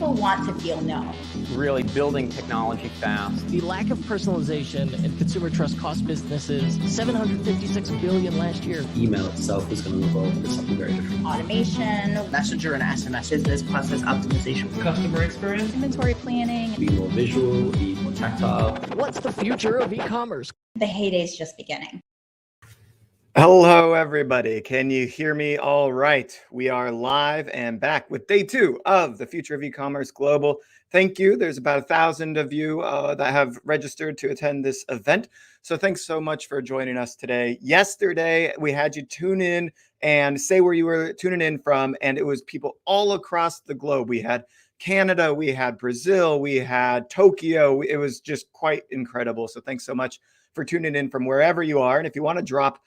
People want to feel known. Really building technology fast. The lack of personalization and consumer trust cost businesses $756 billion last year. Email itself is going to evolve into something very different. Automation, Messenger and SMS, business process optimization, customer experience, inventory planning. Be more visual, be more tactile. What's the future of e-commerce? The heyday's just beginning. Hello, everybody. Can you hear me all right? We are live and back with day 2 of the Future of E-commerce Global. Thank you. There's about 1,000 of you that have registered to attend this event. So thanks so much for joining us today. Yesterday, we had you tune in and say where you were tuning in from, and it was people all across the globe. We had Canada, we had Brazil, we had Tokyo. It was just quite incredible. So thanks so much for tuning in from wherever you are. And if you want to drop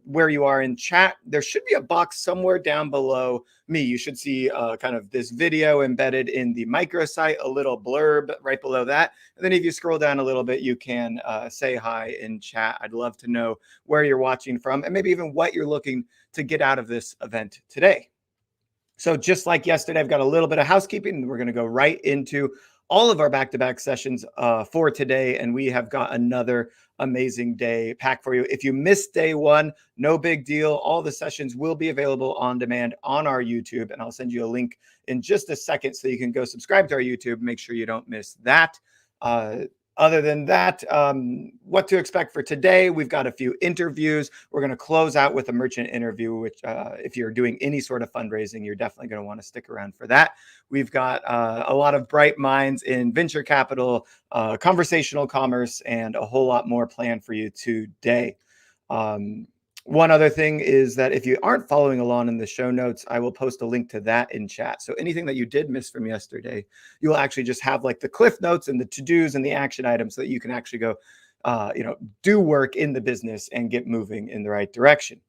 where you are in chat, there should be a box somewhere down below me. You should see kind of this video embedded in the microsite, a little blurb right below that. And then if you scroll down a little bit, you can say hi in chat. I'd love to know where you're watching from and maybe even what you're looking to get out of this event today. So just like yesterday, I've got a little bit of housekeeping, and we're going to go right into all of our back-to-back sessions for today, and we have got another amazing day packed for you. If you missed day 1, no big deal. All the sessions will be available on demand on our YouTube, and I'll send you a link in just a second so you can go subscribe to our YouTube. Make sure you don't miss that. Other than that, what to expect for today, we've got a few interviews. We're going to close out with a merchant interview, which if you're doing any sort of fundraising, you're definitely going to want to stick around for that. We've got a lot of bright minds in venture capital, conversational commerce, and a whole lot more planned for you today. One other thing is that if you aren't following along in the show notes, I will post a link to that in chat. So anything that you did miss from yesterday, you will actually just have like the cliff notes and the to-dos and the action items so that you can actually go, do work in the business and get moving in the right direction.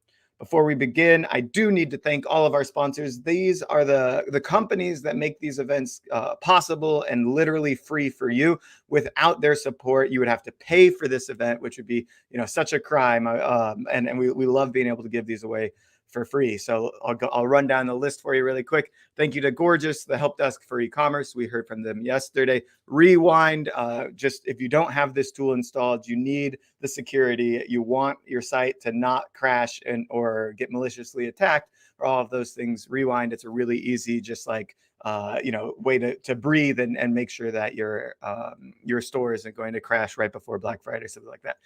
Before we begin, I do need to thank all of our sponsors. These are the companies that make these events possible and literally free for you. Without their support, you would have to pay for this event, which would be, such a crime. And we love being able to give these away for free. So I'll run down the list for you really quick. Thank you to Gorgeous, the help desk for e-commerce. We heard from them yesterday. Rewind, just if you don't have this tool installed, you need the security. You want your site to not crash or get maliciously attacked or all of those things. Rewind, it's a really easy, just like way to breathe and make sure that your store isn't going to crash right before Black Friday, something like that.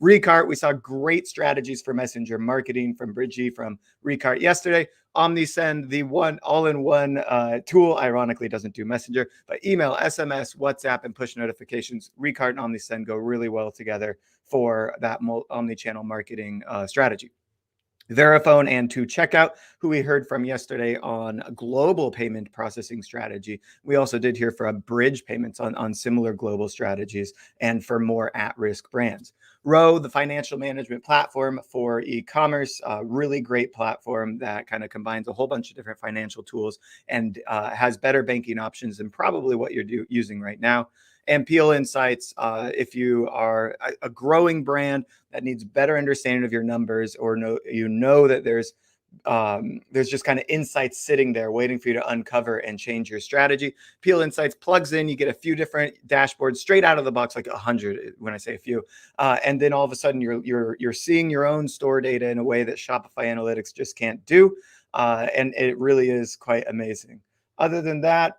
Recart, we saw great strategies for messenger marketing from Bridgie from Recart yesterday. OmniSend, the one all-in-one tool, ironically doesn't do messenger, but email, SMS, WhatsApp, and push notifications. Recart and OmniSend go really well together for that omni-channel marketing strategy. Verifone and 2Checkout, who we heard from yesterday on global payment processing strategy. We also did hear from Bridge Payments on similar global strategies and for more at-risk brands. Row, the financial management platform for e-commerce, really great platform that kind of combines a whole bunch of different financial tools and has better banking options than probably what you're using right now. And Peel Insights, if you are a growing brand that needs better understanding of your numbers, or that there's just kind of insights sitting there waiting for you to uncover and change your strategy. Peel Insights plugs in, you get a few different dashboards straight out of the box, like 100 when I say a few, and then all of a sudden you're seeing your own store data in a way that Shopify Analytics just can't do, and it really is quite amazing. Other than that,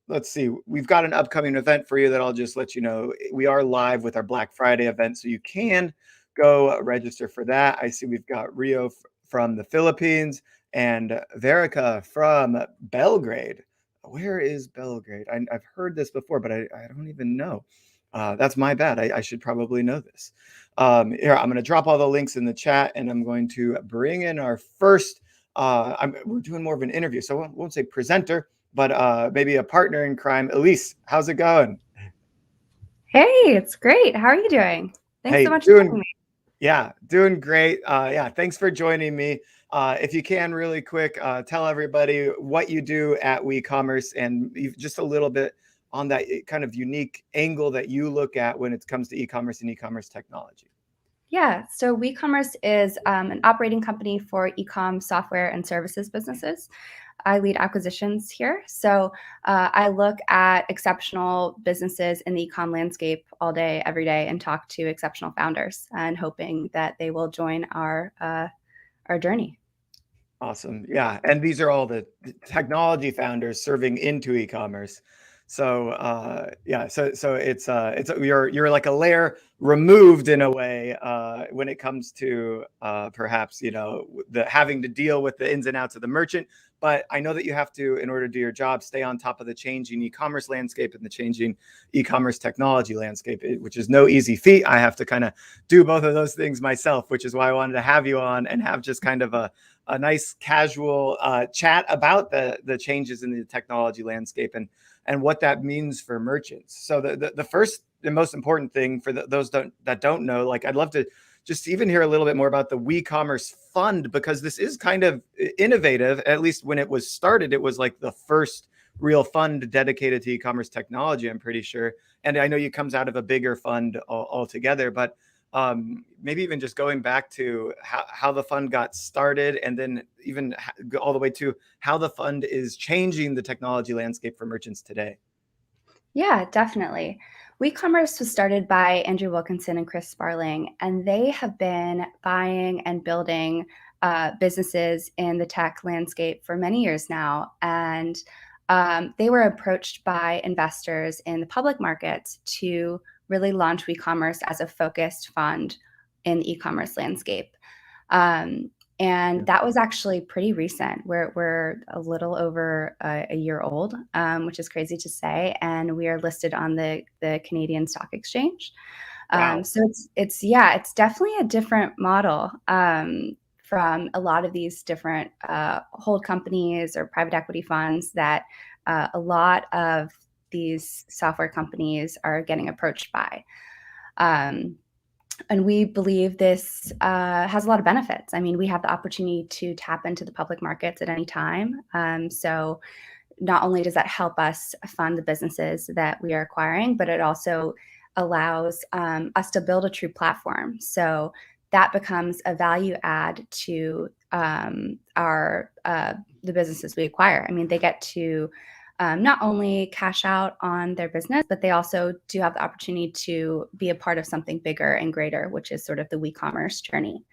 let's see, we've got an upcoming event for you that I'll just let you know. We are live with our Black Friday event, so you can go register for that. I see we've got Rio from the Philippines and Verica from Belgrade. Where is Belgrade? I've heard this before, but I don't even know. That's my bad. I should probably know this. Here, I'm going to drop all the links in the chat, and I'm going to bring in our first, we're doing more of an interview, so I won't say presenter, but maybe a partner in crime. Elise, how's it going? Hey, it's great. How are you doing? Thanks so much for having me. Yeah, doing great. Thanks for joining me. If you can, really quick, tell everybody what you do at WeCommerce and just a little bit on that kind of unique angle that you look at when it comes to e-commerce and e-commerce technology. Yeah, so WeCommerce is an operating company for e-com software and services businesses. I lead acquisitions here. So I look at exceptional businesses in the ecom landscape all day, every day, and talk to exceptional founders and hoping that they will join our journey. Awesome. Yeah. And these are all the technology founders serving into e-commerce. So yeah, so it's you're like a layer removed in a way when it comes to perhaps the having to deal with the ins and outs of the merchant. But I know that you have to, in order to do your job, stay on top of the changing e-commerce landscape and the changing e-commerce technology landscape, which is no easy feat. I have to kind of do both of those things myself, which is why I wanted to have you on and have just kind of a nice casual chat about the changes in the technology landscape and what that means for merchants. So the first and most important thing for those that don't know, like I'd love to just even hear a little bit more about the WeCommerce Fund, because this is kind of innovative. At least when it was started, it was like the first real fund dedicated to e-commerce technology, I'm pretty sure. And I know it comes out of a bigger fund altogether, but maybe even just going back to how the fund got started, and then even all the way to how the fund is changing the technology landscape for merchants today. Yeah, definitely. WeCommerce was started by Andrew Wilkinson and Chris Sparling, and they have been buying and building businesses in the tech landscape for many years now. And they were approached by investors in the public markets to really launch WeCommerce as a focused fund in the e-commerce landscape. And that was actually pretty recent. We're a little over a year old, which is crazy to say, and we are listed on the Canadian Stock Exchange. Wow. So it's definitely a different model from a lot of these different hold companies or private equity funds that a lot of these software companies are getting approached by. And we believe this has a lot of benefits. I mean, we have the opportunity to tap into the public markets at any time. So not only does that help us fund the businesses that we are acquiring, but it also allows us to build a true platform. So that becomes a value add to the businesses we acquire. I mean, they get to not only cash out on their business, but they also do have the opportunity to be a part of something bigger and greater, which is sort of the WeCommerce journey.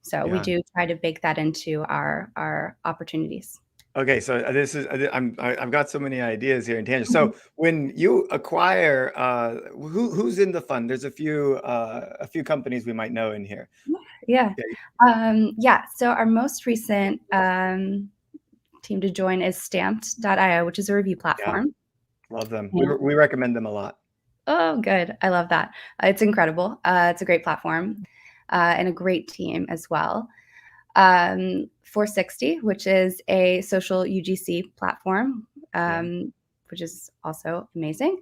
So we do try to bake that into our opportunities. Okay, so this is I've got so many ideas here in tangent. So when you acquire, who's in the fund? There's a few companies we might know in here. Yeah. So our most recent team to join is Stamped.io, which is a review platform. Yeah, love them. We recommend them a lot. Oh, good. I love that. It's incredible. It's a great platform and a great team as well. 460, which is a social UGC platform, which is also amazing.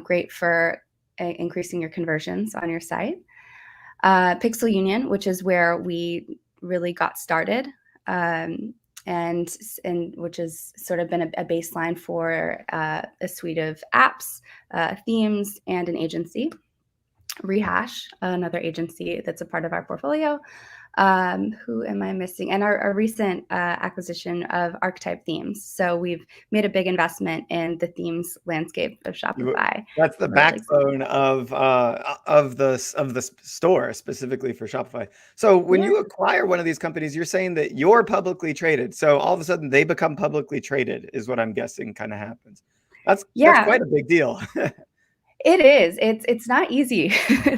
Great for increasing your conversions on your site. Pixel Union, which is where we really got started. And which has sort of been a baseline for a suite of apps, themes, and an agency. Rehash, another agency that's a part of our portfolio. Who am I missing? And our recent acquisition of Archetype Themes. So we've made a big investment in the themes landscape of Shopify. That's the backbone of the store, specifically for Shopify. So when you acquire one of these companies, you're saying that you're publicly traded. So all of a sudden they become publicly traded, is what I'm guessing kind of happens. That's quite a big deal. It is. It's not easy.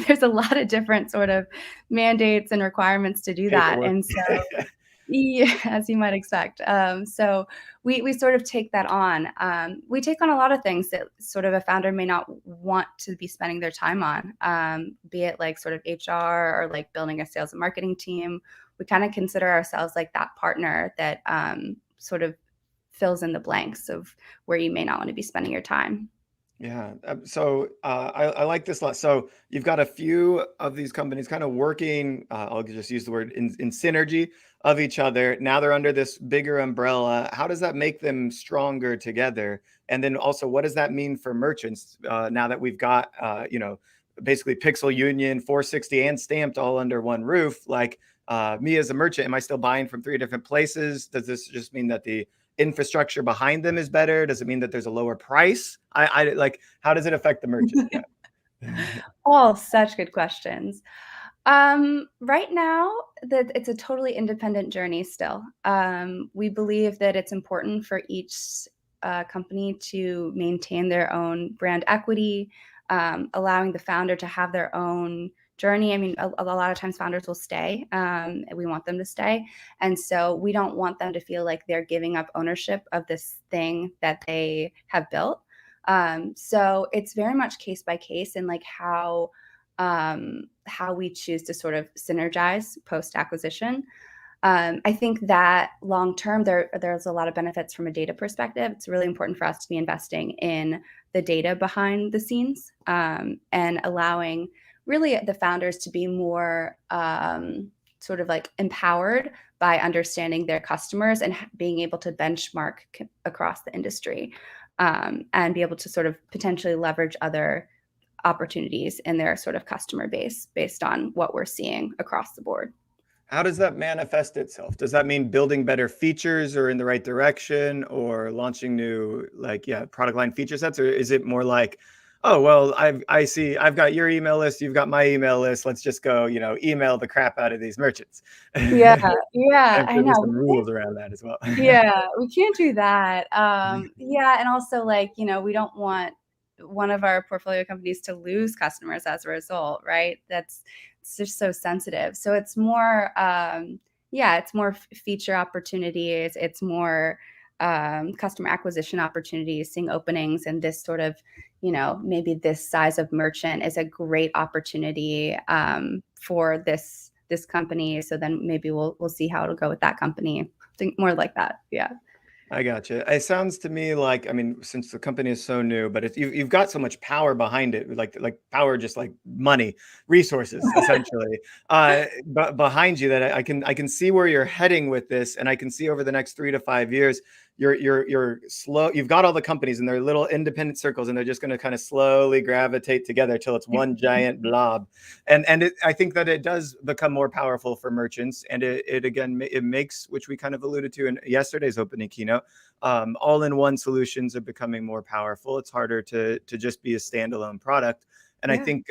There's a lot of different sort of mandates and requirements to do that. And so, yeah, as you might expect. So we sort of take that on. We take on a lot of things that sort of a founder may not want to be spending their time on, be it like sort of HR or like building a sales and marketing team. We kind of consider ourselves like that partner that sort of fills in the blanks of where you may not want to be spending your time. Yeah. So I like this a lot. So you've got a few of these companies kind of working, I'll just use the word in synergy of each other. Now they're under this bigger umbrella. How does that make them stronger together? And then also, what does that mean for merchants now that we've got, basically Pixel Union, 460 and Stamped all under one roof? Like me as a merchant, am I still buying from 3 different places? Does this just mean that the infrastructure behind them is better? Does it mean that there's a lower price? I like, how does it affect the merchant? Yeah. All such good questions. Right now, that it's a totally independent journey still. We believe that it's important for each company to maintain their own brand equity, allowing the founder to have their own journey. I mean, a lot of times founders will stay. And we want them to stay. And so we don't want them to feel like they're giving up ownership of this thing that they have built. So it's very much case by case and like how we choose to sort of synergize post acquisition. I think that long term, there's a lot of benefits from a data perspective. It's really important for us to be investing in the data behind the scenes, and allowing really the founders to be more sort of like empowered by understanding their customers and being able to benchmark across the industry, and be able to sort of potentially leverage other opportunities in their sort of customer base based on what we're seeing across the board. How does that manifest itself? Does that mean building better features or in the right direction, or launching new, like, yeah, product line feature sets? Or is it more like, oh, well, I see I've got your email list, you've got my email list. Let's just go, email the crap out of these merchants. Yeah, yeah, I'm I sure there's know. some rules around that as well. Yeah, we can't do that. Yeah, and also like, we don't want one of our portfolio companies to lose customers as a result, right? It's just so sensitive. So it's more, it's more feature opportunities. It's more customer acquisition opportunities, seeing openings, and this sort of, maybe this size of merchant is a great opportunity for this company. So then maybe we'll see how it'll go with that company. Think more like that. Yeah. I got you. It sounds to me like, I mean, since the company is so new, but you've got so much power behind it, like power, just like money, resources, essentially, but behind you, that I can see where you're heading with this, and I can see over the next 3 to 5 years, you're slow. You've got all the companies, and they're little independent circles, and they're just going to kind of slowly gravitate together till it's one giant blob. And I think that it does become more powerful for merchants, and it again, it makes, which we kind of alluded to in yesterday's opening keynote, all-in-one solutions are becoming more powerful. It's harder to just be a standalone product. And I think,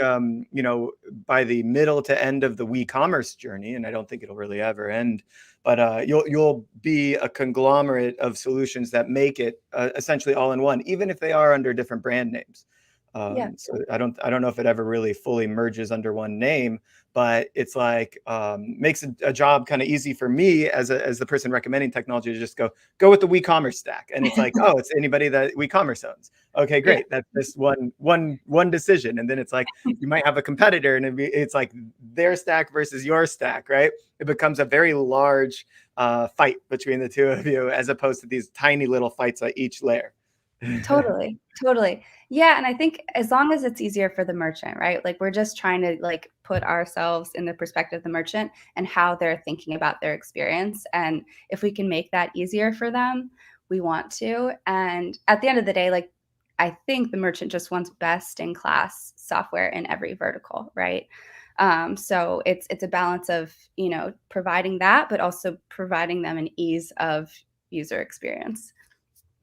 by the middle to end of the WeCommerce journey, and I don't think it'll really ever end, but you'll be a conglomerate of solutions that make it essentially all in one, even if they are under different brand names. So I don't know if it ever really fully merges under one name, but it's like, makes a job kind of easy for me as the person recommending technology to just go with the WeCommerce stack. And it's like, oh, it's anybody that WeCommerce owns. Okay, great. That's just one decision. And then it's like, you might have a competitor, and it's like their stack versus your stack, right? It becomes a very large fight between the two of you, as opposed to these tiny little fights at each layer. Totally. Yeah, and I think as long as it's easier for the merchant, right? Like we're just trying to like put ourselves in the perspective of the merchant and how they're thinking about their experience. And if we can make that easier for them, we want to. And at the end of the day, like I think the merchant just wants best in class software in every vertical, right? So it's a balance of, providing that, but also providing them an ease of user experience.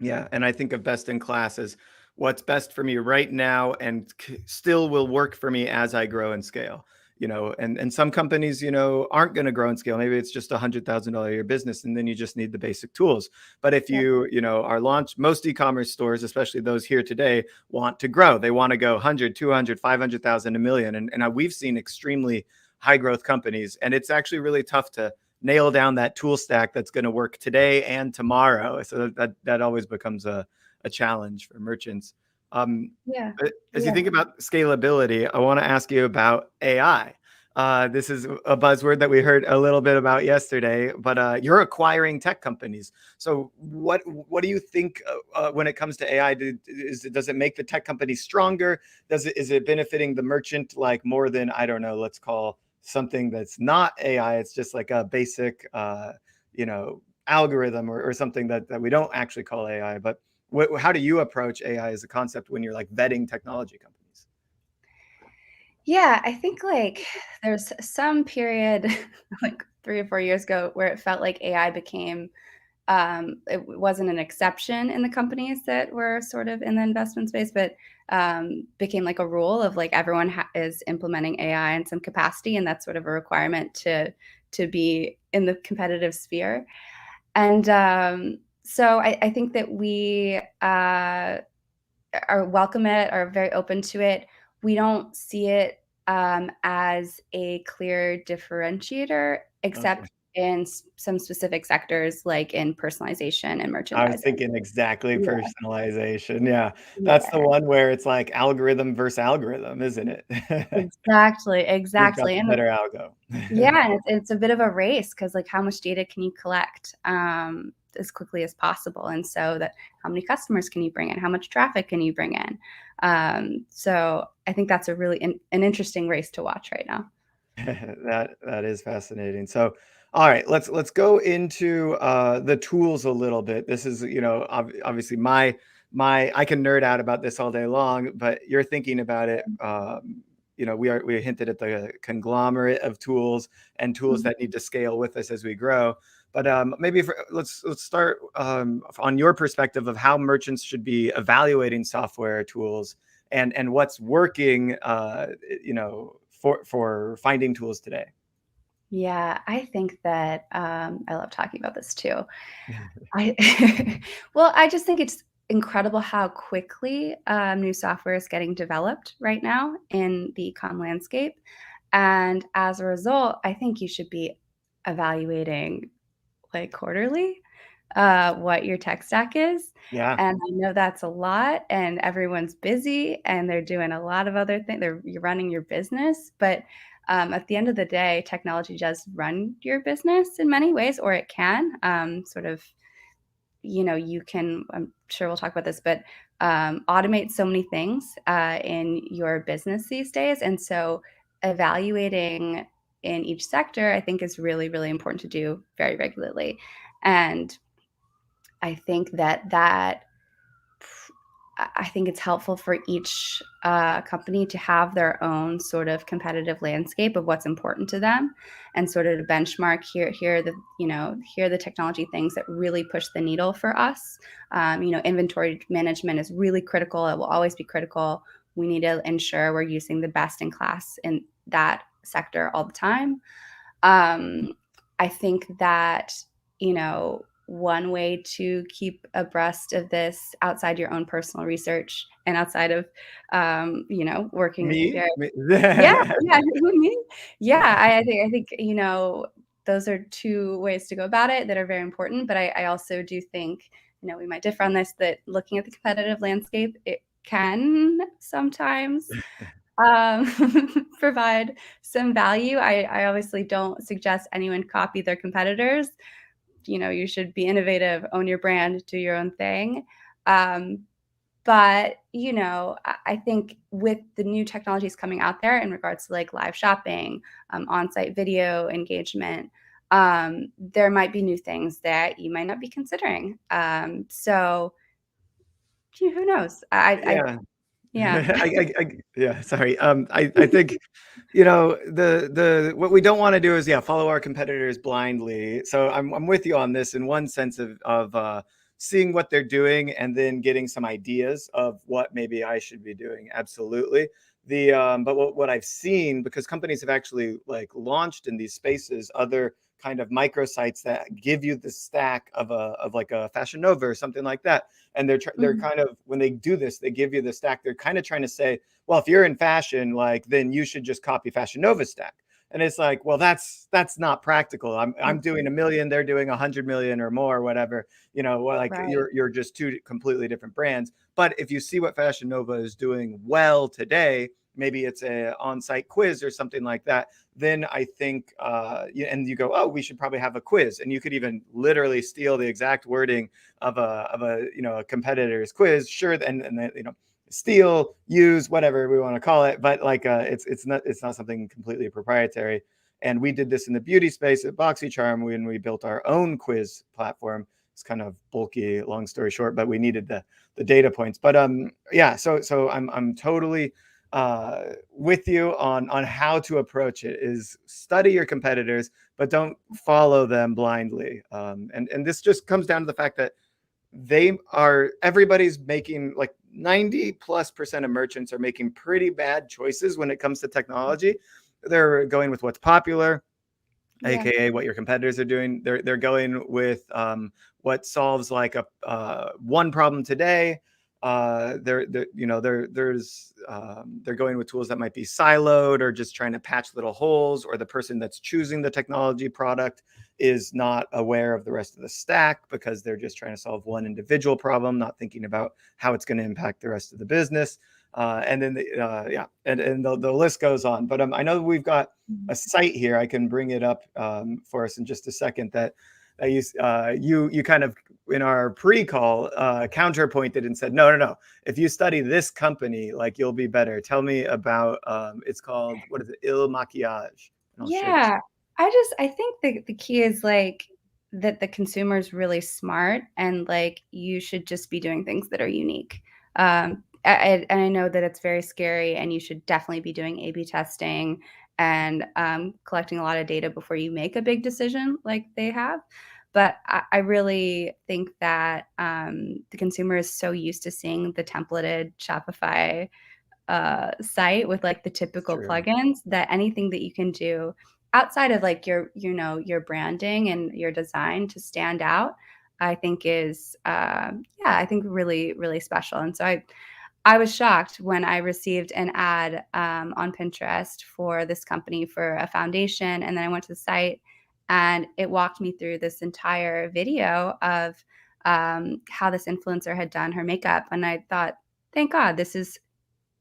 Yeah, and I think of best in class as what's best for me right now, and still will work for me as I grow and scale. And some companies, aren't going to grow and scale. Maybe it's just $100,000 a year business, and then you just need the basic tools. But if you are launched, most e-commerce stores, especially those here today, want to grow. They want to go 100, 200, 500,000, a million. And we've seen extremely high growth companies, and it's actually really tough to nail down that tool stack that's going to work today and tomorrow. So that always becomes a challenge for merchants. As you think about scalability, I want to ask you about AI. This is a buzzword that we heard a little bit about yesterday, but you're acquiring tech companies. So what do you think when it comes to AI? Does it make the tech companies stronger? Is it benefiting the merchant like more than, I don't know, let's call something that's not AI? It's just like a basic, algorithm or something that we don't actually call AI. But how do you approach AI as a concept when you're like vetting technology companies? Yeah, I think like there's some period like 3 or 4 years ago where it felt like AI became it wasn't an exception in the companies that were sort of in the investment space, but became like a rule of like everyone is implementing AI in some capacity, and that's sort of a requirement to be in the competitive sphere. And so I think that we are welcome it, are very open to it. We don't see it as a clear differentiator, except Okay. in some specific sectors, like in personalization and I was merchandising. thinking exactly Yeah, personalization. Yeah. That's the yeah, one where it's like algorithm versus algorithm, isn't it? exactly, Who's got exactly. the And better algo? yeah, and it's a bit of a race because like how much data can you collect as quickly as possible, and so that how many customers can you bring in, how much traffic can you bring in? So I think that's a really an interesting race to watch right now. That is fascinating. So, all right, let's go into the tools a little bit. This is, obviously my I can nerd out about this all day long, but you're thinking about it. We hinted at the conglomerate of tools and tools Mhm. that need to scale with us as we grow. But maybe let's start on your perspective of how merchants should be evaluating software tools and what's working, for finding tools today. Yeah, I think that I love talking about this too. I well, I just think it's incredible how quickly new software is getting developed right now in the e-com landscape, and as a result, I think you should be evaluating like quarterly what your tech stack is. Yeah. And I know that's a lot, and everyone's busy, and they're doing a lot of other things. You're running your business, but at the end of the day, technology does run your business in many ways, or it can sort of you can, I'm sure we'll talk about this, but automate so many things in your business these days. And so evaluating in each sector, I think is really, really important to do very regularly. And I think that I think it's helpful for each company to have their own sort of competitive landscape of what's important to them, and sort of to benchmark here are the here are the technology things that really push the needle for us. Inventory management is really critical. It will always be critical. We need to ensure we're using the best in class in that sector all the time. I think that, one way to keep abreast of this outside your own personal research and outside of, working Me? very, Me- yeah, yeah, me, yeah. I think those are two ways to go about it that are very important. But I also do think we might differ on this, that looking at the competitive landscape, it can sometimes um, provide some value. I obviously don't suggest anyone copy their competitors. You should be innovative, own your brand, do your own thing. Um, but I think with the new technologies coming out there in regards to like live shopping, on-site video engagement, there might be new things that you might not be considering. So who knows? yeah. Yeah. Yeah, sorry. I think, the what we don't want to do is, yeah, follow our competitors blindly. So I'm with you on this in one sense of seeing what they're doing and then getting some ideas of what maybe I should be doing. Absolutely. But what I've seen, because companies have actually like launched in these spaces, other kind of microsites that give you the stack of like a Fashion Nova or something like that. And they're Mhm. kind of, when they do this, they give you the stack. They're kind of trying to say, well, if you're in fashion, like, then you should just copy Fashion Nova stack. And it's like, well, that's not practical. I'm doing 1 million, they're doing 100 million or more, whatever. Well, like Right. you're just two completely different brands. But if you see what Fashion Nova is doing well today, maybe it's a on-site quiz or something like that, then I think, and you go, oh, we should probably have a quiz, and you could even literally steal the exact wording of a competitor's quiz. Sure, and then, steal, use, whatever we want to call it, but like it's not something completely proprietary. And we did this in the beauty space at BoxyCharm when we built our own quiz platform. It's kind of bulky, long story short, but we needed the data points. But yeah, so I'm totally with you on how to approach it is study your competitors, but don't follow them blindly. And this just comes down to the fact that everybody's making like 90+% of merchants are making pretty bad choices when it comes to technology. They're going with what's popular, aka what your competitors are doing. They're going with what solves like a one problem today. They're going with tools that might be siloed or just trying to patch little holes, or the person that's choosing the technology product is not aware of the rest of the stack because they're just trying to solve one individual problem, not thinking about how it's going to impact the rest of the business. And then the list goes on. But I know we've got a site here. I can bring it up for us in just a second that you kind of in our pre-call counterpointed and said, no. If you study this company, like you'll be better. Tell me about it's called, what is it? Il Maquillage. Yeah. I think the key is like that the consumer is really smart, and like you should just be doing things that are unique. And I know that it's very scary, and you should definitely be doing A/B testing and collecting a lot of data before you make a big decision like they have. But I really think that the consumer is so used to seeing the templated Shopify site with like the typical True. plugins, that anything that you can do outside of like your branding and your design to stand out, I think is I think really, really special. And so I was shocked when I received an ad on Pinterest for this company for a foundation. And then I went to the site and it walked me through this entire video of how this influencer had done her makeup. And I thought, thank God, this is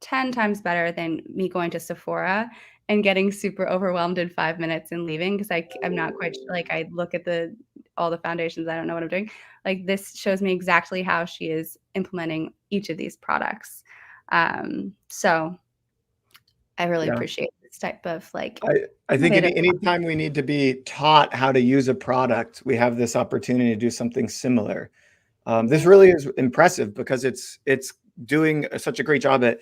10 times better than me going to Sephora and getting super overwhelmed in 5 minutes and leaving, because I'm not quite like, I look at all the foundations, I don't know what I'm doing. Like, this shows me exactly how she is implementing each of these products. So I really appreciate this type of like. I think anytime we need to be taught how to use a product, we have this opportunity to do something similar. This really is impressive because it's doing such a great job at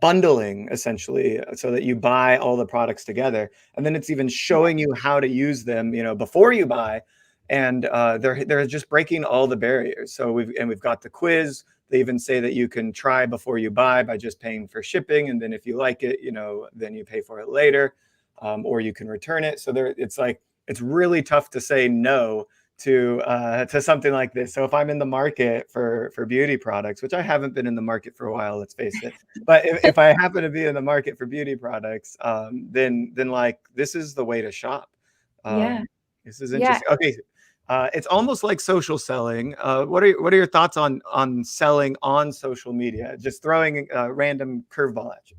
bundling, essentially, so that you buy all the products together, and then it's even showing you how to use them, before you buy, and they're just breaking all the barriers. So we've got the quiz. They even say that you can try before you buy by just paying for shipping, and then if you like it, then you pay for it later, or you can return it. So it's really tough to say no to something like this. So if I'm in the market for beauty products, which I haven't been in the market for a while, let's face it, but if I happen to be in the market for beauty products, then like this is the way to shop. This is interesting. Okay. It's almost like social selling. What are your thoughts on selling on social media? Just throwing a random curveball at you.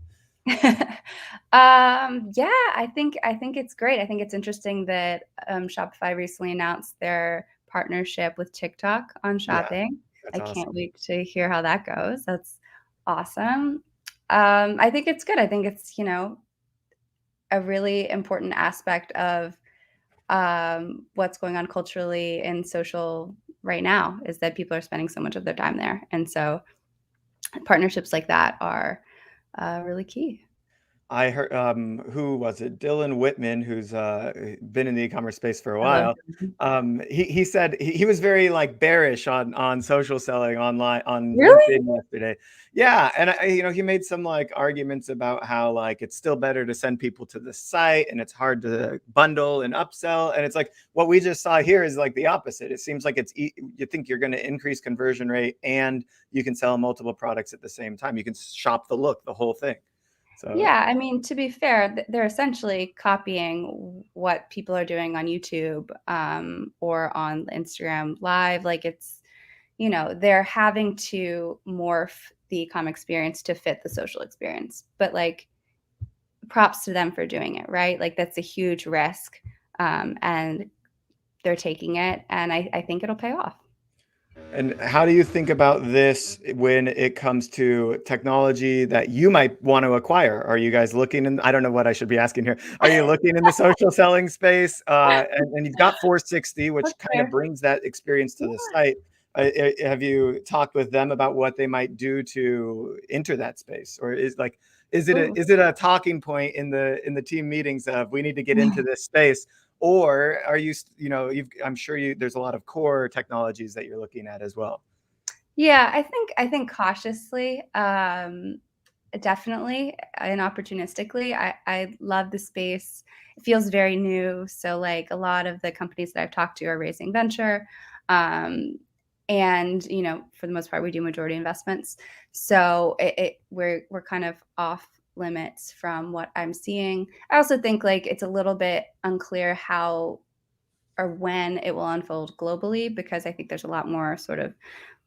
I think it's great. I think it's interesting that Shopify recently announced their partnership with TikTok on shopping. That's awesome. Can't wait to hear how that goes. That's awesome. I think it's good. I think it's, a really important aspect of what's going on culturally and social right now, is that people are spending so much of their time there. And so partnerships like that are really key. I heard, who was it? Dylan Whitman, who's been in the e-commerce space for a while. He said he was very like bearish on social selling online on LinkedIn yesterday. Yeah, and he made some like arguments about how like it's still better to send people to the site and it's hard to bundle and upsell. And it's like what we just saw here is like the opposite. It seems like you think you're going to increase conversion rate and you can sell multiple products at the same time. You can shop the look, the whole thing. So. Yeah, I mean, to be fair, they're essentially copying what people are doing on YouTube or on Instagram Live. Like it's, they're having to morph the e-com experience to fit the social experience. But like, props to them for doing it, right? Like that's a huge risk, and they're taking it, and I think it'll pay off. And how do you think about this when it comes to technology that you might want to acquire? Are you guys looking in? I don't know what I should be asking here. Are you looking in the social selling space? And you've got 460, which kind of brings that experience to the site. Have you talked with them about what they might do to enter that space? Or is like, is it a talking point in the team meetings of we need to get into this space, or are you I'm sure there's a lot of core technologies that you're looking at as well? Yeah, I think cautiously, definitely, and opportunistically. I love the space. It feels very new. So like a lot of the companies that I've talked to are raising venture. And for the most part, we do majority investments. So we're kind of off limits from what I'm seeing. I also think like it's a little bit unclear how or when it will unfold globally, because I think there's a lot more sort of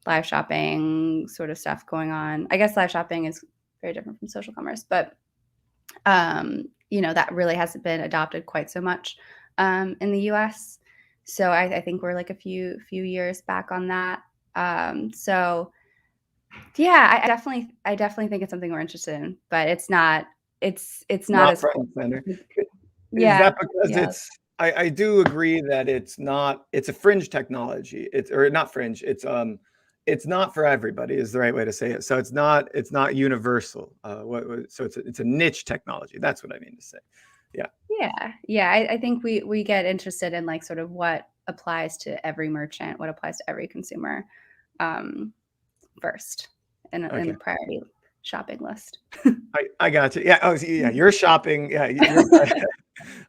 live shopping sort of stuff going on. I guess live shopping is very different from social commerce, but that really hasn't been adopted quite so much in the US. So I think we're like a few years back on that. So yeah, I definitely think it's something we're interested in, but it's not Not as front cool. and center. Is Yeah, that because yeah. I do agree that it's a fringe technology. Or not fringe. It's not for everybody is the right way to say it. So it's not universal. So it's a niche technology. That's what I mean to say. Yeah. Yeah. I think we get interested in like sort of what applies to every merchant, what applies to every consumer first in Okay. the priority shopping list. I got you. Yeah. Oh, yeah. You're shopping. Yeah.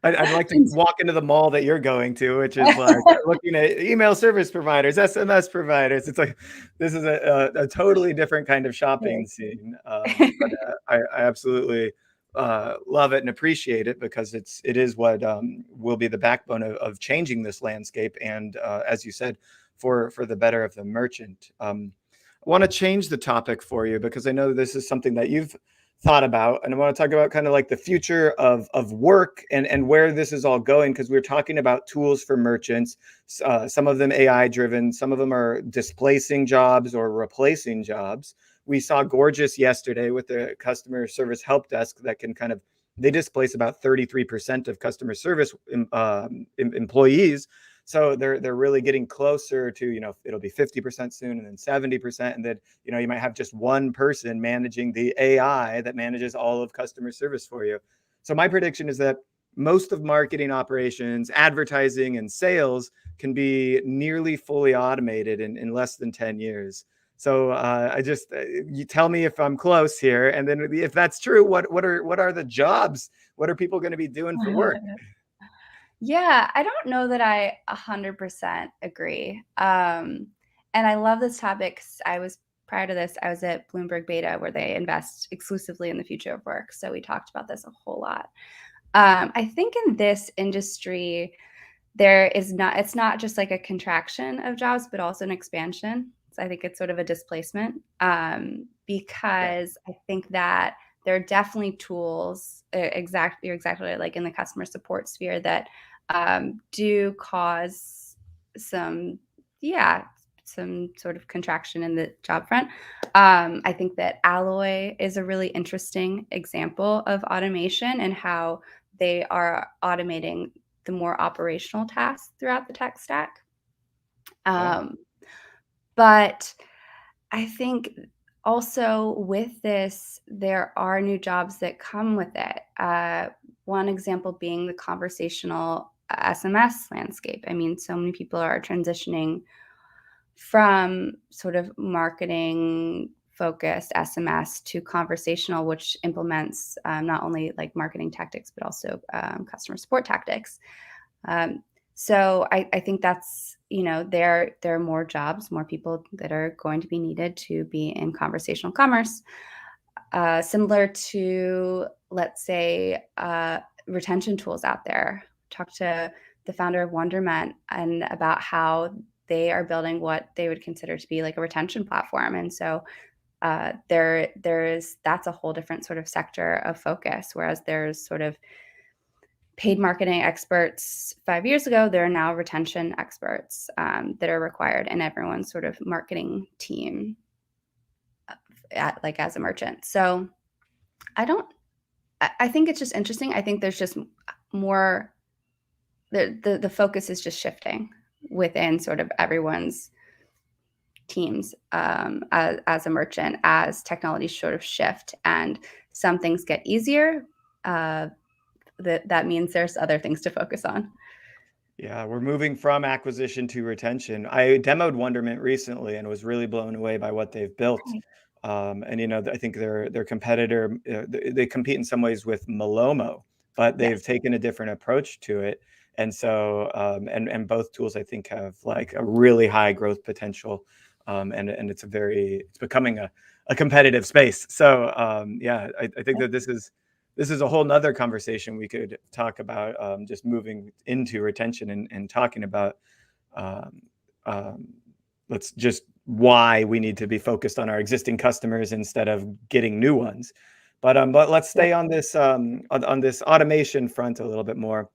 I'd like to walk into the mall that you're going to, which is like looking at email service providers, SMS providers. It's like this is a totally different kind of shopping scene. But I absolutely love it and appreciate it, because it is what will be the backbone of changing this landscape. And as you said, for the better of the merchant. I want to change the topic for you, because I know this is something that you've thought about, and I want to talk about kind of like the future of work and where this is all going, because we're talking about tools for merchants, some of them AI driven, some of them are displacing jobs or replacing jobs. We saw Gorgeous yesterday with the customer service help desk that can they displace about 33% of customer service employees. So they're really getting closer to, it'll be 50% soon, and then 70%. And then, you might have just one person managing the AI that manages all of customer service for you. So my prediction is that most of marketing operations, advertising, and sales can be nearly fully automated in less than 10 years. So you tell me if I'm close here. And then if that's true, what are the jobs? What are people going to be doing for work? Yeah, I don't know that I 100% agree. And I love this topic 'cause prior to this, I was at Bloomberg Beta, where they invest exclusively in the future of work. So we talked about this a whole lot. I think in this industry, it's not just like a contraction of jobs, but also an expansion. So I think it's sort of a displacement, because I think that there are definitely tools, you're exactly right, like in the customer support sphere, that do cause some, some sort of contraction in the job front. I think that Alloy is a really interesting example of automation and how they are automating the more operational tasks throughout the tech stack. But I think also with this, there are new jobs that come with it. One example being the conversational SMS landscape. I mean, so many people are transitioning from sort of marketing focused SMS to conversational, which implements not only like marketing tactics, but also customer support tactics. So I think that's, there are more jobs, more people that are going to be needed to be in conversational commerce, similar to, let's say, retention tools out there. Talk to the founder of Wonderment and about how they are building what they would consider to be like a retention platform. And so that's a whole different sort of sector of focus, whereas there's sort of paid marketing experts 5 years ago, there are now retention experts that are required in everyone's sort of marketing team, as a merchant. So I think it's just interesting. I think there's just more, the focus is just shifting within sort of everyone's teams as a merchant, as technology sort of shift and some things get easier, that means there's other things to focus on. Yeah, we're moving from acquisition to retention. I demoed Wonderment recently and was really blown away by what they've built. Right. And I think their competitor, they compete in some ways with Malomo, but they've Yes. taken a different approach to it. And so, and both tools I think have like a really high growth potential, and it's becoming a competitive space. So, yeah, I think that this is a whole nother conversation we could talk about, just moving into retention and talking about, um, um, let's just why we need to be focused on our existing customers instead of getting new ones. But let's stay on this, on this automation front a little bit more.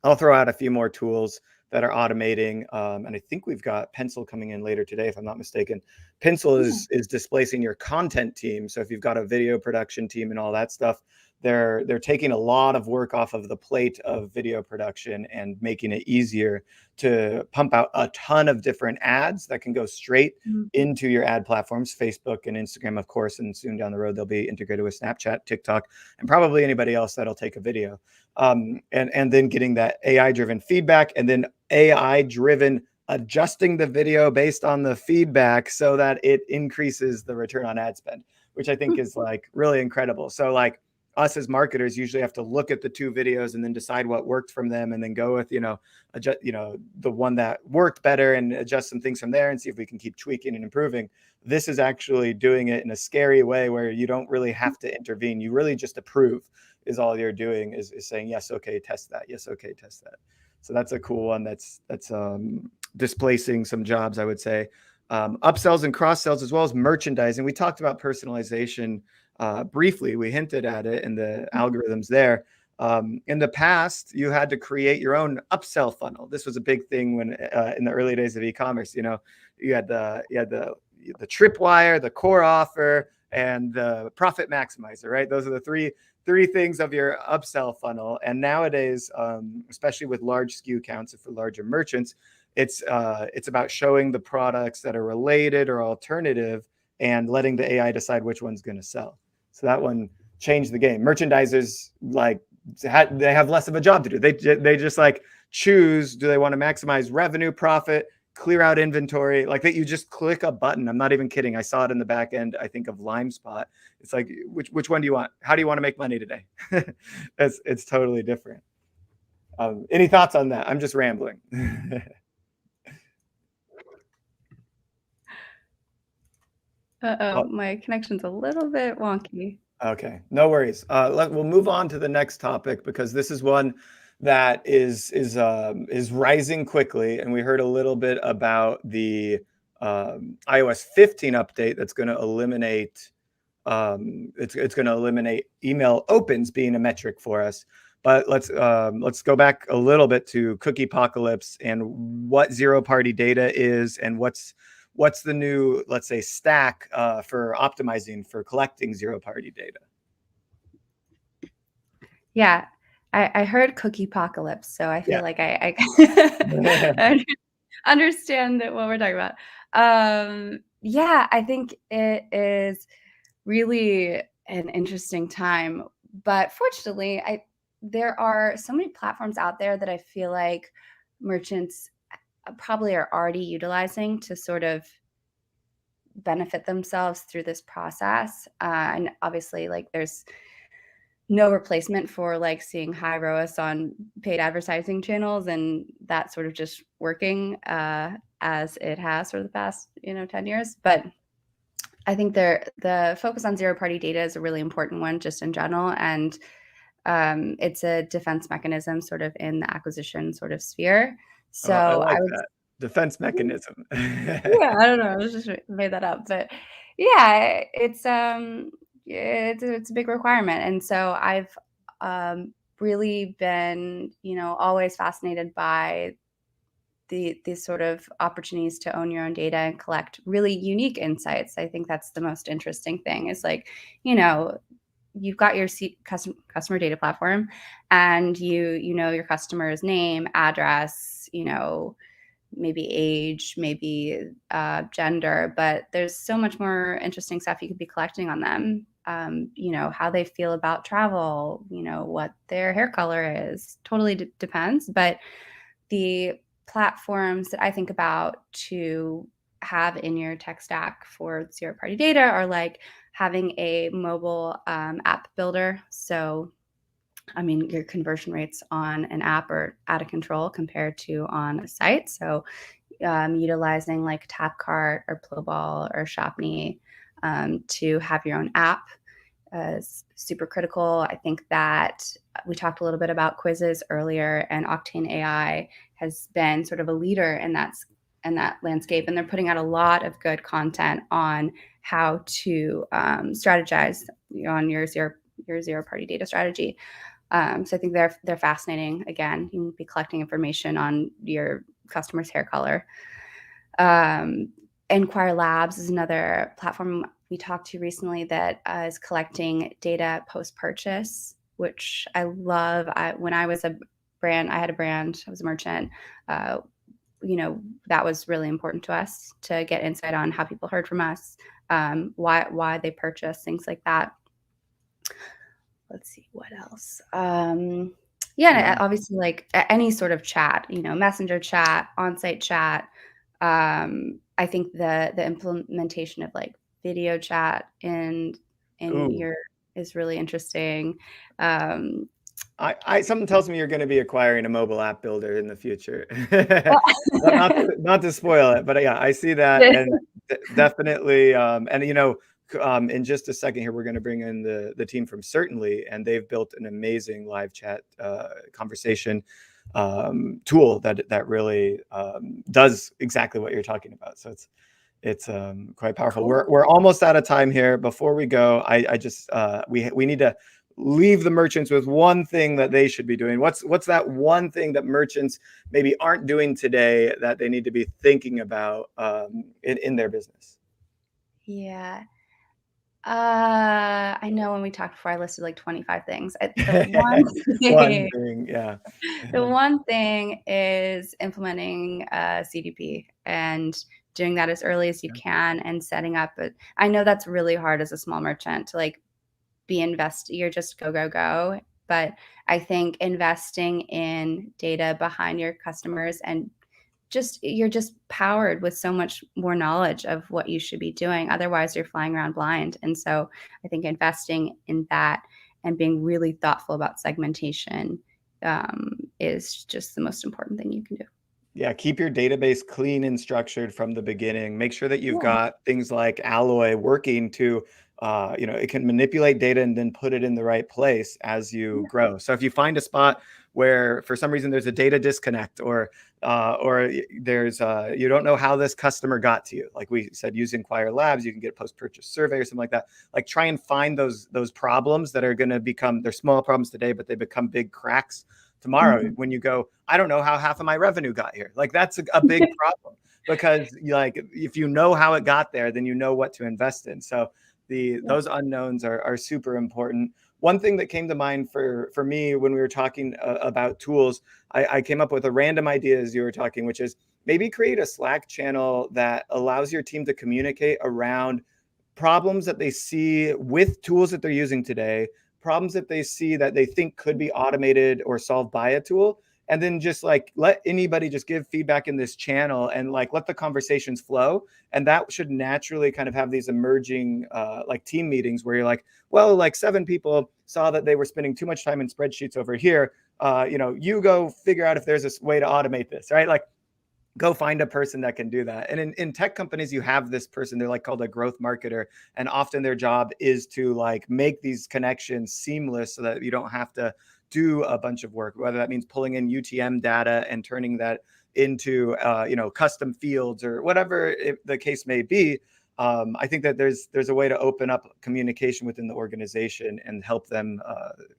I'll throw out a few more tools that are automating, and I think we've got Pencil coming in later today, if I'm not mistaken. Pencil is displacing your content team. So if you've got a video production team and all that stuff, they're taking a lot of work off of the plate of video production and making it easier to pump out a ton of different ads that can go straight into your ad platforms, Facebook and Instagram, of course, and soon down the road they'll be integrated with Snapchat, TikTok, and probably anybody else that'll take a video. And then getting that AI driven feedback, and then AI driven adjusting the video based on the feedback so that it increases the return on ad spend, which I think is like really incredible. So like us as marketers usually have to look at the two videos and then decide what worked from them, and then go with, adjust, the one that worked better and adjust some things from there and see if we can keep tweaking and improving. This is actually doing it in a scary way where you don't really have to intervene. You really just approve is all you're doing, is saying, yes, okay, test that. Yes, okay, test that. So that's a cool one. That's displacing some jobs, I would say. Upsells and cross sells, as well as merchandising. We talked about personalization briefly. We hinted at it in the algorithms there. In the past, you had to create your own upsell funnel. This was a big thing when in the early days of e-commerce. You had the tripwire, the core offer, and the profit maximizer. Right? Those are the three things of your upsell funnel. And nowadays, especially with large SKU counts for larger merchants, it's about showing the products that are related or alternative and letting the AI decide which one's going to sell. So that one changed the game. Merchandisers, like, they have less of a job to do. They just like choose, do they want to maximize revenue, profit, clear out inventory? Like that, you just click a button. I'm not even kidding. I saw it in the back end, I think, of LimeSpot. It's like, which one do you want? How do you want to make money today? It's totally different. Any thoughts on that? I'm just rambling. My connection's a little bit wonky. Okay, no worries. We'll move on to the next topic, because this is one that is rising quickly, and we heard a little bit about the iOS 15 update that's going to eliminate it's going to eliminate email opens being a metric for us. But let's go back a little bit to cookie apocalypse and what zero-party data is, and what's the new, let's say, stack for optimizing for collecting zero-party data. Yeah, I heard cookie apocalypse, so I feel like I understand what we're talking about. Yeah, I think it is really an interesting time, but fortunately, there are so many platforms out there that I feel like merchants probably are already utilizing to sort of benefit themselves through this process. And obviously, like, there's no replacement for like seeing high ROAS on paid advertising channels, and that sort of just working as it has for the past 10 years. But I think the focus on zero party data is a really important one just in general, and it's a defense mechanism sort of in the acquisition sort of sphere. So I like that defense mechanism. Yeah, I don't know, I just made that up, but yeah, it's a big requirement, and so I've really been always fascinated by these sort of opportunities to own your own data and collect really unique insights. I think that's the most interesting thing, is like, you've got your customer data platform, and you know your customer's name, address, maybe age, maybe gender, but there's so much more interesting stuff you could be collecting on them. how they feel about travel, what their hair color is. Totally depends. But the platforms that I think about to have in your tech stack for zero-party data are like having a mobile app builder. So, I mean, your conversion rates on an app are out of control compared to on a site. So, utilizing like Tapcart or Plowball or Shopney to have your own app is super critical. I think that we talked a little bit about quizzes earlier, and Octane AI has been sort of a leader in that landscape, and they're putting out a lot of good content on how to strategize on your zero party data strategy. So I think they're fascinating. Again, you can be collecting information on your customer's hair color. Enquire Labs is another platform we talked to recently that is collecting data post-purchase, which I love. When I was I had a brand, I was a merchant. That was really important to us to get insight on how people heard from us, why they purchased, things like that. Let's see what else. Obviously, like any sort of chat, messenger chat, on-site chat. I think the implementation of like video chat in your is really interesting. Something tells me you're going to be acquiring a mobile app builder in the future. not to spoil it, but yeah, I see that, and definitely. In just a second here, we're going to bring in the team from Certainly, and they've built an amazing live chat conversation tool that really does exactly what you're talking about. So it's quite powerful. Cool. We're almost out of time here. Before we go, I just we need to leave the merchants with one thing that they should be doing. What's that one thing that merchants maybe aren't doing today that they need to be thinking about in their business? Yeah. I know when we talked before, I listed like 25 things. The one thing is implementing CDP and doing that as early as you can, and setting up. I know that's really hard as a small merchant to like you're just go. But I think investing in data behind your customers, and you're just powered with so much more knowledge of what you should be doing. Otherwise, you're flying around blind. And so I think investing in that and being really thoughtful about segmentation is just the most important thing you can do. Yeah, keep your database clean and structured from the beginning. Make sure that you've got things like Alloy working to, it can manipulate data and then put it in the right place as you grow. So if you find a spot where for some reason there's a data disconnect, or there's you don't know how this customer got to you, like we said, use Enquire Labs, you can get a post-purchase survey or something like that. Like try and find those problems that are going to become, they're small problems today, but they become big cracks tomorrow. When you go, I don't know how half of my revenue got here. Like that's a big problem, because like if you know how it got there, then you know what to invest in. So those unknowns are super important. One thing that came to mind for me when we were talking about tools, I came up with a random idea as you were talking, which is maybe create a Slack channel that allows your team to communicate around problems that they see with tools that they're using today, problems that they see that they think could be automated or solved by a tool. And then just like let anybody just give feedback in this channel, and like let the conversations flow. And that should naturally kind of have these emerging like team meetings where you're like, well, like 7 people saw that they were spending too much time in spreadsheets over here. You go figure out if there's a way to automate this, right? Like go find a person that can do that. And in tech companies, you have this person, they're like called a growth marketer. And often their job is to like make these connections seamless so that you don't have to do a bunch of work, whether that means pulling in UTM data and turning that into, custom fields or whatever the case may be. I think that there's a way to open up communication within the organization and help them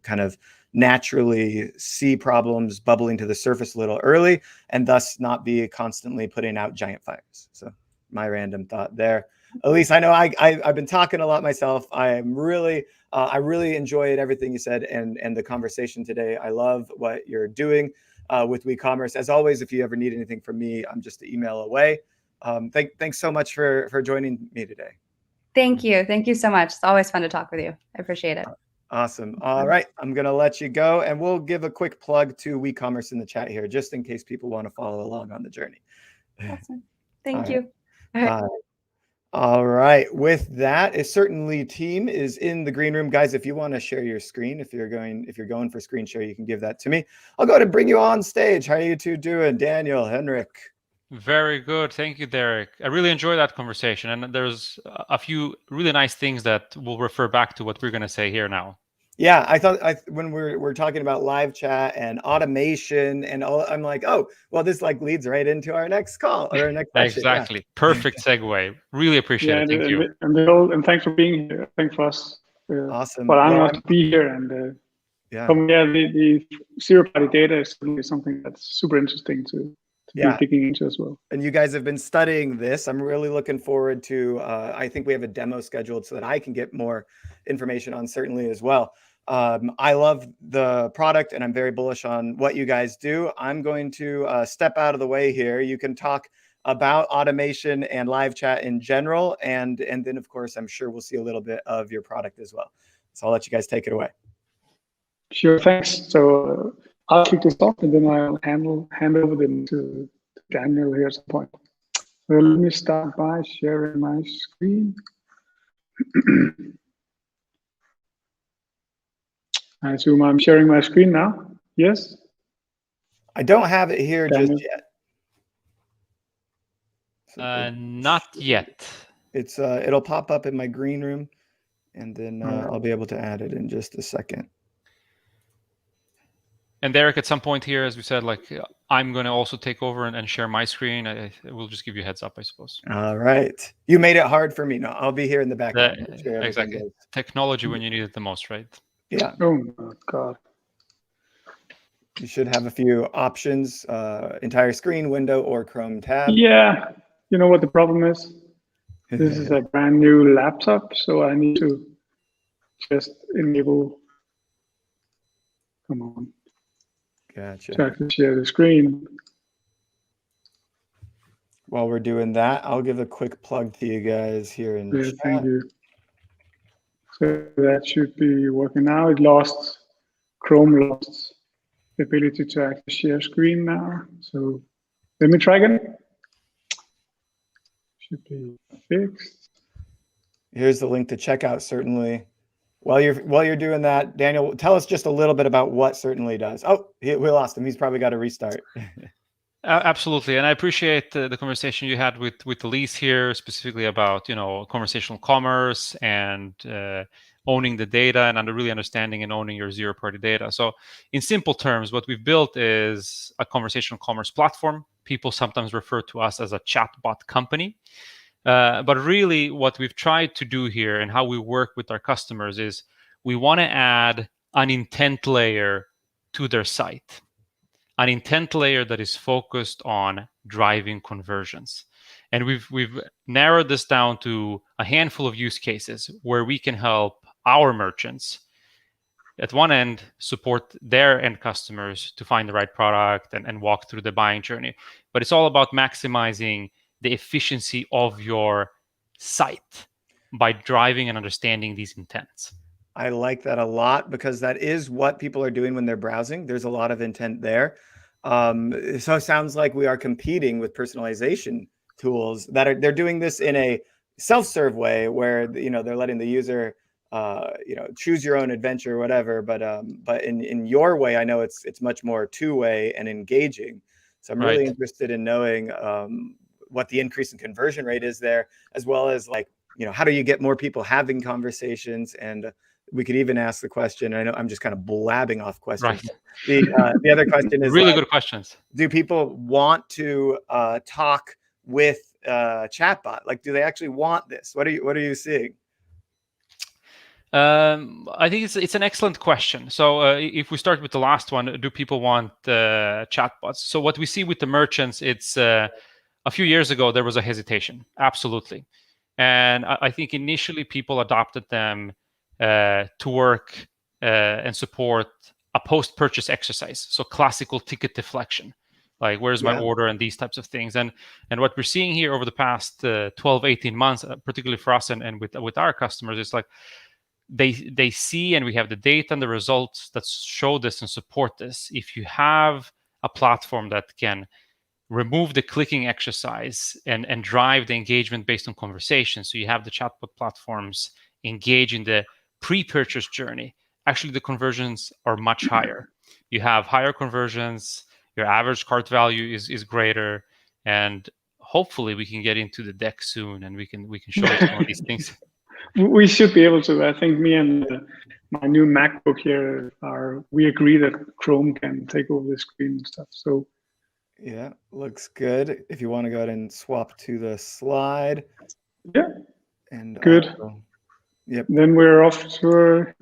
kind of naturally see problems bubbling to the surface a little early, and thus not be constantly putting out giant fires. So my random thought there. Elise, I know I've been talking a lot myself. I really enjoyed everything you said and the conversation today. I love what you're doing with eCommerce. As always, if you ever need anything from me, I'm just an email away. Thanks so much for joining me today. Thank you. Thank you so much. It's always fun to talk with you. I appreciate it. Awesome. All right. I'm going to let you go, and we'll give a quick plug to WeCommerce in the chat here, just in case people want to follow along on the journey. Awesome. Thank All you. right. All right. With that, a certainly team is in the green room. Guys, if you want to share your screen, if you're going for screen share, you can give that to me. I'll go ahead and bring you on stage. How are you two doing? Daniel, Henrik. Very good. Thank you, Derek. I really enjoyed that conversation. And there's a few really nice things that will refer back to what we're going to say here now. Yeah, I thought when we're talking about live chat and automation and all, I'm like, oh, well, this like leads right into our next call or our next session. Exactly. Yeah. Perfect segue. Really appreciate it. Thank you. And thanks for being here. Thanks for us. Awesome. But I'm not to be here. And the zero-party data is certainly something that's super interesting to be digging into as well. And you guys have been studying this. I'm really looking forward to, I think we have a demo scheduled so that I can get more information on certainly as well. I love the product and I'm very bullish on what you guys do. I'm going to step out of the way here. You can talk about automation and live chat in general. And then, of course, I'm sure we'll see a little bit of your product as well. So I'll let you guys take it away. Sure, thanks. So I'll kick this off and then I'll hand over them to Daniel here at some point. So let me start by sharing my screen. I assume I'm sharing my screen now. Yes? I don't have it here just yet. So not yet. It's it'll pop up in my green room, and then I'll be able to add it in just a second. And Derek, at some point here, as we said, like I'm going to also take over and share my screen. I will just give you a heads up, I suppose. All right. You made it hard for me. No, I'll be here in the background. Exactly. Technology when you need it the most, right? Yeah. Oh my God. You should have a few options, entire screen, window, or Chrome tab. Yeah. You know what the problem is? This is a brand new laptop, so I need to just enable. Come on. Gotcha. So I can share the screen. While we're doing that, I'll give a quick plug to you guys here in chat. Thank you. So that should be working now. Chrome lost the ability to actually share screen now. So let me try again. Should be fixed. Here's the link to checkout, certainly. While you're doing that, Daniel, tell us just a little bit about what Certainly does. Oh, we lost him. He's probably got to restart. Absolutely, and I appreciate the conversation you had with Elise here, specifically about conversational commerce and owning the data and really understanding and owning your zero-party data. So, in simple terms, what we've built is a conversational commerce platform. People sometimes refer to us as a chatbot company. But really what we've tried to do here and how we work with our customers is we want to add an intent layer to their site, an intent layer that is focused on driving conversions. And we've narrowed this down to a handful of use cases where we can help our merchants at one end support their end customers to find the right product and walk through the buying journey. But it's all about maximizing the efficiency of your site by driving and understanding these intents. I like that a lot because that is what people are doing when they're browsing. There's a lot of intent there. So it sounds like we are competing with personalization tools that they're doing this in a self-serve way where they're letting the user choose your own adventure or whatever. But in your way, I know it's much more two-way and engaging. So I'm really interested in knowing what the increase in conversion rate is there, as well as how do you get more people having conversations? And we could even ask the question, I know I'm just kind of blabbing off questions. Right. The other question is really good questions. Do people want to talk with chatbot? Like, do they actually want this? What are you seeing? I think it's an excellent question. So if we start with the last one, do people want chatbots? So what we see with the merchants, it's a few years ago, there was a hesitation. Absolutely. And I think initially people adopted them to work and support a post-purchase exercise. So classical ticket deflection. like where's my order and these types of things. And what we're seeing here over the past 12, 18 months, particularly for us and with our customers, is like they see, and we have the data and the results that show this and support this. If you have a platform that can remove the clicking exercise and drive the engagement based on conversation, so you have the chatbot platforms engage in the pre-purchase journey, actually the conversions are much higher. You have higher conversions, your average cart value is greater, and hopefully we can get into the deck soon and we can show you some of these things. We should be able to. I think me and my new MacBook here we agree that Chrome can take over the screen and stuff. So yeah, looks good. If you want to go ahead and swap to the slide. Yeah. And good. Yep. Then we're off to a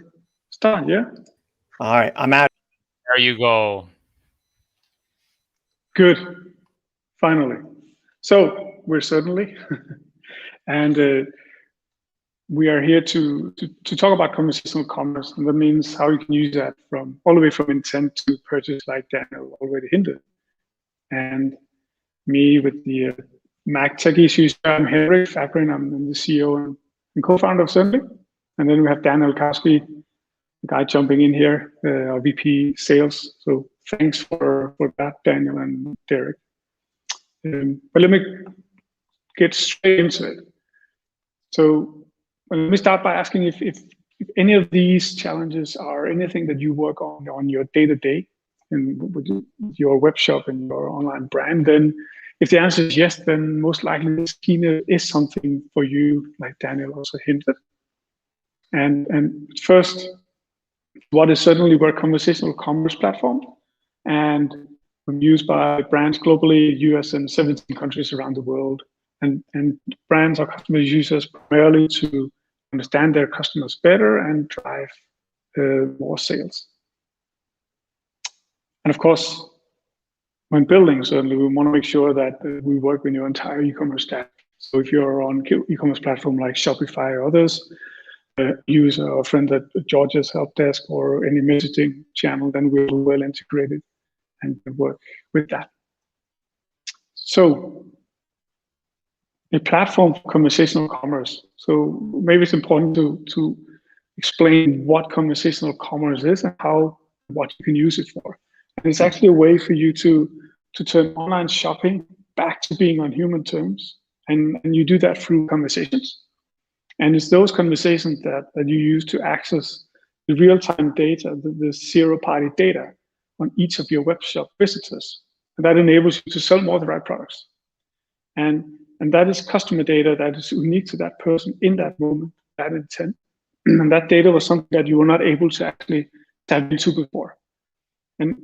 start. Yeah. All right, I'm out. There you go. Good. Finally. So we're certainly, and we are here to talk about conversational commerce, and that means how you can use that from all the way from intent to purchase, like Daniel already hinted. And me with the Mac tech issues, I'm Henrik Fabrin. I'm the CEO and co-founder of Certainly. And then we have Daniel Kowski, the guy jumping in here, our VP sales. So thanks for that, Daniel and Derek. But let me get straight into it. So let me start by asking if any of these challenges are anything that you work on your day-to-day and with your web shop and your online brand. Then if the answer is yes, then most likely this keynote is something for you, like Daniel also hinted. And first, what is Certainly We're a conversational commerce platform, and used by brands globally, US and 17 countries around the world. And brands or customers use us primarily to understand their customers better and drive more sales. And of course, when building, certainly we want to make sure that we work with your entire e-commerce stack. So if you're on e-commerce platform like Shopify or others, use our friend at George's help desk or any messaging channel, then we're well integrated and work with that. So a platform for conversational commerce. So maybe it's important to explain what conversational commerce is and what you can use it for. And it's actually a way for you to turn online shopping back to being on human terms. And you do that through conversations. And it's those conversations that you use to access the real-time data, the zero-party data on each of your web shop visitors. And that enables you to sell more of the right products. And that is customer data that is unique to that person in that moment, that intent. And that data was something that you were not able to actually tap into before. And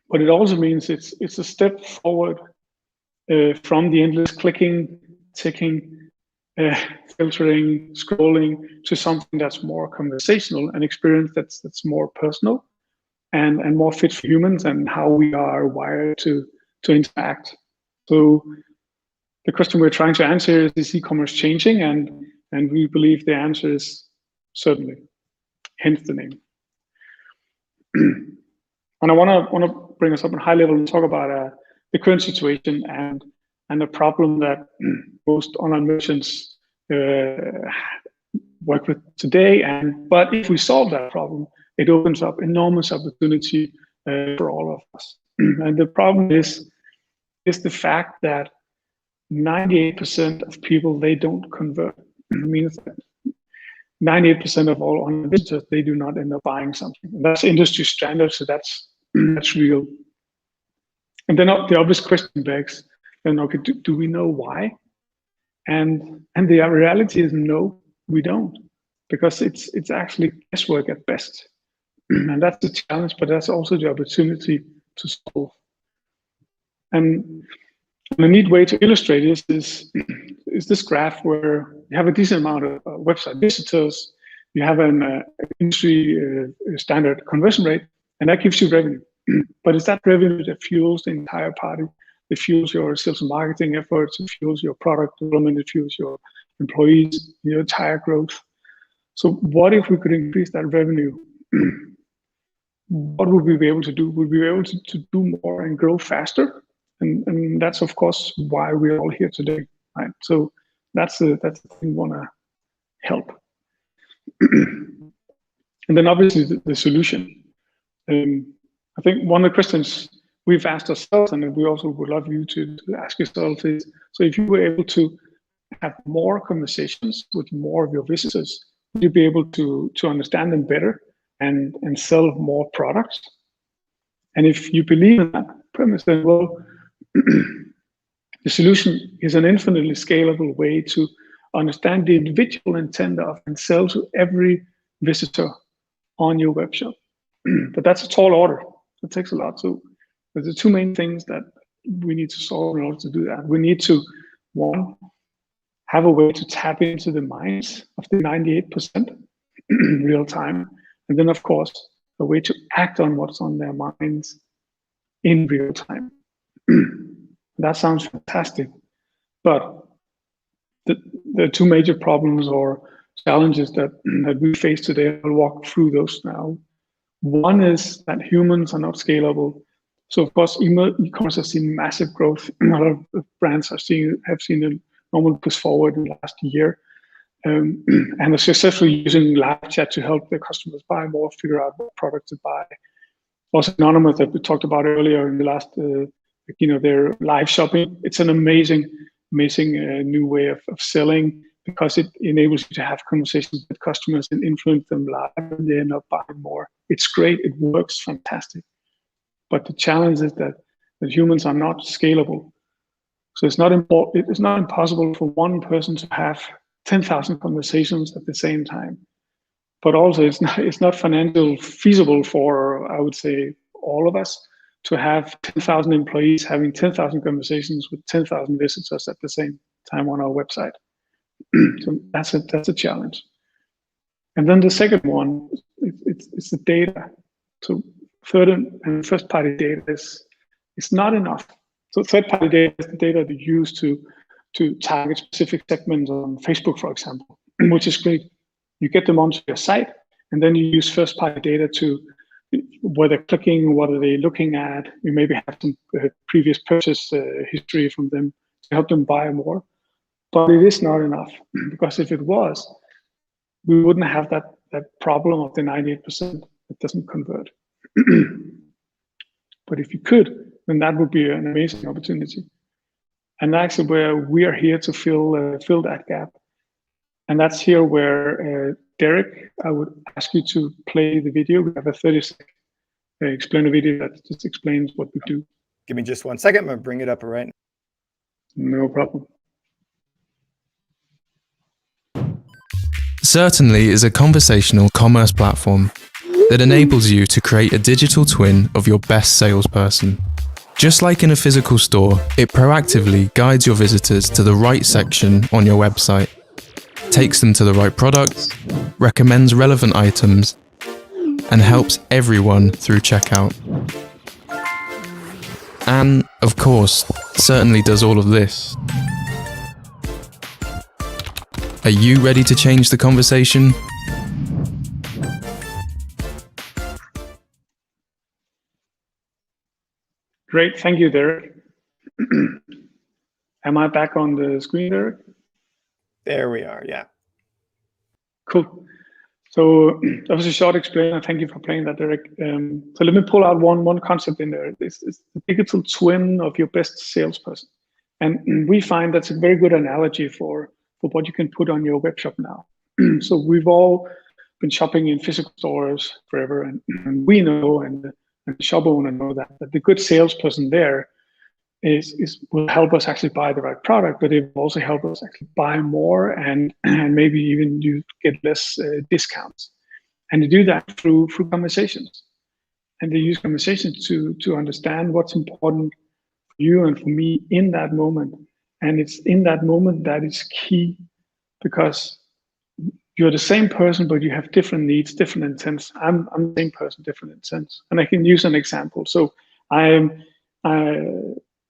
what it also means, it's a step forward from the endless clicking, ticking, filtering, scrolling to something that's more conversational, an experience that's more personal and more fit for humans and how we are wired to interact. So the question we're trying to answer is e-commerce changing? And we believe the answer is certainly, hence the name. And I want to bring us up on high level and talk about the current situation and the problem that most online merchants work with today. But if we solve that problem, it opens up enormous opportunity for all of us. And the problem is the fact that 98% of people, they don't convert. It means that 98% of all online visitors, they do not end up buying something. And that's industry standard, so that's real. And then the obvious question begs, then okay, do we know why? And the reality is no, we don't, because it's actually guesswork at best. And that's the challenge, but that's also the opportunity to solve. And a neat way to illustrate this is this graph where you have a decent amount of website visitors, you have an industry standard conversion rate, and that gives you revenue. But it's that revenue that fuels the entire party. It fuels your sales and marketing efforts, it fuels your product development, it fuels your employees, your entire growth. So what if we could increase that revenue what would we be able to do? Would we be able to do more and grow faster? And that's of course why we're all here today, right? So that's the thing we want to help. And then obviously the solution. I think one of the questions we've asked ourselves, and we also would love you to ask yourself, is, so if you were able to have more conversations with more of your visitors, would you be able to understand them better and sell more products? And if you believe in that premise, then well, the solution is an infinitely scalable way to understand the individual intent of and sell to every visitor on your web shop. But that's a tall order. It takes a lot. So there's the two main things that we need to solve in order to do that. We need to, one, have a way to tap into the minds of the 98% real time. And then, of course, a way to act on what's on their minds in real time. That sounds fantastic. But the two major problems or challenges that we face today, I'll walk through those now. One is that humans are not scalable. So of course, e-commerce has seen massive growth. A lot of brands have seen a normal push forward in the last year, and are successfully using live chat to help their customers buy more, figure out what products to buy. Also, Anonymous that we talked about earlier in the last, their live shopping. It's an amazing new way of selling, because it enables you to have conversations with customers and influence them live, and they end up buying more. It's great. It works fantastic. But the challenge is that humans are not scalable. So it's not impossible for one person to have 10,000 conversations at the same time. But also it's not financially feasible for, I would say, all of us to have 10,000 employees having 10,000 conversations with 10,000 visitors at the same time on our website. So that's a challenge. And then the second one, it's the data. So third and first party data is not enough. So third party data is the data that you use to target specific segments on Facebook, for example, which is great. You get them onto your site, and then you use first party data to where they're clicking, what are they looking at. You maybe have some previous purchase history from them to help them buy more. But it is not enough, because if it was, we wouldn't have that problem of the 98% that doesn't convert. But if you could, then that would be an amazing opportunity. And actually where we are here to fill that gap. And that's here where, Derek, I would ask you to play the video. We have a 30-second explainer video that just explains what we do. Give me just 1 second. I'm going to bring it up right now. No problem. Certainly is a conversational commerce platform that enables you to create a digital twin of your best salesperson. Just like in a physical store, it proactively guides your visitors to the right section on your website, takes them to the right products, recommends relevant items, and helps everyone through checkout. And, of course, certainly does all of this. Are you ready to change the conversation? Great, thank you, Derek. Am I back on the screen, Derek? There we are, yeah. Cool. So that was a short explainer. Thank you for playing that, Derek. So let me pull out one concept in there. This is the digital twin of your best salesperson. And we find that's a very good analogy for what you can put on your web shop now. So we've all been shopping in physical stores forever, and we know, and the shop owner know that the good salesperson there will help us actually buy the right product, but it will also help us actually buy more and maybe even you get less discounts. And to do that through conversations. And they use conversations to understand what's important for you and for me in that moment. And it's in that moment that is key, because you're the same person, but you have different needs, different intents. I'm the same person, different intents. And I can use an example. So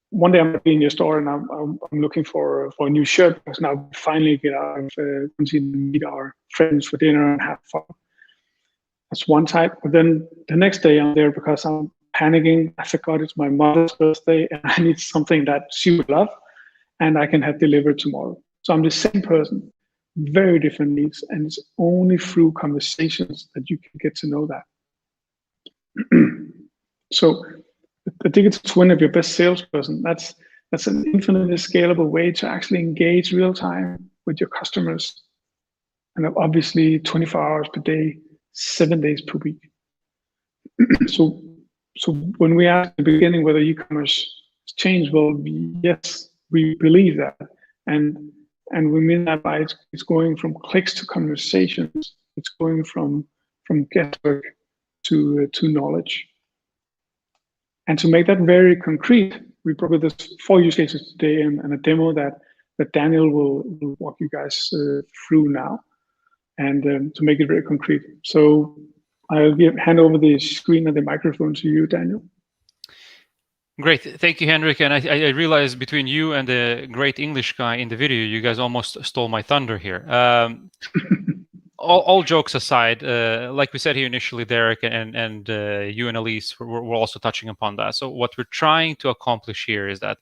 one day I'm in your store and I'm looking for a new shirt, because now we finally get out of meet our friends for dinner and have fun. That's one type. But then the next day I'm there because I'm panicking. I forgot it's my mother's birthday and I need something that she would love and I can have delivered tomorrow. So I'm the same person, very different needs. And it's only through conversations that you can get to know that. So the digital twin of your best salesperson, that's an infinitely scalable way to actually engage real time with your customers. And obviously 24 hours per day, 7 days per week. So when we asked at the beginning whether e-commerce has changed, well, yes, we believe that. And we mean that by it's going from clicks to conversations. It's going from guesswork to knowledge. And to make that very concrete, we brought this 4 use cases today and a demo that Daniel will walk you guys through now, and to make it very concrete. So I'll hand over the screen and the microphone to you, Daniel. Great. Thank you, Henrik. And I realized between you and the great English guy in the video, you guys almost stole my thunder here. All jokes aside, like we said here initially, Derek and you and Elise were also touching upon that. So what we're trying to accomplish here is that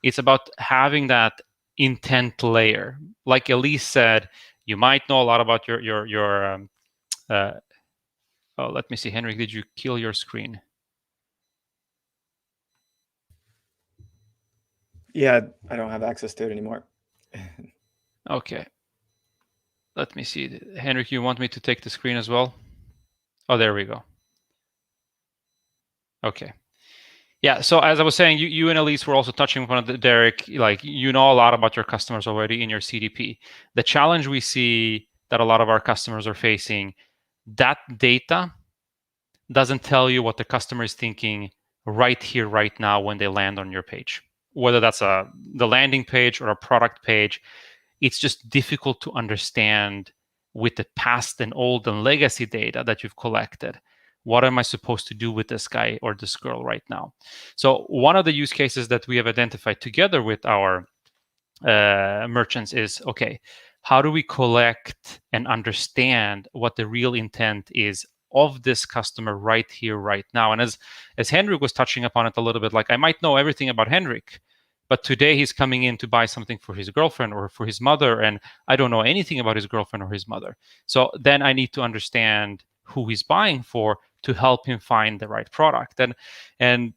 it's about having that intent layer. Like Elise said, you might know a lot about your oh, let me see, Henrik, did you kill your screen? Yeah, I don't have access to it anymore. Okay. Let me see. Henrik, you want me to take the screen as well? Oh, there we go. Okay. Yeah, so as I was saying, you and Elise were also touching upon it, Derek, like you know a lot about your customers already in your CDP. The challenge we see that a lot of our customers are facing, that data doesn't tell you what the customer is thinking right here, right now when they land on your page. Whether that's the landing page or a product page, it's just difficult to understand with the past and old and legacy data that you've collected. What am I supposed to do with this guy or this girl right now? So one of the use cases that we have identified together with our merchants is, okay, how do we collect and understand what the real intent is of this customer right here, right now? And as Henrik was touching upon it a little bit, like I might know everything about Henrik, but today he's coming in to buy something for his girlfriend or for his mother, and I don't know anything about his girlfriend or his mother. So then I need to understand who he's buying for to help him find the right product. And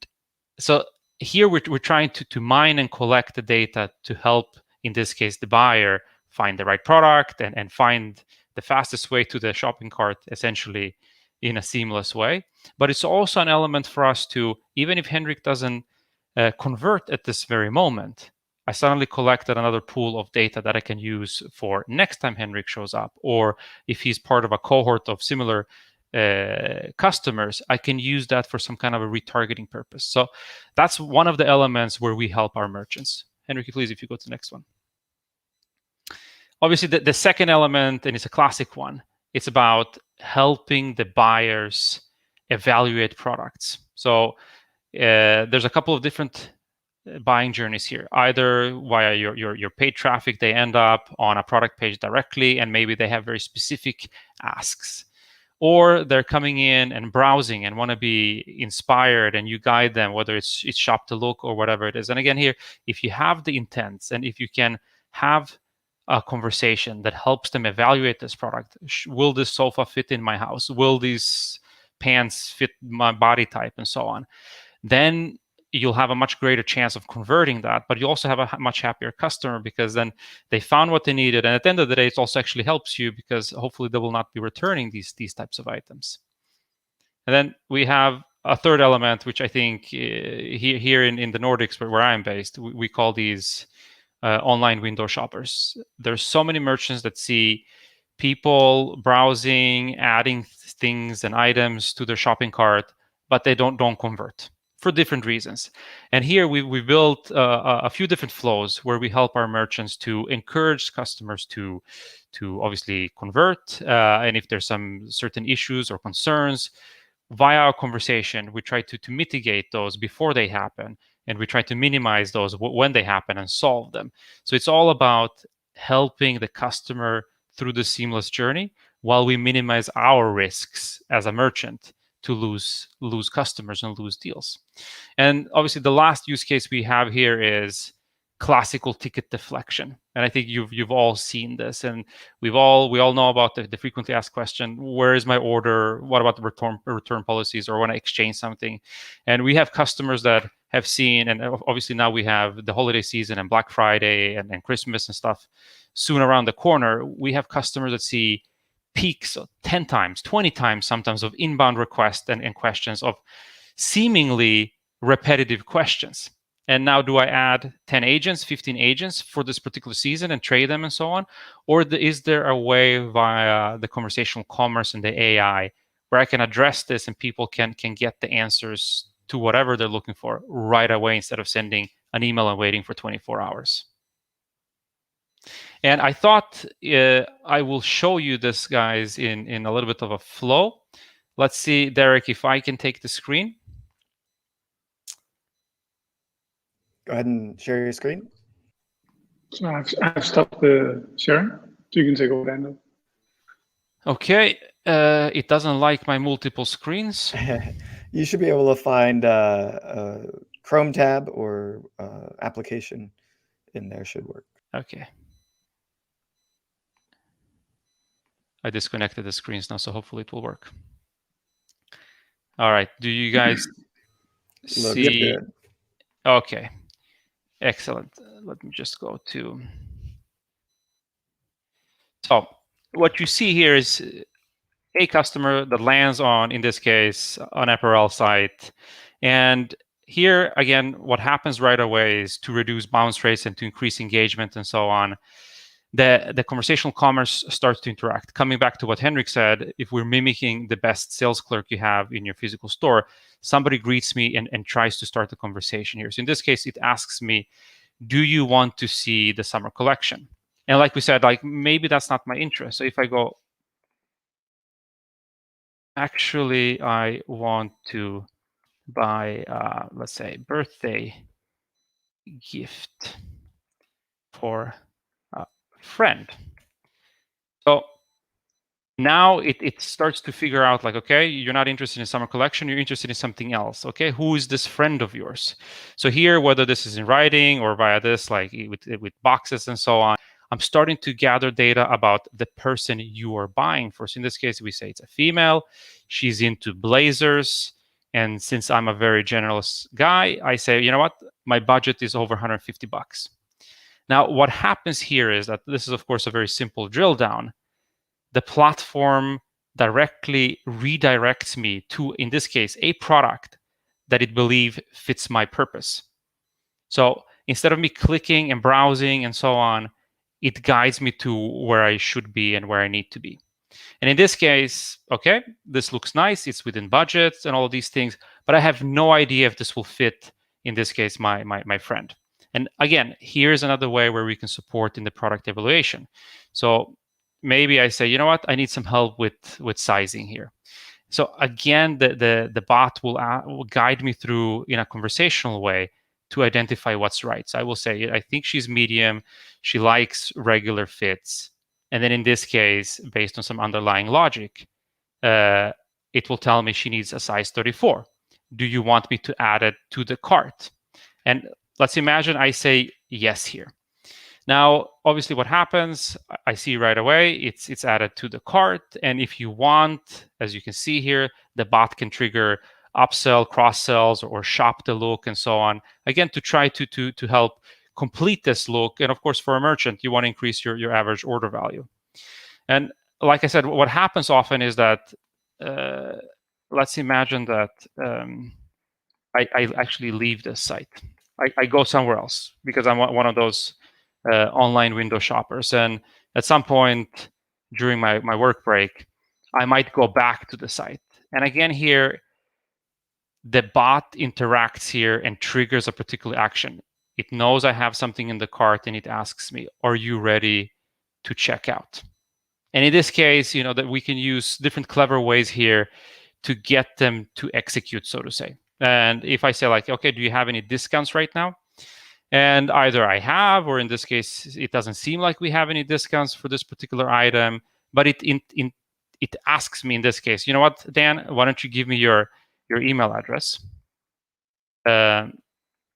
so here we're trying to mine and collect the data to help, in this case, the buyer find the right product and find the fastest way to the shopping cart, essentially in a seamless way. But it's also an element for us to, even if Henrik doesn't convert at this very moment, I suddenly collected another pool of data that I can use for next time Henrik shows up, or if he's part of a cohort of similar customers, I can use that for some kind of a retargeting purpose. So that's one of the elements where we help our merchants. Henrik, please, if you go to the next one. Obviously, the second element, and it's a classic one, it's about helping the buyers evaluate products. So there's a couple of different buying journeys here. Either via your paid traffic, they end up on a product page directly, and maybe they have very specific asks. Or they're coming in and browsing and want to be inspired, and you guide them, whether it's shop to look or whatever it is. And again, here, if you have the intents and if you can have a conversation that helps them evaluate this product, will this sofa fit in my house? Will these pants fit my body type, and so on? Then you'll have a much greater chance of converting that, but you also have a much happier customer because then they found what they needed. And at the end of the day, it also actually helps you because hopefully they will not be returning these types of items. And then we have a third element, which I think here in the Nordics, where I'm based, we call these online window shoppers. There's so many merchants that see people browsing, adding things and items to their shopping cart, but they don't convert for different reasons. And here we built a few different flows where we help our merchants to encourage customers to obviously convert. And if there's some certain issues or concerns, via our conversation, we try to mitigate those before they happen. And we try to minimize those when they happen and solve them. So it's all about helping the customer through the seamless journey while we minimize our risks as a merchant to lose customers and lose deals. And obviously, the last use case we have here is classical ticket deflection. And I think you've all seen this, and we all know about the frequently asked question: where is my order? What about the return policies, or when I exchange something? And we have customers that have seen, and obviously now we have the holiday season and Black Friday and Christmas and stuff soon around the corner. We have customers that see peaks of 10 times, 20 times sometimes of inbound requests and questions of seemingly repetitive questions. And now, do I add 10 agents, 15 agents for this particular season and trade them and so on? Or is there a way via the conversational commerce and the AI where I can address this and people can get the answers to whatever they're looking for right away instead of sending an email and waiting for 24 hours? And I thought I will show you this, guys, in a little bit of a flow. Let's see, Derek, if I can take the screen. Go ahead and share your screen. So I've stopped the sharing, so you can take over, Daniel. Okay, it doesn't like my multiple screens. You should be able to find a Chrome tab or application in there should work. Okay. I disconnected the screens now, so hopefully it will work. All right. Do you guys see? Good. Okay. Excellent. Let me just go to. So what you see here is a customer that lands on, in this case, an apparel site. And here, again, what happens right away is to reduce bounce rates and to increase engagement and so on. The conversational commerce starts to interact. Coming back to what Henrik said, if we're mimicking the best sales clerk you have in your physical store, somebody greets me and tries to start the conversation here. So in this case, it asks me, do you want to see the summer collection? And like we said, like maybe that's not my interest. So if I go, actually, I want to buy, let's say, birthday gift for a friend. So now it starts to figure out like, okay, you're not interested in summer collection, you're interested in something else. Okay, who is this friend of yours? So here, whether this is in writing or via this, like with boxes and so on, I'm starting to gather data about the person you are buying for. So in this case, we say it's a female, she's into blazers. And since I'm a very generous guy, I say, you know what, my budget is over 150 bucks. Now, what happens here is that this is, of course, a very simple drill down. The platform directly redirects me to, in this case, a product that it believes fits my purpose. So instead of me clicking and browsing and so on, it guides me to where I should be and where I need to be. And in this case, okay, this looks nice. It's within budget and all of these things, but I have no idea if this will fit, in this case, my friend. And again, here's another way where we can support in the product evaluation. So maybe I say, you know what, I need some help with sizing here. So again, the bot will guide me through in a conversational way to identify what's right. So I will say, I think she's medium. She likes regular fits. And then in this case, based on some underlying logic, it will tell me she needs a size 34. Do you want me to add it to the cart? And let's imagine I say yes here. Now, obviously what happens, I see right away, it's added to the cart. And if you want, as you can see here, the bot can trigger upsell, cross-sells, or shop the look and so on. Again, to try to help complete this look. And of course, for a merchant, you want to increase your average order value. And like I said, what happens often is that, let's imagine that I actually leave this site. I go somewhere else because I'm one of those online window shoppers. And at some point during my work break, I might go back to the site. And again, here, the bot interacts here and triggers a particular action. It knows I have something in the cart and it asks me, are you ready to check out? And in this case, you know, that we can use different clever ways here to get them to execute, so to say. And if I say like, okay, do you have any discounts right now? And either I have, or in this case, it doesn't seem like we have any discounts for this particular item, but it it asks me in this case, you know what, Dan, why don't you give me your email address?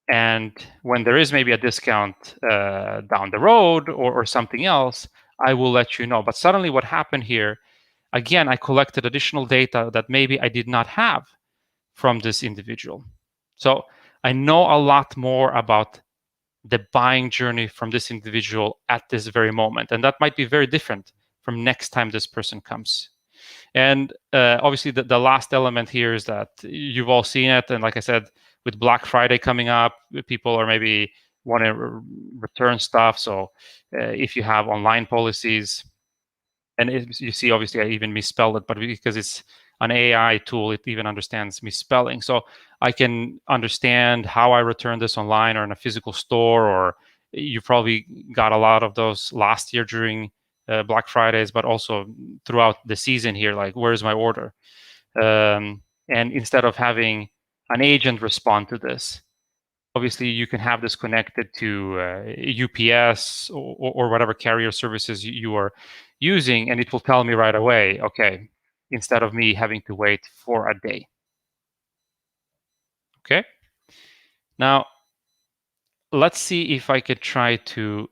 And when there is maybe a discount down the road or something else, I will let you know. But suddenly what happened here, again, I collected additional data that maybe I did not have from this individual. So I know a lot more about the buying journey from this individual at this very moment. And that might be very different from next time this person comes. And obviously, the last element here is that you've all seen it. And like I said, with Black Friday coming up, people are maybe want to return stuff. So if you have online policies, and you see, obviously, I even misspelled it, but because it's an AI tool, it even understands misspelling. So I can understand how I return this online or in a physical store, or you probably got a lot of those last year during Black Fridays, but also throughout the season here, like, where's my order? And instead of having an agent respond to this, obviously you can have this connected to UPS or whatever carrier services you are using, and it will tell me right away, okay, instead of me having to wait for a day. Okay. Now, let's see if I could try to.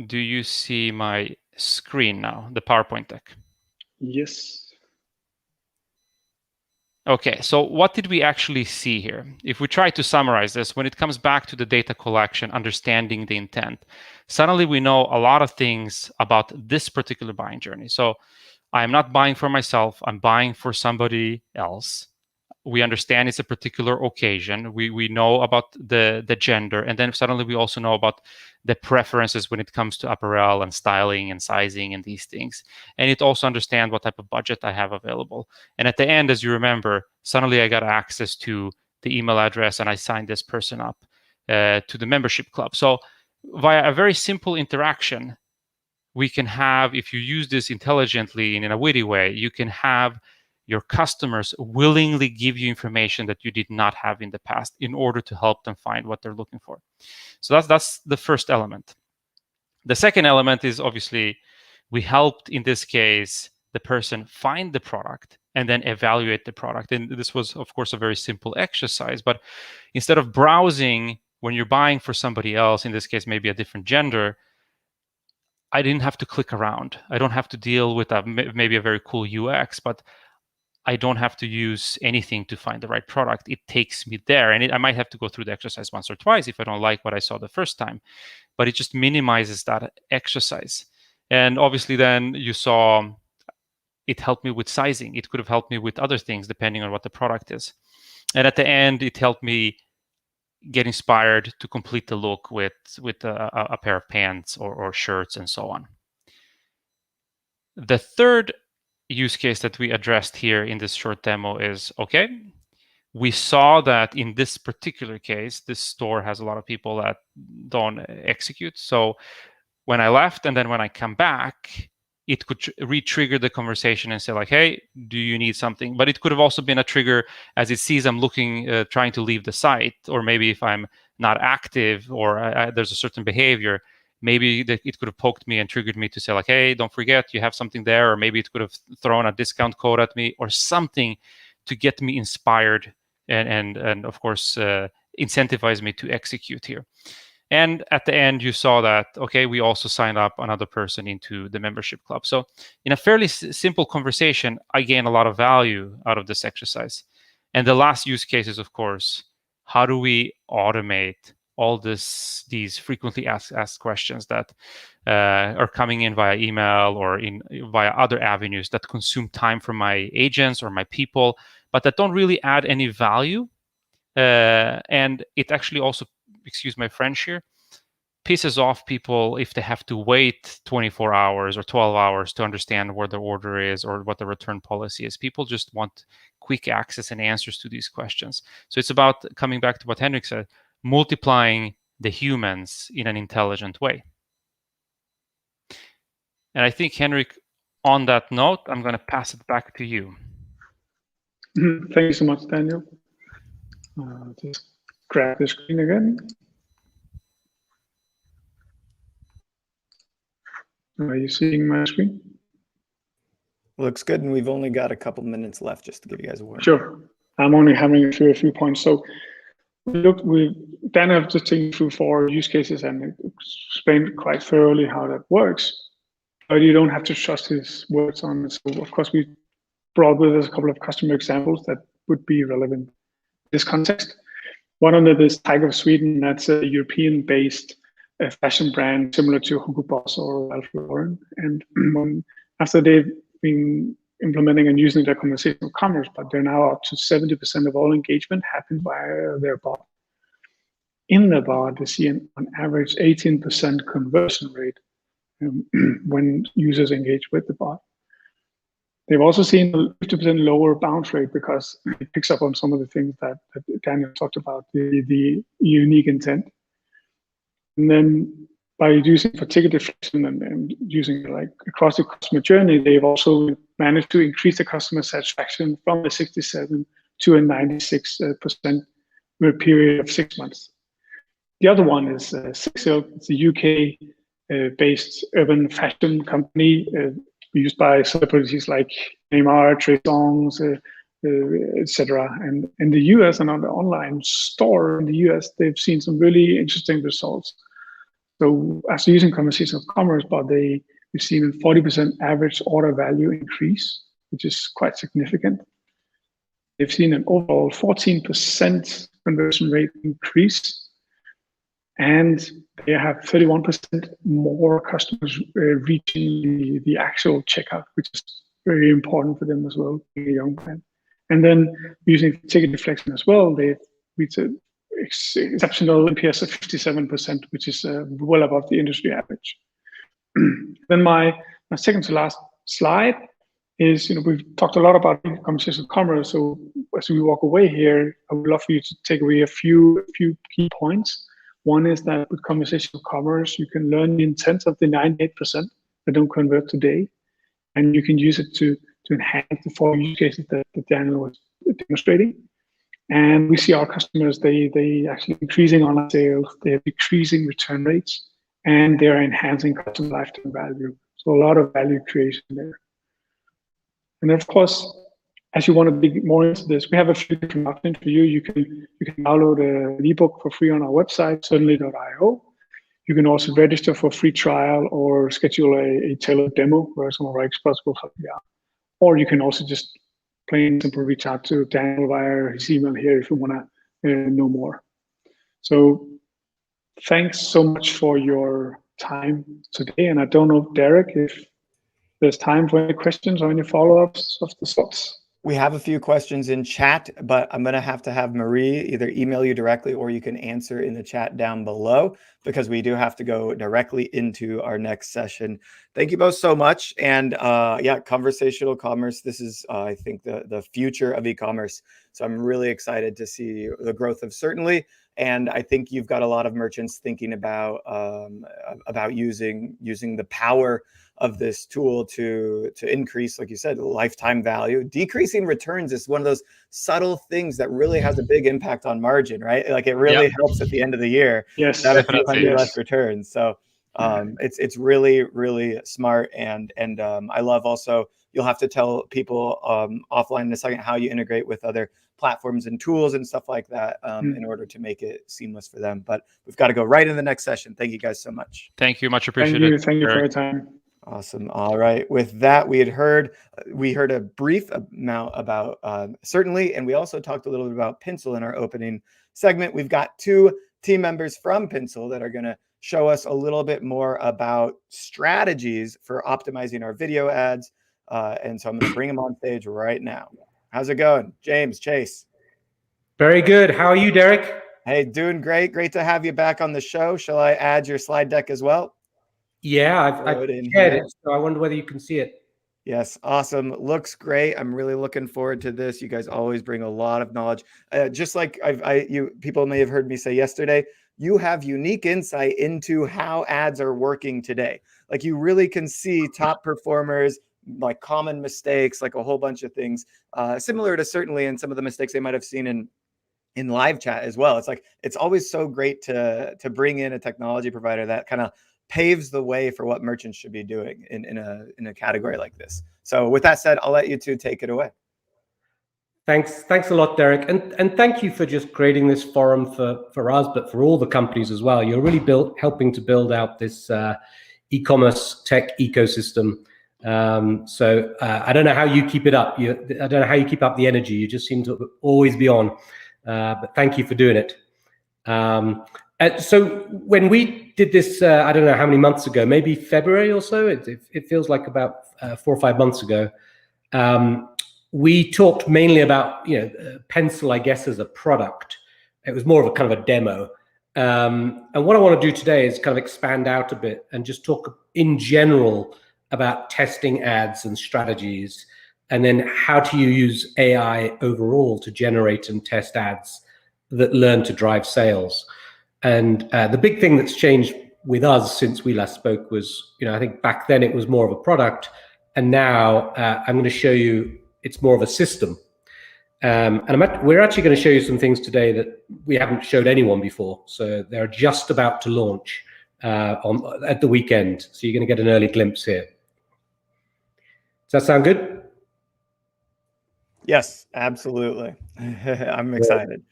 Do you see my screen now, the PowerPoint deck? Yes. Okay, so what did we actually see here? If we try to summarize this, when it comes back to the data collection, understanding the intent, suddenly we know a lot of things about this particular buying journey. So I'm not buying for myself, I'm buying for somebody else. We understand it's a particular occasion. We know about the gender, and then suddenly we also know about the preferences when it comes to apparel and styling and sizing and these things. And it also understands what type of budget I have available. And at the end, as you remember, suddenly I got access to the email address and I signed this person up to the membership club. So via a very simple interaction, we can have, if you use this intelligently and in a witty way, you can have your customers willingly give you information that you did not have in the past in order to help them find what they're looking for. So that's the first element. The second element is, obviously, we helped, in this case, the person find the product and then evaluate the product. And this was, of course, a very simple exercise. But instead of browsing when you're buying for somebody else, in this case, maybe a different gender, I didn't have to click around. I don't have to deal with maybe a very cool UX, but I don't have to use anything to find the right product. It takes me there. And I might have to go through the exercise once or twice if I don't like what I saw the first time. But it just minimizes that exercise. And obviously, then you saw it helped me with sizing. It could have helped me with other things depending on what the product is. And at the end, it helped me get inspired to complete the look with a pair of pants or shirts and so on. The third use case that we addressed here in this short demo is, okay, we saw that in this particular case, this store has a lot of people that don't execute. So when I left and then when I come back, it could re-trigger the conversation and say like, hey, do you need something? But it could have also been a trigger as it sees I'm looking, trying to leave the site, or maybe if I'm not active or there's a certain behavior, maybe it could have poked me and triggered me to say like, hey, don't forget you have something there, or maybe it could have thrown a discount code at me or something to get me inspired and of course incentivize me to execute here. And at the end, you saw that, okay, we also signed up another person into the membership club. So in a fairly simple conversation, I gain a lot of value out of this exercise. And the last use case is, of course, how do we automate all these frequently asked questions that are coming in via email or via other avenues that consume time from my agents or my people, but that don't really add any value. And it actually also, excuse my French here, pisses off people if they have to wait 24 hours or 12 hours to understand where their order is or what the return policy is. People just want quick access and answers to these questions. So it's about, coming back to what Henrik said, multiplying the humans in an intelligent way. And I think, Henrik, on that note, I'm going to pass it back to you. Thank you so much, Daniel. Just grab the screen again. Are you seeing my screen? Looks good. And we've only got a couple minutes left just to give you guys a word. Sure. I'm only having a few points. So Dan have just taken through 4 use cases and explained quite thoroughly how that works. But you don't have to trust his words on it. So of course we brought with us a couple of customer examples that would be relevant in this context. One of them is Tiger of Sweden. That's a European-based fashion brand similar to Hugo Boss or Ralph Lauren. And after they've been implementing and using their conversational commerce, but they're now up to 70% of all engagement happen via their bot. In the bot, they see on average 18% conversion rate when users engage with the bot. They've also seen a 50% lower bounce rate because it picks up on some of the things that Daniel talked about, the unique intent. And then by using ticket deflection and using like across the customer journey, they've also managed to increase the customer satisfaction from a 67 to a 96% in a period of 6 months. The other one is Silk. It's a UK-based urban fashion company used by celebrities like Neymar, Trey Songz, etc. And in the US and on the online store in the US, they've seen some really interesting results. So after using conversational commerce, we've seen a 40% average order value increase, which is quite significant. They've seen an overall 14% conversion rate increase, and they have 31% more customers reaching the actual checkout, which is very important for them as well, being a young brand. And then using ticket deflection as well, they've reached an exceptional NPS of 57%, which is well above the industry average. Then my second to last slide is, we've talked a lot about conversational commerce. So as we walk away here, I would love for you to take away a few key points. One is that with conversational commerce, you can learn the intent of the 98% that don't convert today, and you can use it to enhance the 4 use cases that Daniel was demonstrating. And we see our customers, they actually increasing online sales, they're decreasing return rates, and they're enhancing customer lifetime value. So a lot of value creation there. And of course, as you want to dig more into this, we have a few different options for you. You can download an ebook for free on our website, certainly.io. You can also register for a free trial or schedule a tailored demo where some of our experts will help you out. Or you can also just plain and simple reach out to Daniel via his email here if you want to know more. So thanks so much for your time today. And I don't know, Derek, if there's time for any questions or any follow-ups of the thoughts. We have a few questions in chat, but I'm going to have Marie either email you directly or you can answer in the chat down below, because we do have to go directly into our next session. Thank you both so much. And yeah, conversational commerce, this is, I think, the future of e-commerce. So I'm really excited to see the growth of Certainly. And I think you've got a lot of merchants thinking about using the power of this tool to increase, like you said, lifetime value. Decreasing returns is one of those subtle things that really has a big impact on margin, right? Like it really helps at the end of the year. Yes, have a few hundred less returns. So it's really, really smart. And I love also, you'll have to tell people offline in a second how you integrate with other platforms and tools and stuff like that in order to make it seamless for them. But we've got to go right in the next session. Thank you guys so much. Thank you. Much appreciated. Thank you for your time. Awesome. All right. With that, we heard a brief amount about Certainly, and we also talked a little bit about Pencil in our opening segment. We've got 2 team members from Pencil that are going to show us a little bit more about strategies for optimizing our video ads. And so I'm going to bring them on stage right now. How's it going? James, Chase. Very good. How are you, Derek? Hey, doing great. Great to have you back on the show. Shall I add your slide deck as well? Yeah, I've shared it, so I wonder whether you can see it. Yes, awesome. Looks great. I'm really looking forward to this. You guys always bring a lot of knowledge. Just like people may have heard me say yesterday, you have unique insight into how ads are working today. Like you really can see top performers, like common mistakes, like a whole bunch of things, similar to Certainly and some of the mistakes they might have seen in live chat as well. It's like, it's always so great to bring in a technology provider that kind of paves the way for what merchants should be doing in a category like this. So with that said, I'll let you two take it away. Thanks a lot, Derek, and thank you for just creating this forum for us, but for all the companies as well. You're really helping to build out this e-commerce tech ecosystem. So I don't know how you keep it up. I don't know how you keep up the energy. You just seem to always be on. But thank you for doing it. So when we did this, I don't know how many months ago, maybe February or so. It feels like about 4 or 5 months ago. We talked mainly about Pencil, I guess, as a product. It was more of a kind of a demo. And what I want to do today is kind of expand out a bit and just talk in general about testing ads and strategies, and then how do you use AI overall to generate and test ads that learn to drive sales. And the big thing that's changed with us since we last spoke was, I think back then it was more of a product, and now I'm going to show you it's more of a system. And we're actually going to show you some things today that we haven't showed anyone before. So they're just about to launch at the weekend. So you're going to get an early glimpse here. Does that sound good? Yes, absolutely. I'm excited.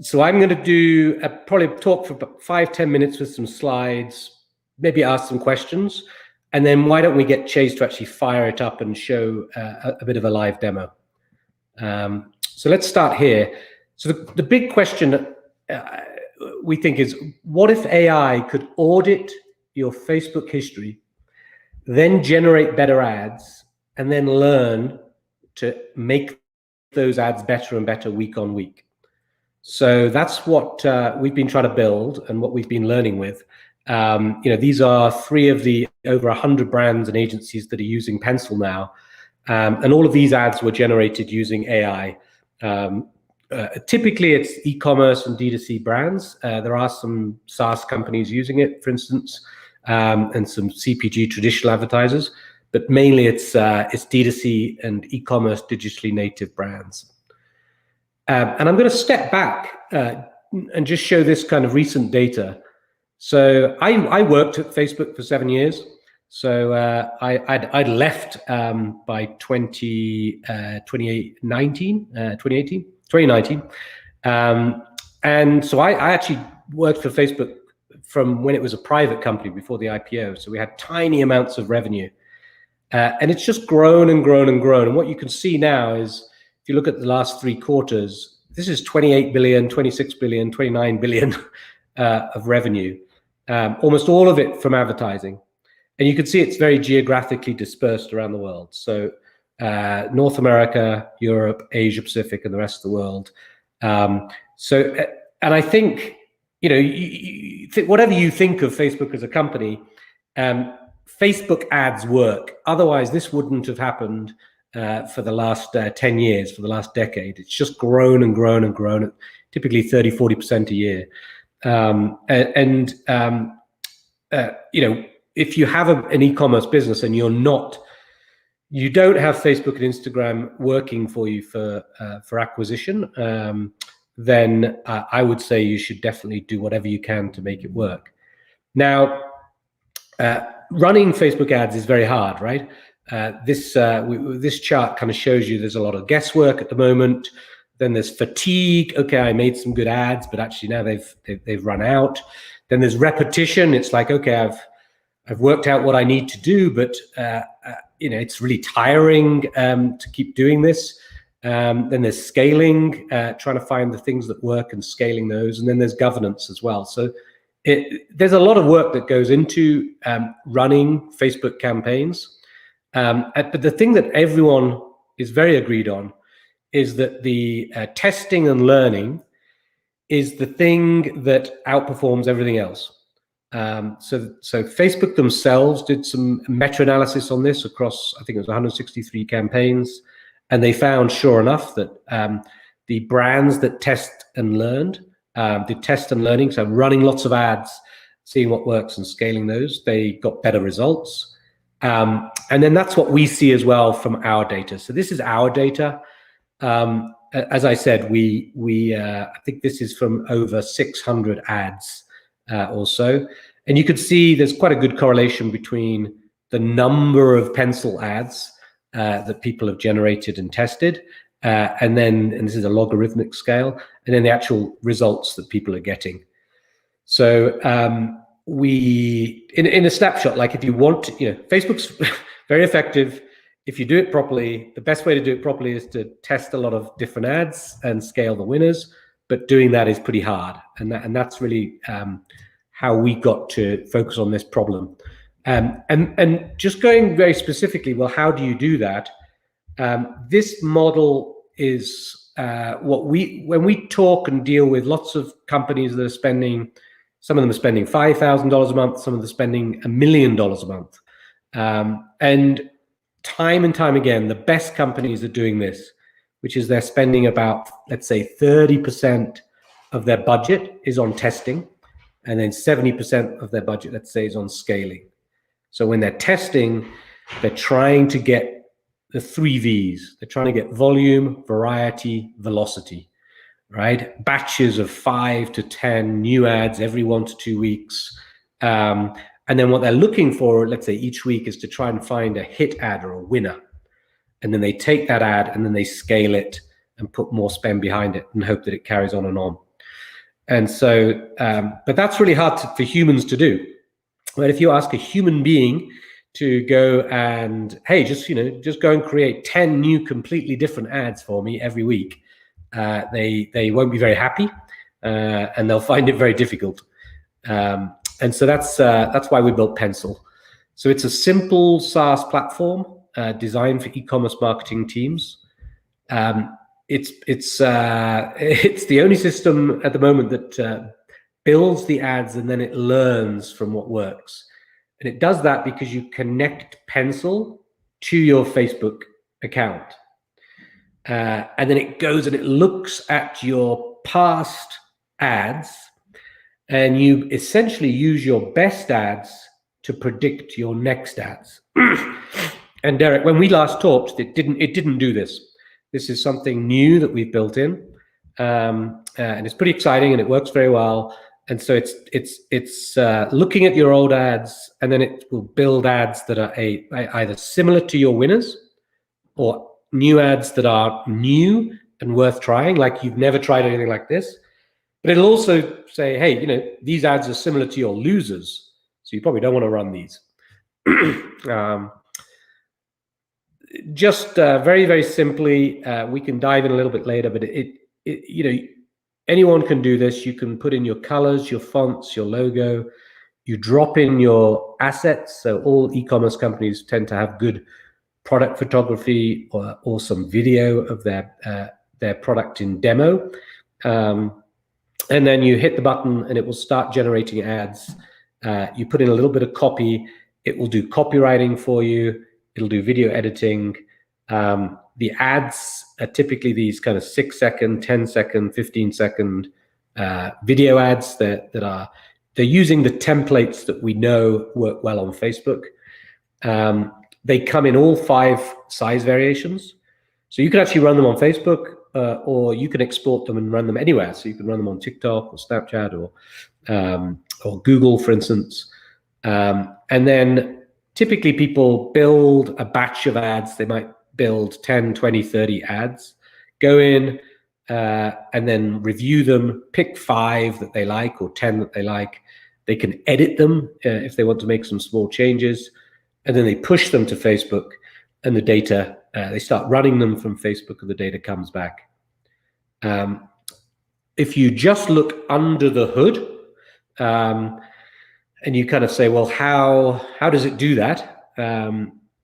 So I'm going to do probably talk for about 5-10 minutes with some slides, maybe ask some questions, and then why don't we get Chase to actually fire it up and show a bit of a live demo. So let's start here. So the big question we think is, what if AI could audit your Facebook history, then generate better ads, and then learn to make those ads better and better week on week? So that's what we've been trying to build and what we've been learning with. These are 3 of the over 100 brands and agencies that are using Pencil now. And all of these ads were generated using AI. Typically, it's e-commerce and D2C brands. There are some SaaS companies using it, for instance, and some CPG traditional advertisers. But mainly, it's D2C and e-commerce digitally native brands. And I'm going to step back and just show this kind of recent data. So I worked at Facebook for 7 years. So I'd left by 2019. And so I actually worked for Facebook from when it was a private company before the IPO. So we had tiny amounts of revenue. And it's just grown and grown and grown. And what you can see now is, if you look at the last 3 quarters, this is 28 billion, 26 billion, 29 billion of revenue, almost all of it from advertising. And you can see it's very geographically dispersed around the world. So North America, Europe, Asia Pacific, and the rest of the world. And I think, whatever you think of Facebook as a company, Facebook ads work. Otherwise, this wouldn't have happened for the last 10 years, for the last decade. It's just grown and grown and grown at typically 30-40% a year. If you have an e-commerce business and you don't have Facebook and Instagram working for you for acquisition, then I would say you should definitely do whatever you can to make it work. Now, running Facebook ads is very hard, right? This chart kind of shows you there's a lot of guesswork at the moment. Then there's fatigue. Okay, I made some good ads, but actually now they've run out. Then there's repetition. It's like, okay, I've worked out what I need to do, but it's really tiring to keep doing this. Then there's scaling, trying to find the things that work and scaling those. And then there's governance as well. So there's a lot of work that goes into running Facebook campaigns. But the thing that everyone is very agreed on is that the testing and learning is the thing that outperforms everything else. So Facebook themselves did some meta-analysis on this across, I think it was 163 campaigns. And they found, sure enough, that the brands that test and learned, did test and learning, so running lots of ads, seeing what works and scaling those, they got better results. And then that's what we see as well from our data. So this is our data. As I said, I think this is from over 600 ads or so. And you could see there's quite a good correlation between the number of pencil ads that people have generated and tested, and this is a logarithmic scale, and then the actual results that people are getting. So we, in a snapshot, like if you want to, Facebook's very effective. If you do it properly, the best way to do it properly is to test a lot of different ads and scale the winners. But doing that is pretty hard, and that's really how we got to focus on this problem. And just going very specifically, well, how do you do that? This model is when we talk and deal with lots of companies that are spending, some of them are spending $5,000 a month, some of them are spending $1 million a month. And time and time again, the best companies are doing this, which is they're spending about, let's say, 30% of their budget is on testing, and then 70% of their budget, let's say, is on scaling. So when they're testing, they're trying to get the 3 V's. They're trying to get volume, variety, velocity, right? Batches of 5 to 10 new ads every 1 to 2 weeks. And then what they're looking for, let's say each week, is to try and find a hit ad or a winner. And then they take that ad and then they scale it and put more spend behind it and hope that it carries on and on. And so, but that's really hard for humans to do. But if you ask a human being to go and, hey, just go and create 10 new completely different ads for me every week, they won't be very happy, and they'll find it very difficult. And so that's why we built Pencil. So it's a simple SaaS platform designed for e-commerce marketing teams. It's the only system at the moment that builds the ads and then it learns from what works. And it does that because you connect Pencil to your Facebook account. And then it goes and it looks at your past ads, and you essentially use your best ads to predict your next ads. And Derek, when we last talked, it didn't do this. This is something new that we've built in, and it's pretty exciting and it works very well. And so it's looking at your old ads, and then it will build ads that are either similar to your winners or new ads that are new and worth trying, like you've never tried anything like this. But it'll also say, hey, these ads are similar to your losers, so you probably don't want to run these. Just very, very simply, we can dive in a little bit later, but anyone can do this. You can put in your colors, your fonts, your logo. You drop in your assets. So all e-commerce companies tend to have good product photography or some video of their product in demo. And then you hit the button and it will start generating ads. You put in a little bit of copy. It will do copywriting for you. It'll do video editing. The ads are typically these kind of 6-second, 10-second, 15-second video ads they're using the templates that we know work well on Facebook. They come in all 5 size variations. So you can actually run them on Facebook, or you can export them and run them anywhere. So you can run them on TikTok or Snapchat or Google, for instance. And then typically people build a batch of ads. They might build 10, 20, 30 ads, go in and then review them, pick 5 that they like or 10 that they like. They can edit them if they want to make some small changes. And then they push them to Facebook, and the data, they start running them from Facebook, and the data comes back. If you just look under the hood, and you kind of say, well, how does it do that?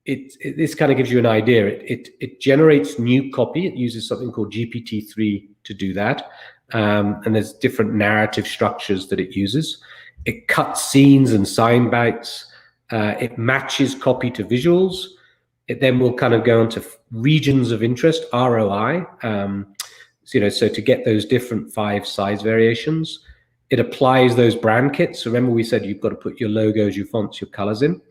This kind of gives you an idea. It generates new copy. It uses something called GPT-3 to do that. And there's different narrative structures that it uses. It cuts scenes and sound bites. It matches copy to visuals. It then will kind of go into regions of interest, ROI. So to get those different 5 size variations, it applies those brand kits. So remember we said you've got to put your logos, your fonts, your colors in.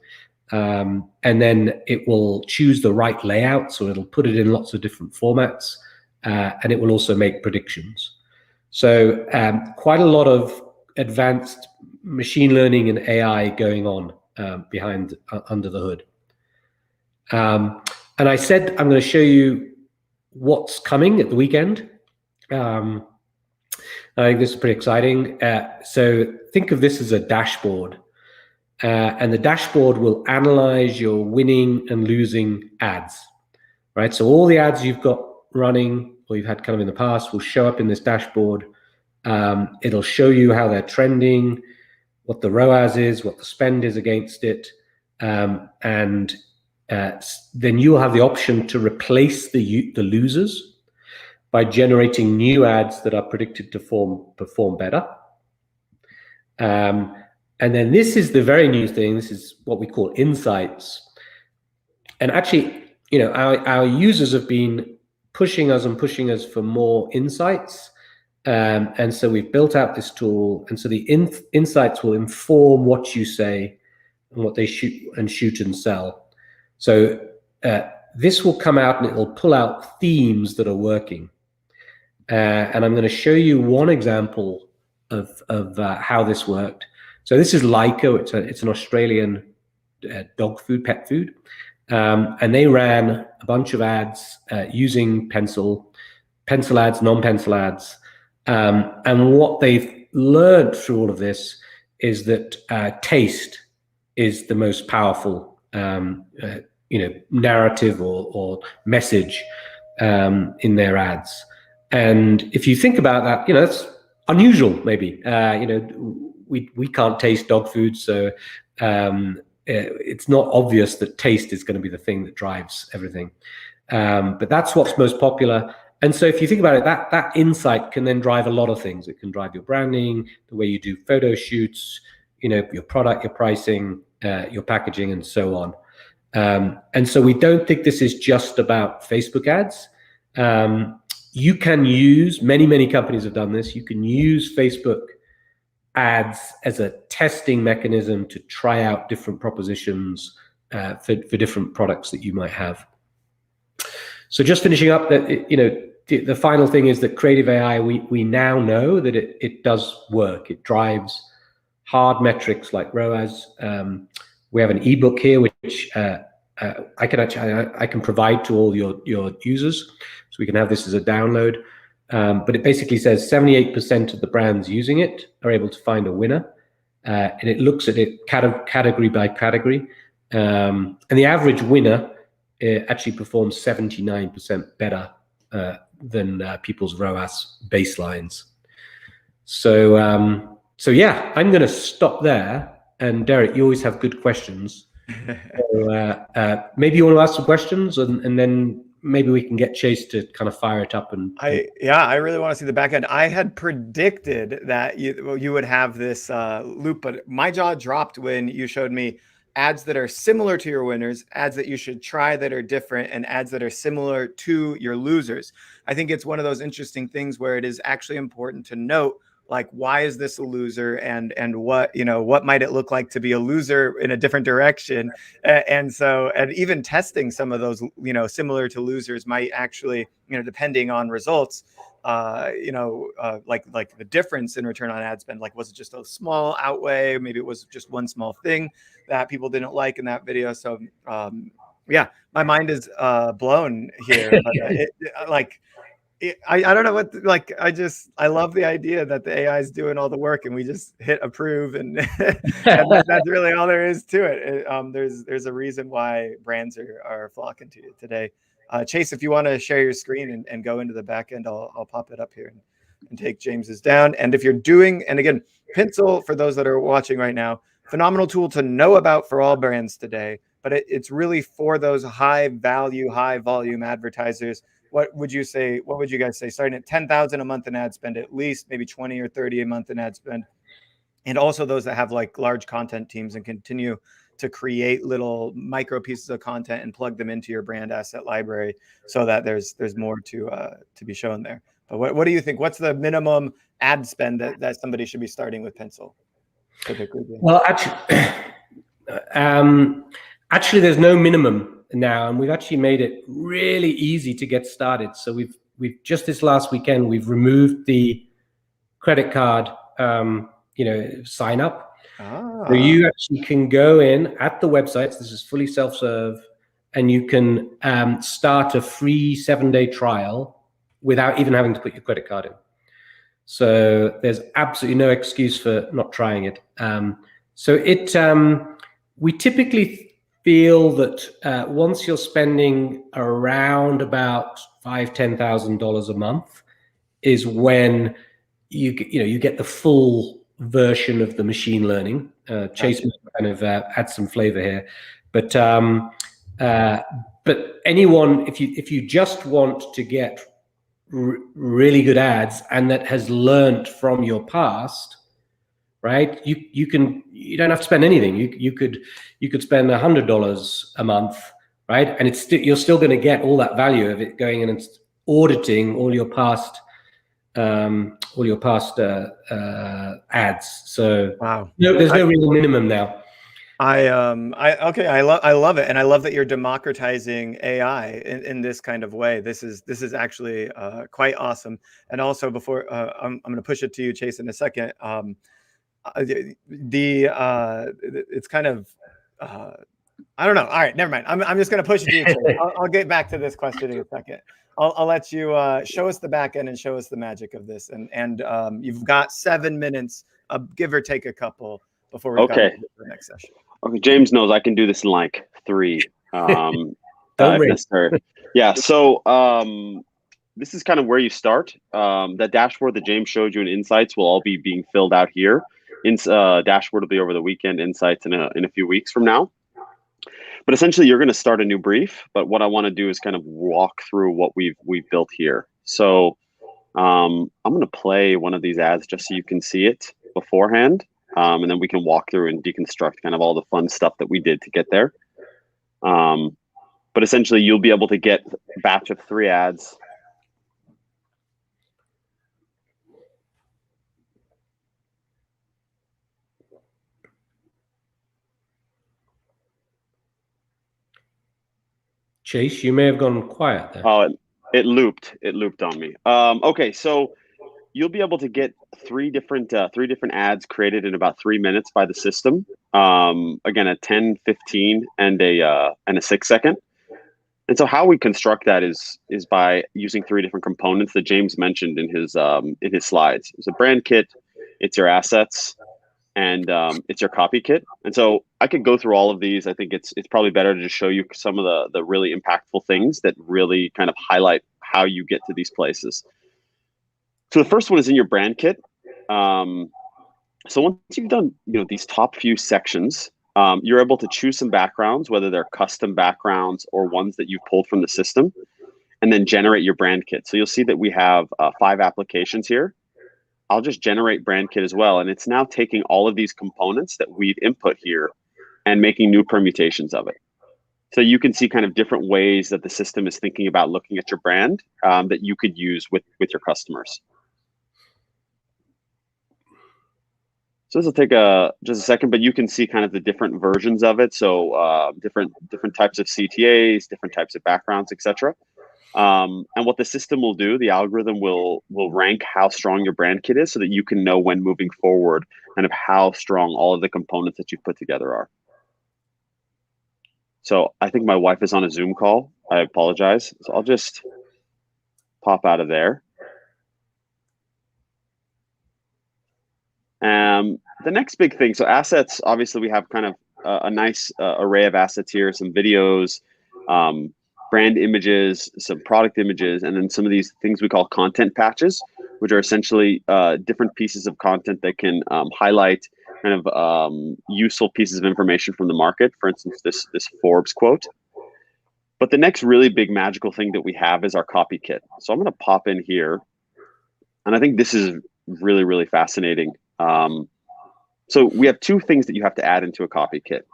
And then it will choose the right layout. So it'll put it in lots of different formats, and it will also make predictions. So quite a lot of advanced machine learning and AI going on under the hood. And I said I'm going to show you what's coming at the weekend. I think this is pretty exciting. So think of this as a dashboard. And the dashboard will analyze your winning and losing ads, right? So all the ads you've got running or you've had kind of in the past will show up in this dashboard. It'll show you how they're trending, what the ROAS is, what the spend is against it. And then you'll have the option to replace the losers by generating new ads that are predicted to perform better. And then this is the very new thing. This is what we call insights. And actually, you know, our users have been pushing us for more insights. And so we've built out this tool. And so the insights will inform what you say and what they shoot and sell. So this will come out and it will pull out themes that are working. And I'm going to show you one example of how this worked. So this is Lyco. It's an Australian dog food, pet food. And they ran a bunch of ads using pencil ads, non-pencil ads. And what they've learned through all of this is that taste is the most powerful narrative or message in their ads. And if you think about that, you know, it's unusual maybe. We can't taste dog food, so it's not obvious that taste is going to be the thing that drives everything. But that's what's most popular. And so if you think about it, that insight can then drive a lot of things. It can drive your branding, the way you do photo shoots, you know, your product, your pricing, your packaging, and so on. And so we don't think this is just about Facebook ads. You can use, many companies have done this. You can use Facebook ads as a testing mechanism to try out different propositions for different products that you might have. So just finishing up, that the final thing is that creative AI, we now know that it does work. It drives hard metrics like ROAS. We have an ebook here which I can provide to all your users, so we can have this as a download. But it basically says 78% of the brands using it are able to find a winner, and it looks at it category by category. And the average winner actually performs 79% better than people's ROAS baselines. So yeah, I'm going to stop there. And Derek, you always have good questions. So maybe you want to ask some questions, and then maybe we can get Chase to kind of fire it up. And I really want to see the back end. I had predicted that you would have this loop, but my jaw dropped when you showed me ads that are similar to your winners, ads that you should try that are different, and ads that are similar to your losers. I think it's one of those interesting things where it is actually important to note, like, why is this a loser, and what might it look like to be a loser in a different direction, and even testing some of those similar to losers might actually, depending on results, like the difference in return on ad spend, like, was it just a small outweigh, maybe it was just one small thing that people didn't like in that video. So yeah, my mind is blown here. But I don't know what, I love the idea that the AI is doing all the work and we just hit approve, and, and that's really all there is to it. There's a reason why brands are flocking to you today. Chase, if you want to share your screen and go into the back end, I'll pop it up here and take James's down. And if you're doing, and again, Pencil, for those that are watching right now, phenomenal tool to know about for all brands today, but it's really for those high value, high volume advertisers. What would you say? What would you guys say? Starting at 10,000 a month in ad spend, at least maybe 20 or 30 a month in ad spend, and also those that have like large content teams and continue to create little micro pieces of content and plug them into your brand asset library, so that there's more to be shown there. But what do you think? What's the minimum ad spend that somebody should be starting with Pencil? Well, actually, there's no minimum now, and we've actually made it really easy to get started. So we've just this last weekend, we've removed the credit card sign up. Ah. So you actually can go in at the websites. This is fully self-serve, and you can start a free 7-day trial without even having to put your credit card in. So there's absolutely no excuse for not trying it. We typically feel that once you're spending around about $5,000-$10,000 a month is when you get the full version of the machine learning. Chase might kind of add some flavor here, but anyone, if you just want to get really good ads and that has learned from your past, right? You don't have to spend anything. You could spend $100 a month, right? And you're still going to get all that value of it going in and auditing all your past ads. So wow, there's no real minimum now. I love it, and I love that you're democratizing AI in this kind of way. This is actually quite awesome. And also, before I'm going to push it to you, Chase, in a second. It's kind of I don't know. All right, never mind. I'm just going to push it to you, Chase. I'll get back to this question in a second. I'll let you show us the back end and show us the magic of this. And you've got 7 minutes, give or take a couple, before we go to the next session. Okay, James knows I can do this in like 3. If necessary. Yeah. So this is kind of where you start. That dashboard that James showed you in Insights will all be being filled out here. Dashboard will be over the weekend. Insights in a few weeks from now. But essentially, you're going to start a new brief. But what I want to do is kind of walk through what we've built here. So I'm going to play one of these ads just so you can see it beforehand. And then we can walk through and deconstruct kind of all the fun stuff that we did to get there. But essentially, you'll be able to get a batch of 3 ads. Chase, you may have gone quiet there. Oh, it looped. It looped on me. Okay, so you'll be able to get 3 different ads created in about 3 minutes by the system. Again, a 10, 15, and a 6 second. And so how we construct that is by using 3 different components that James mentioned in his slides. It's a brand kit, it's your assets, and it's your copy kit. And so I could go through all of these. I think it's probably better to just show you some of the really impactful things that really kind of highlight how you get to these places. So the first one is in your brand kit. So once you've done these top few sections, you're able to choose some backgrounds, whether they're custom backgrounds or ones that you've pulled from the system, and then generate your brand kit. So you'll see that we have 5 applications here. I'll just generate brand kit as well. And it's now taking all of these components that we've input here and making new permutations of it. So you can see kind of different ways that the system is thinking about looking at your brand that you could use with your customers. So this will take just a second, but you can see kind of the different versions of it. So different types of CTAs, different types of backgrounds, etc. And what the system will do, the algorithm will rank how strong your brand kit is so that you can know when moving forward kind of how strong all of the components that you've put together are. So I think my wife is on a Zoom call. I apologize. So I'll just pop out of there. The next big thing, so assets, obviously we have kind of a nice array of assets here, some videos, brand images, some product images, and then some of these things we call content patches, which are essentially different pieces of content that can highlight kind of useful pieces of information from the market. For instance, this Forbes quote. But the next really big magical thing that we have is our copy kit. So I'm going to pop in here, and I think this is really, really fascinating. So we have 2 things that you have to add into a copy kit.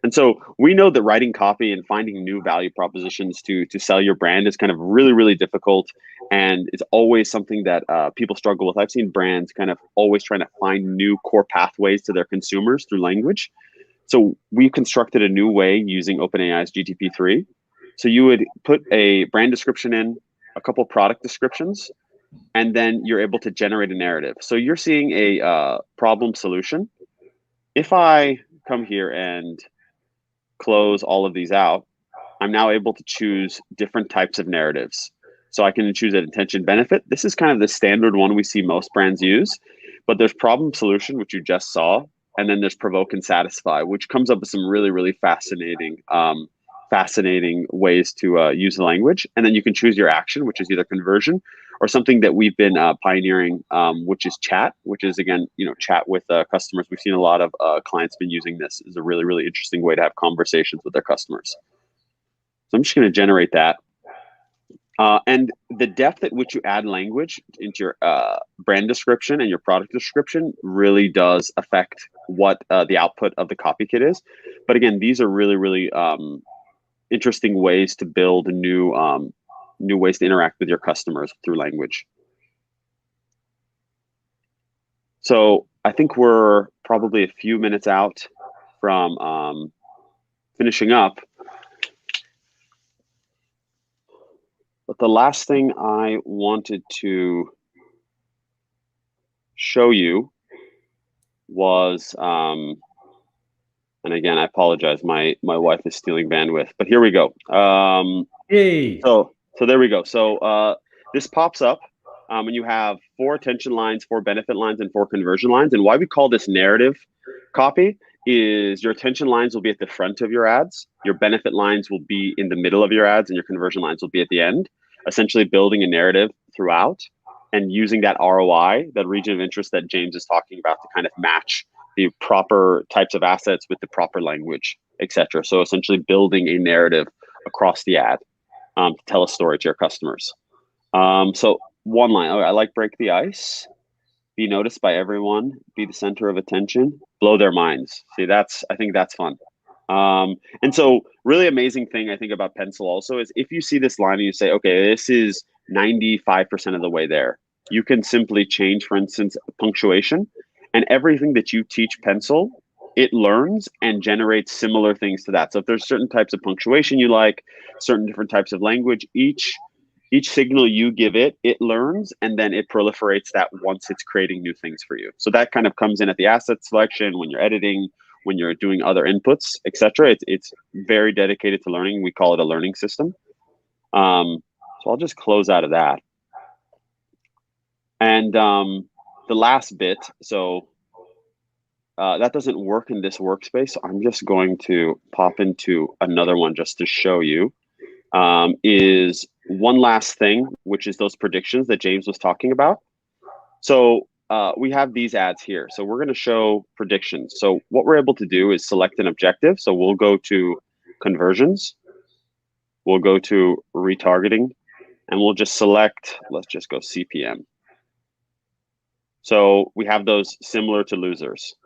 And so we know that writing copy and finding new value propositions to sell your brand is kind of really, really difficult. And it's always something that people struggle with. I've seen brands kind of always trying to find new core pathways to their consumers through language. So we constructed a new way using OpenAI's GPT-3. So you would put a brand description in, a couple product descriptions, and then you're able to generate a narrative. So you're seeing a problem solution. If I come here and close all of these out, I'm now able to choose different types of narratives. So I can choose an intention benefit. This is kind of the standard one we see most brands use, but there's problem solution, which you just saw, and then there's provoke and satisfy, which comes up with some really, really fascinating ways to use the language. And then you can choose your action, which is either conversion or something that we've been pioneering, which is chat, which is, again, chat with customers. We've seen a lot of clients been using this as a really, really interesting way to have conversations with their customers. So I'm just going to generate that. And the depth at which you add language into your brand description and your product description really does affect what the output of the copy kit is. But again, these are really, really interesting ways to build new ways to interact with your customers through language. So I think we're probably a few minutes out from finishing up. But the last thing I wanted to show you was, and again, I apologize, my wife is stealing bandwidth, but here we go. Hey. So there we go. So this pops up when you have 4 attention lines, 4 benefit lines, and 4 conversion lines. And why we call this narrative copy is your attention lines will be at the front of your ads, your benefit lines will be in the middle of your ads, and your conversion lines will be at the end, essentially building a narrative throughout and using that ROI, that region of interest that James is talking about, to kind of match the proper types of assets with the proper language, etc. So essentially building a narrative across the ad to tell a story to your customers. So one line, I like break the ice, be noticed by everyone, be the center of attention, blow their minds. See, I think that's fun. And so really amazing thing I think about Pencil also is if you see this line and you say, okay, this is 95% of the way there, you can simply change, for instance, punctuation, and everything that you teach Pencil, it learns and generates similar things to that. So if there's certain types of punctuation you like, certain different types of language, each signal you give it, it learns, and then it proliferates that once it's creating new things for you. So that kind of comes in at the asset selection, when you're editing, when you're doing other inputs, etc. It's very dedicated to learning. We call it a learning system. So I'll just close out of that. And the last bit, so that doesn't work in this workspace. So I'm just going to pop into another one just to show you. Is one last thing, which is those predictions that James was talking about. So we have these ads here. So we're going to show predictions. So what we're able to do is select an objective. So we'll go to conversions. We'll go to retargeting, and we'll just select, let's just go CPM. So we have those similar to losers,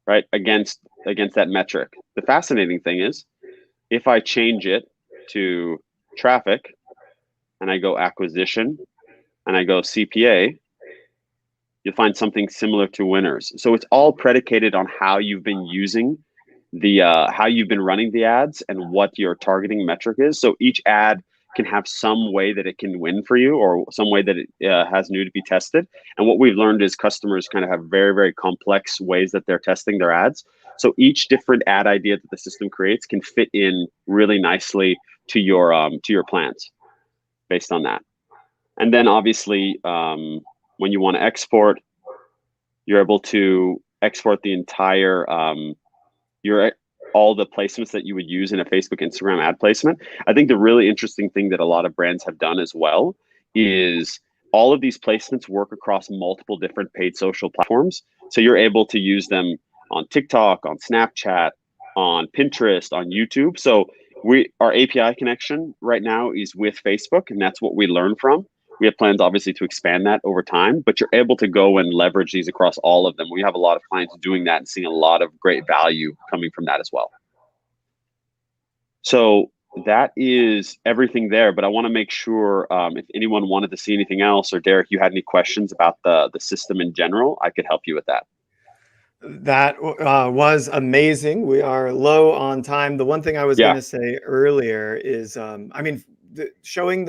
right? Against that metric. The fascinating thing is, if I change it to traffic and I go acquisition and I go CPA, you'll find something similar to winners. So it's all predicated on how you've been using how you've been running the ads and what your targeting metric is. So each ad can have some way that it can win for you, or some way that it has new to be tested. And what we've learned is customers kind of have very, very complex ways that they're testing their ads. So each different ad idea that the system creates can fit in really nicely to your plans based on that. And then obviously, when you want to export, you're able to export the entire all the placements that you would use in a Facebook, Instagram ad placement. I think the really interesting thing that a lot of brands have done as well is all of these placements work across multiple different paid social platforms. So you're able to use them on TikTok, on Snapchat, on Pinterest, on YouTube. So our API connection right now is with Facebook, and that's what we learn from. We have plans, obviously, to expand that over time, but you're able to go and leverage these across all of them. We have a lot of clients doing that and seeing a lot of great value coming from that as well. So that is everything there, but I want to make sure if anyone wanted to see anything else, or Derek, you had any questions about the system in general, I could help you with that. That was amazing. We are low on time. The one thing I was going to say earlier is, I mean, showing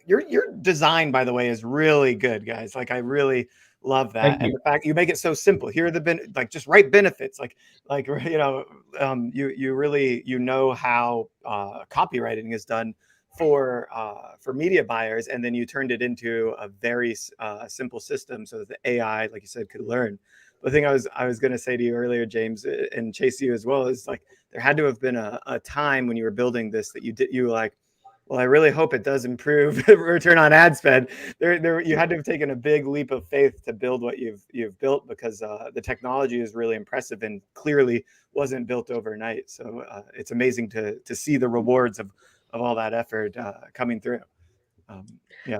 your design, by the way, is really good, guys. Like I really love that, Thank and you. the fact you make it so simple. Here are the like just write benefits, like you really how copywriting is done for media buyers, and then you turned it into a very simple system so that the AI, like you said, could learn. The thing I was going to say to you earlier, James, and Chase you as well, is like there had to have been a time when you were building this that you were like, well, I really hope it does improve return on ad spend. You had to have taken a big leap of faith to build what you've built, because the technology is really impressive and clearly wasn't built overnight. So it's amazing to see the rewards of all that effort coming through. Yeah.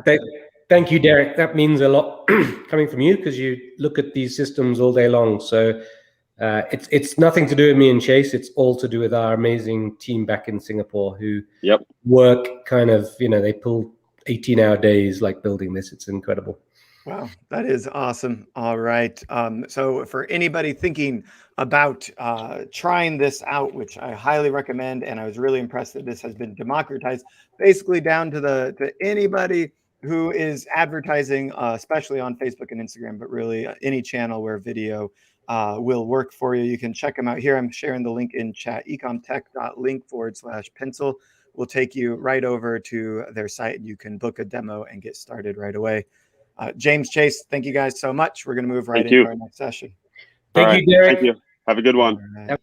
Thank you, Derek. That means a lot coming from you, because you look at these systems all day long. So it's nothing to do with me and Chase. It's all to do with our amazing team back in Singapore who work kind of, they pull 18-hour days like building this. It's incredible. Wow, that is awesome. All right. So for anybody thinking about trying this out, which I highly recommend, and I was really impressed that this has been democratized, basically down to anybody who is advertising, especially on Facebook and Instagram, but really any channel where video will work for you. You can check them out here. I'm sharing the link in chat. ecomtech.link/pencil will take you right over to their site. You can book a demo and get started right away. James, Chase, thank you guys so much. We're going to move right into our next session. Thank you, Derek. Thank you. Have a good one. Right.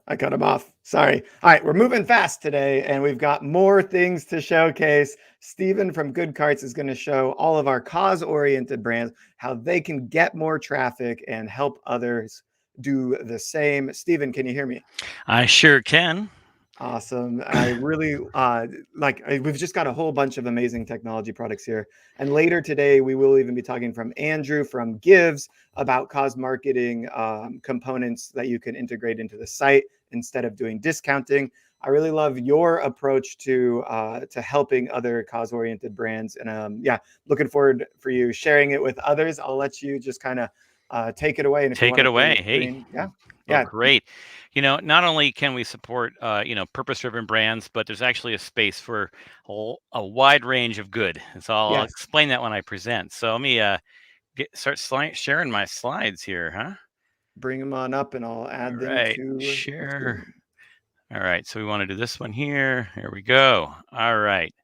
I cut him off. Sorry. All right, we're moving fast today, and we've got more things to showcase. Stephen from Good Carts is going to show all of our cause-oriented brands how they can get more traffic and help others do the same. Stephen, can you hear me? I sure can. Awesome. I really we've just got a whole bunch of amazing technology products here. And later today, we will even be talking from Andrew from Gives about cause marketing components that you can integrate into the site instead of doing discounting. I really love your approach to helping other cause-oriented brands. And looking forward for you sharing it with others. I'll let you just kind of take it away. And if take it away. Hey. Yeah. Great. Not only can we support, purpose-driven brands, but there's actually a space for a wide range of good. And so I'll explain that when I present. So let me start sharing my slides here, huh? Bring them on up and I'll add them to share. All right. So we want to do this one here. Here we go. All right.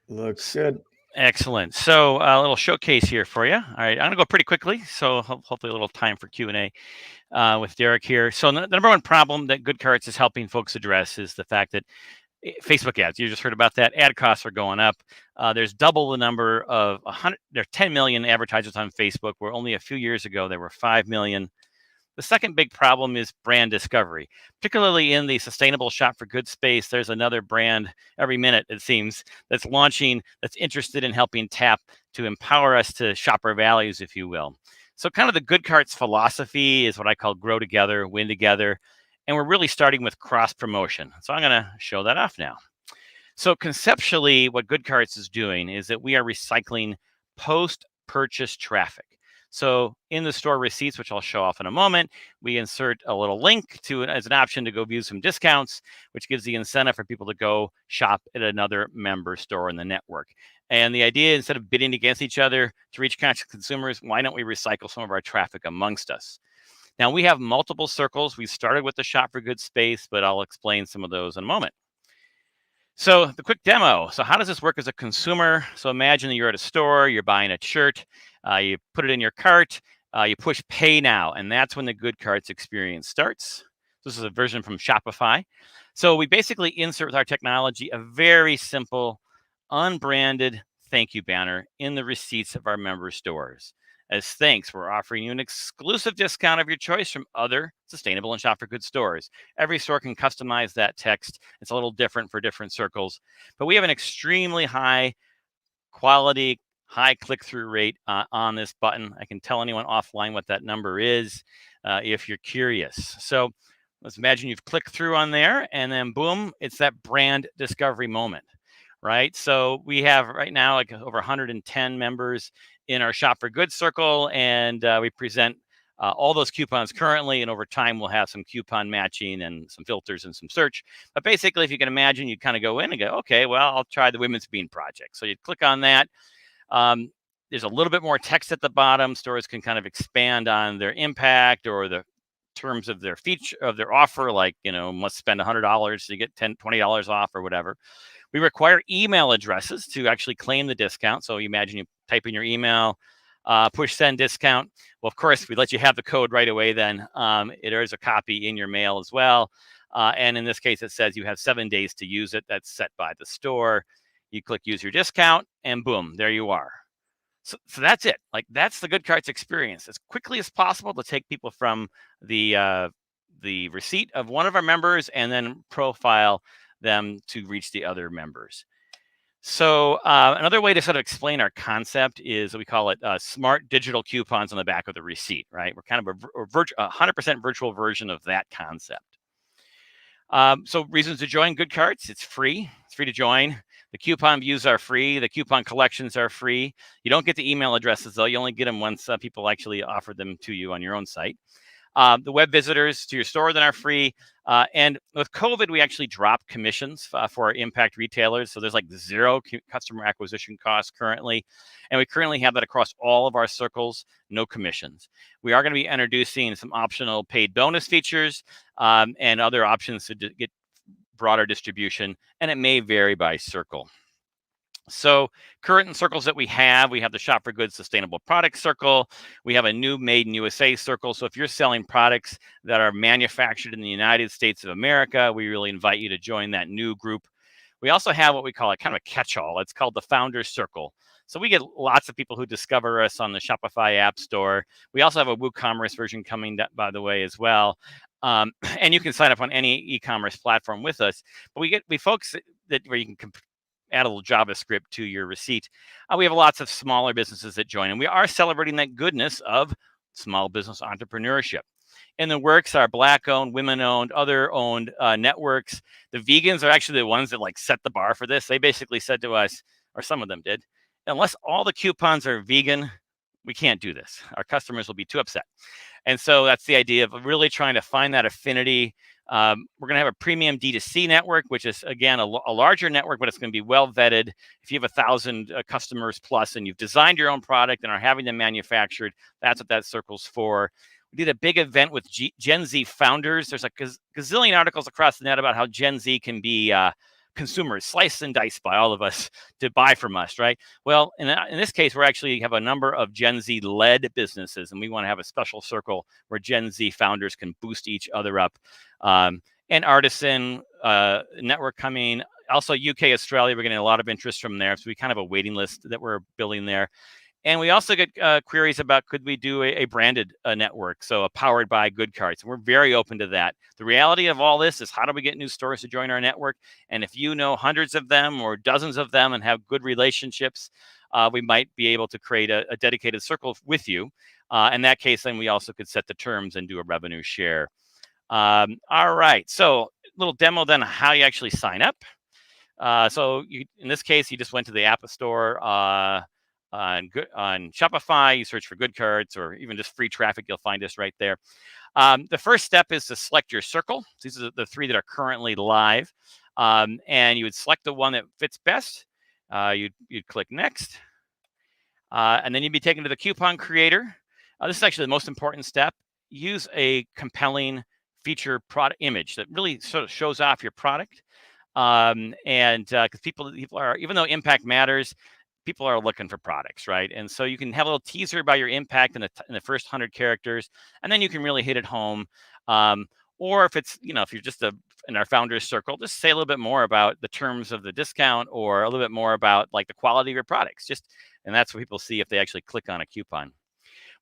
Looks good. Excellent. So a little showcase here for you. All right. I'm going to go pretty quickly. So hopefully a little time for Q&A. With Derek here. So the number one problem that Good Carts is helping folks address is the fact that Facebook ads, you just heard about that, ad costs are going up. There's double the number of there are 10 million advertisers on Facebook, where only a few years ago there were 5 million. The second big problem is brand discovery, particularly in the sustainable shop for good space. There's another brand every minute, it seems, that's launching, that's interested in helping tap to empower us to shop our values, if you will. So kind of the Good Carts philosophy is what I call grow together, win together. And we're really starting with cross promotion. So I'm going to show that off now. So conceptually, what Good Carts is doing is that we are recycling post-purchase traffic. So in the store receipts, which I'll show off in a moment, we insert a little link to it as an option to go view some discounts, which gives the incentive for people to go shop at another member store in the network. And the idea, instead of bidding against each other to reach conscious consumers, why don't we recycle some of our traffic amongst us? Now, we have multiple circles. We started with the shop for good space, but I'll explain some of those in a moment. So the quick demo. So how does this work as a consumer? So imagine that you're at a store, you're buying a shirt, you put it in your cart, you push pay now, and that's when the Good Carts experience starts. This is a version from Shopify. So we basically insert with our technology a very simple, unbranded thank you banner in the receipts of our member stores. As thanks, we're offering you an exclusive discount of your choice from other sustainable and shop for good stores. Every store can customize that text. It's a little different for different circles, but we have an extremely high quality, high click-through rate on this button. I can tell anyone offline what that number is if you're curious. So let's imagine you've clicked through on there, and then boom, it's that brand discovery moment, right? So we have right now like over 110 members in our Shop for Good circle, and we present all those coupons currently, and over time we'll have some coupon matching and some filters and some search. But basically, if you can imagine, you kind of go in and go, okay, well, I'll try the Women's Bean Project. So you'd click on that. There's a little bit more text at the bottom. Stores can kind of expand on their impact or the terms of their feature of their offer, like, must spend $100 to get $20 off or whatever. We require email addresses to actually claim the discount. So you imagine you type in your email, push send discount. Well, of course, we let you have the code right away then. There is a copy in your mail as well. And in this case, it says you have 7 days to use it. That's set by the store. You click use your discount and boom, there you are. So that's it. Like, that's the Good Carts experience. As quickly as possible to take people from the receipt of one of our members and then profile them to reach the other members. So another way to sort of explain our concept is we call it smart digital coupons on the back of the receipt, right? We're kind of a 100% virtual version of that concept. So reasons to join Good Carts: it's free. It's free to join. The coupon views are free. The coupon collections are free. You don't get the email addresses, though. You only get them once people actually offer them to you on your own site. The web visitors to your store then are free. And with COVID, we actually dropped commissions for our impact retailers. So there's like 0 customer acquisition costs currently. And we currently have that across all of our circles, no commissions. We are going to be introducing some optional paid bonus features and other options to get broader distribution, and it may vary by circle. So current circles that we have the Shop for Good Sustainable Products circle. We have a new Made in USA circle. So if you're selling products that are manufactured in the United States of America, we really invite you to join that new group. We also have what we call kind of a catch-all. It's called the Founders Circle. So we get lots of people who discover us on the Shopify App Store. We also have a WooCommerce version coming, by the way, as well. And you can sign up on any e-commerce platform with us. But we folks that where you can add a little JavaScript to your receipt. We have lots of smaller businesses that join, and we are celebrating that goodness of small business entrepreneurship. In the works are Black-owned, women-owned, other-owned networks. The vegans are actually the ones that like set the bar for this. They basically said to us, or some of them did, unless all the coupons are vegan, we can't do this. Our customers will be too upset. And so that's the idea of really trying to find that affinity. We're going to have a premium D2C network, which is, again, a larger network, but it's going to be well vetted. If you have 1,000 customers plus and you've designed your own product and are having them manufactured, that's what that circle's for. We did a big event with Gen Z founders. There's a gazillion articles across the net about how Gen Z can be consumers, sliced and diced by all of us to buy from us, right? Well, in this case, we actually have a number of Gen Z-led businesses, and we want to have a special circle where Gen Z founders can boost each other up. And Artisan network coming. Also, UK, Australia, we're getting a lot of interest from there. So we kind of have a waiting list that we're building there. And we also get queries about, could we do a branded network, so a powered by Good Carts. And we're very open to that. The reality of all this is, how do we get new stores to join our network? And if you know hundreds of them or dozens of them and have good relationships, we might be able to create a dedicated circle with you. In that case, then we also could set the terms and do a revenue share. All right, so a little demo then how you actually sign up. So in this case, you just went to the App Store on Shopify. You search for Good Carts or even just free traffic, you'll find us right there. The first step is to select your circle. These are the 3 that are currently live. And you would select the one that fits best. You'd click next. And then you'd be taken to the coupon creator. This is actually the most important step. Use a compelling feature product image that really sort of shows off your product. And because people are, even though impact matters, people are looking for products, right? And so you can have a little teaser about your impact in the first 100 characters, and then you can really hit it home. Or if it's, if you're just in our founders circle, just say a little bit more about the terms of the discount, or a little bit more about like the quality of your products. And that's what people see if they actually click on a coupon.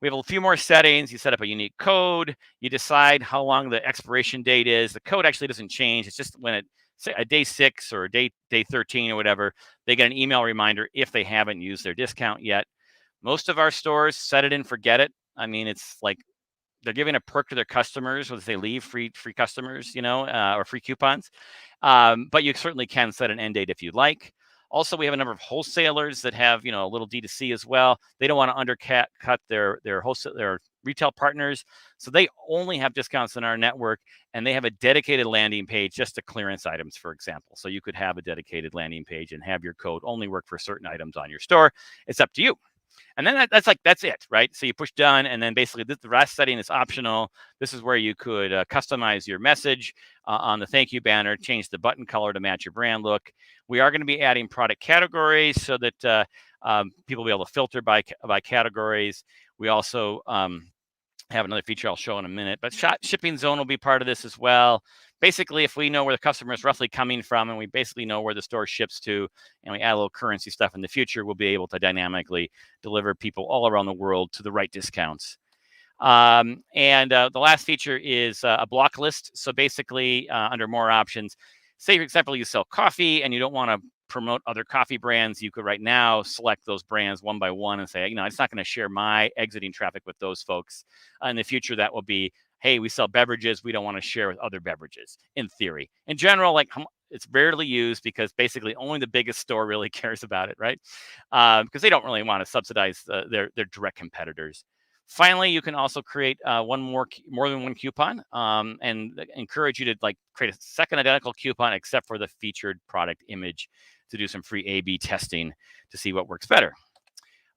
We have a few more settings. You set up a unique code. You decide how long the expiration date is. The code actually doesn't change. It's just when a day 6 or day 13 or whatever, they get an email reminder if they haven't used their discount yet. Most of our stores set it and forget it. I mean, it's like they're giving a perk to their customers when they leave free customers, or free coupons. But you certainly can set an end date if you'd like. Also, we have a number of wholesalers that have, a little D2C as well. They don't want to undercut their retail partners, so they only have discounts in our network, and they have a dedicated landing page just to clearance items, for example. So you could have a dedicated landing page and have your code only work for certain items on your store. It's up to you. And then that's it, right? So you push done, and then basically the rest setting is optional. This is where you could customize your message on the thank you banner, change the button color to match your brand look. We are going to be adding product categories so that people will be able to filter by categories. We also have another feature I'll show in a minute, but shipping zone will be part of this as well. Basically, if we know where the customer is roughly coming from and we basically know where the store ships to, and we add a little currency stuff in the future, we'll be able to dynamically deliver people all around the world to the right discounts. And the last feature is a block list. So basically, under more options, say, for example, you sell coffee and you don't want to promote other coffee brands, you could right now select those brands one by one and say, it's not going to share my exiting traffic with those folks. In the future, that will be, hey, we sell beverages, we don't want to share with other beverages, in theory. In general, it's rarely used because basically only the biggest store really cares about it, right? Because they don't really want to subsidize their direct competitors. Finally, you can also create more than one coupon, and encourage you to create a second identical coupon except for the featured product image to do some free A/B testing to see what works better.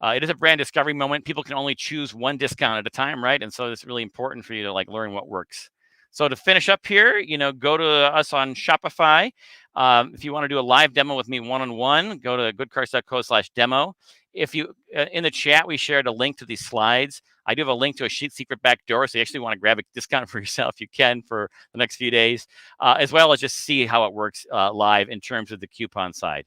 It is a brand discovery moment. People can only choose one discount at a time, right? And so it's really important for you to learn what works. So to finish up here, go to us on Shopify. If you want to do a live demo with me one-on-one, go to goodcarts.co/demo. If you, in the chat, we shared a link to these slides. I do have a link to a secret back door, so you actually want to grab a discount for yourself, you can for the next few days, as well as just see how it works live in terms of the coupon side.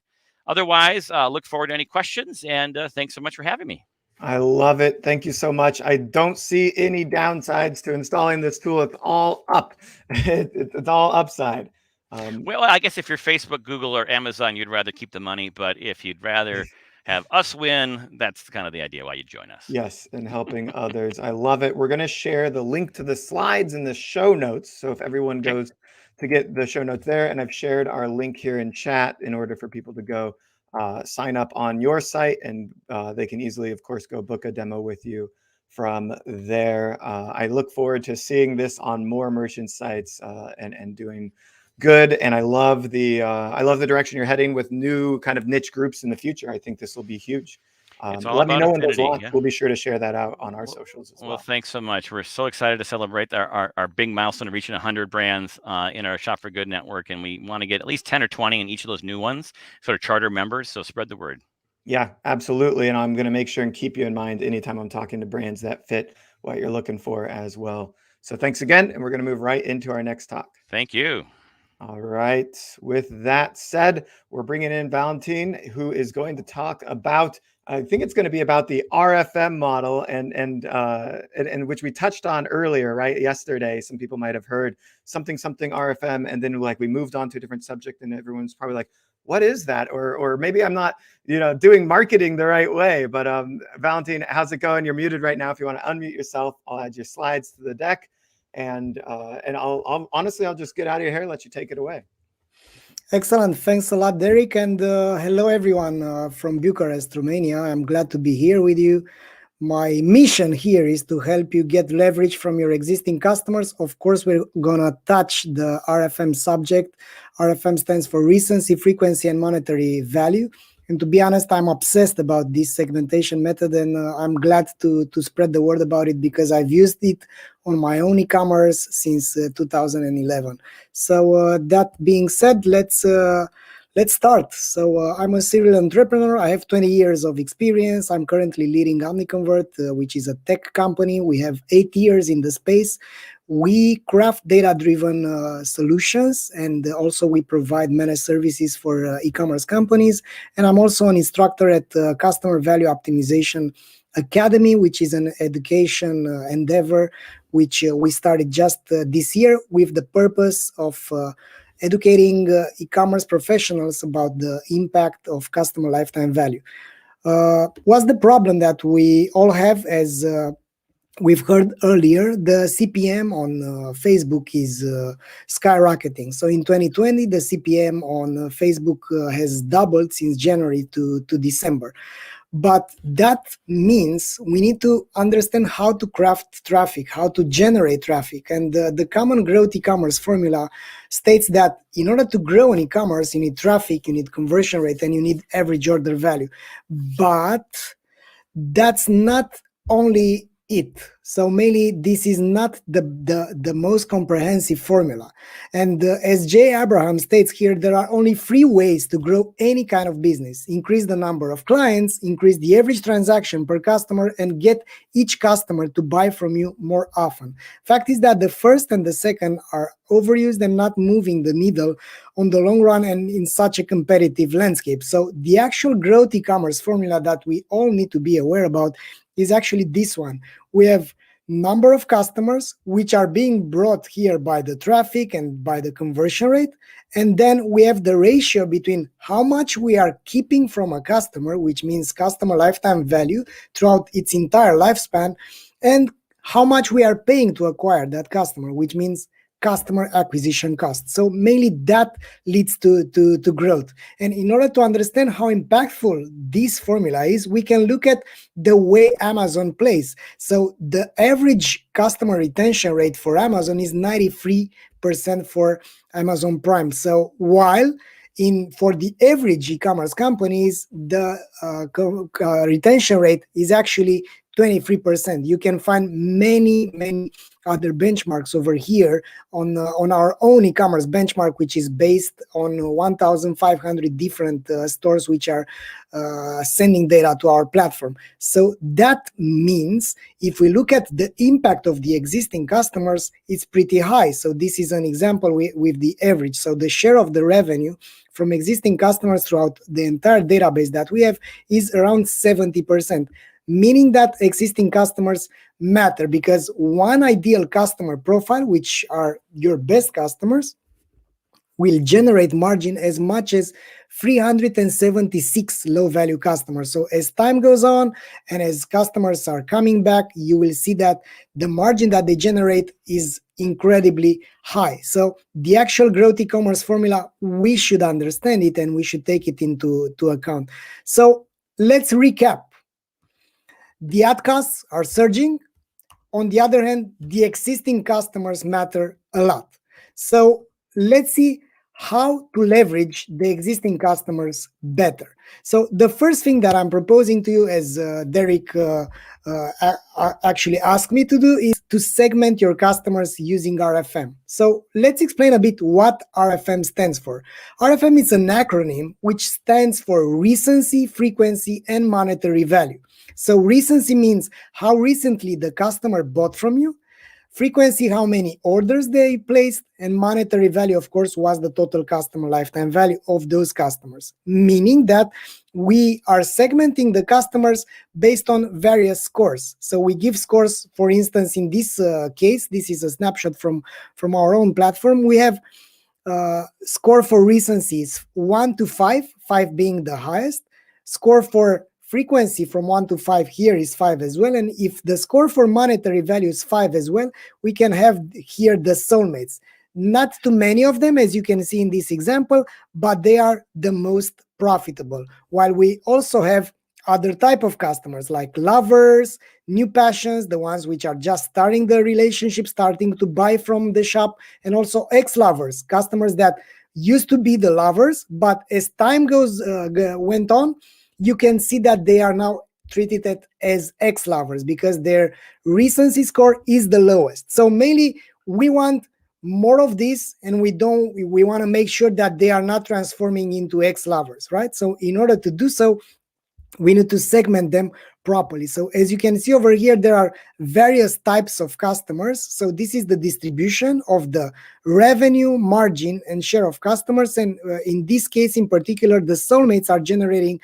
Otherwise, look forward to any questions, and thanks so much for having me. I love it. Thank you so much. I don't see any downsides to installing this tool. It's all up. It's all upside. Well, I guess if you're Facebook, Google, or Amazon, you'd rather keep the money. But if you'd rather have us win, that's kind of the idea why you join us. Yes, and helping others. I love it. We're going to share the link to the slides in the show notes. So if everyone goes to get the show notes there, and I've shared our link here in chat in order for people to go sign up on your site, and they can easily, of course, go book a demo with you from there. I look forward to seeing this on more merchant sites and doing good. And I love the direction you're heading with new kind of niche groups in the future. I think this will be huge. Let me know when those launch. We'll be sure to share that out on our socials as well. Well, thanks so much. We're so excited to celebrate our big milestone of reaching 100 brands in our Shop for Good network, and we want to get at least 10 or 20 in each of those new ones, sort of charter members. So spread the word. Yeah, absolutely. And I'm going to make sure and keep you in mind anytime I'm talking to brands that fit what you're looking for as well. So thanks again, and we're going to move right into our next talk. Thank you. All right. With that said, we're bringing in Valentin, who is going to talk about, I think it's going to be about the RFM model, and which we touched on earlier, right? Yesterday, some people might have heard something RFM, and then we moved on to a different subject, and everyone's probably like, what is that? Or maybe I'm not, doing marketing the right way. But Valentin, how's it going? You're muted right now. If you want to unmute yourself, I'll add your slides to the deck. And I'll honestly, I'll just get out of your hair and let you take it away. Excellent. Thanks a lot, Derek. And hello, everyone from Bucharest, Romania. I'm glad to be here with you. My mission here is to help you get leverage from your existing customers. Of course, we're going to touch the RFM subject. RFM stands for recency, frequency, and monetary value. And to be honest, I'm obsessed about this segmentation method, and I'm glad to spread the word about it because I've used it on my own e-commerce since 2011. So that being said, let's start. So I'm a serial entrepreneur. I have 20 years of experience. I'm currently leading OmniConvert, which is a tech company. We have 8 years in the space. We craft data-driven solutions, and also we provide managed services for e-commerce companies. And I'm also an instructor at Customer Value Optimization Academy, which is an education endeavor, which we started just this year with the purpose of educating e-commerce professionals about the impact of customer lifetime value. What's the problem that we all have as we've heard earlier, the CPM on Facebook is skyrocketing. So in 2020, the CPM on Facebook has doubled since January to December. But that means we need to understand how to craft traffic, how to generate traffic. And the common growth e-commerce formula states that in order to grow in e-commerce, you need traffic, you need conversion rate, and you need average order value. But that's not only it. So mainly this is not the most comprehensive formula. And as Jay Abraham states here, there are only 3 ways to grow any kind of business: increase the number of clients, increase the average transaction per customer, and get each customer to buy from you more often. Fact is that the first and the second are overused and not moving the needle on the long run and in such a competitive landscape. So the actual growth e-commerce formula that we all need to be aware about is actually this one. We have number of customers, which are being brought here by the traffic and by the conversion rate. And then we have the ratio between how much we are keeping from a customer, which means customer lifetime value throughout its entire lifespan, and how much we are paying to acquire that customer, which means customer acquisition cost. So mainly that leads to growth. And in order to understand how impactful this formula is, we can look at the way Amazon plays. So the average customer retention rate for Amazon is 93% for Amazon Prime. So while for the average e-commerce companies, the retention rate is actually 23%. You can find many other benchmarks over here on our own e-commerce benchmark, which is based on 1,500 different stores which are sending data to our platform. So that means if we look at the impact of the existing customers, it's pretty high. So this is an example with the average. So the share of the revenue from existing customers throughout the entire database that we have is around 70%. Meaning that existing customers matter, because one ideal customer profile, which are your best customers, will generate margin as much as 376 low-value customers. So as time goes on and as customers are coming back, you will see that the margin that they generate is incredibly high. So the actual growth e-commerce formula, we should understand it and we should take it into account. So let's recap. The ad costs are surging. On the other hand, the existing customers matter a lot. So let's see how to leverage the existing customers better. So the first thing that I'm proposing to you, as Derek actually asked me to do, is to segment your customers using RFM. So let's explain a bit what RFM stands for. RFM is an acronym which stands for recency, frequency, and monetary value. So recency means how recently the customer bought from you. Frequency, how many orders they placed, and monetary value, of course, was the total customer lifetime value of those customers. Meaning that we are segmenting the customers based on various scores. So we give scores, for instance, in this case, this is a snapshot from our own platform. We have score for recency is 1 to 5, 5 being the highest. Score for frequency from 1 to 5 here is 5 as well. And if the score for monetary value is 5 as well, we can have here the soulmates. Not too many of them, as you can see in this example, but they are the most profitable. While we also have other type of customers like lovers, new passions, the ones which are just starting the relationship, starting to buy from the shop, and also ex-lovers, customers that used to be the lovers, but as time went on, you can see that they are now treated as ex-lovers because their recency score is the lowest. So mainly we want more of this, and we want to make sure that they are not transforming into ex-lovers, right? So in order to do so, we need to segment them properly. So as you can see over here, there are various types of customers. So this is the distribution of the revenue, margin, and share of customers. And in this case in particular, the soulmates are generating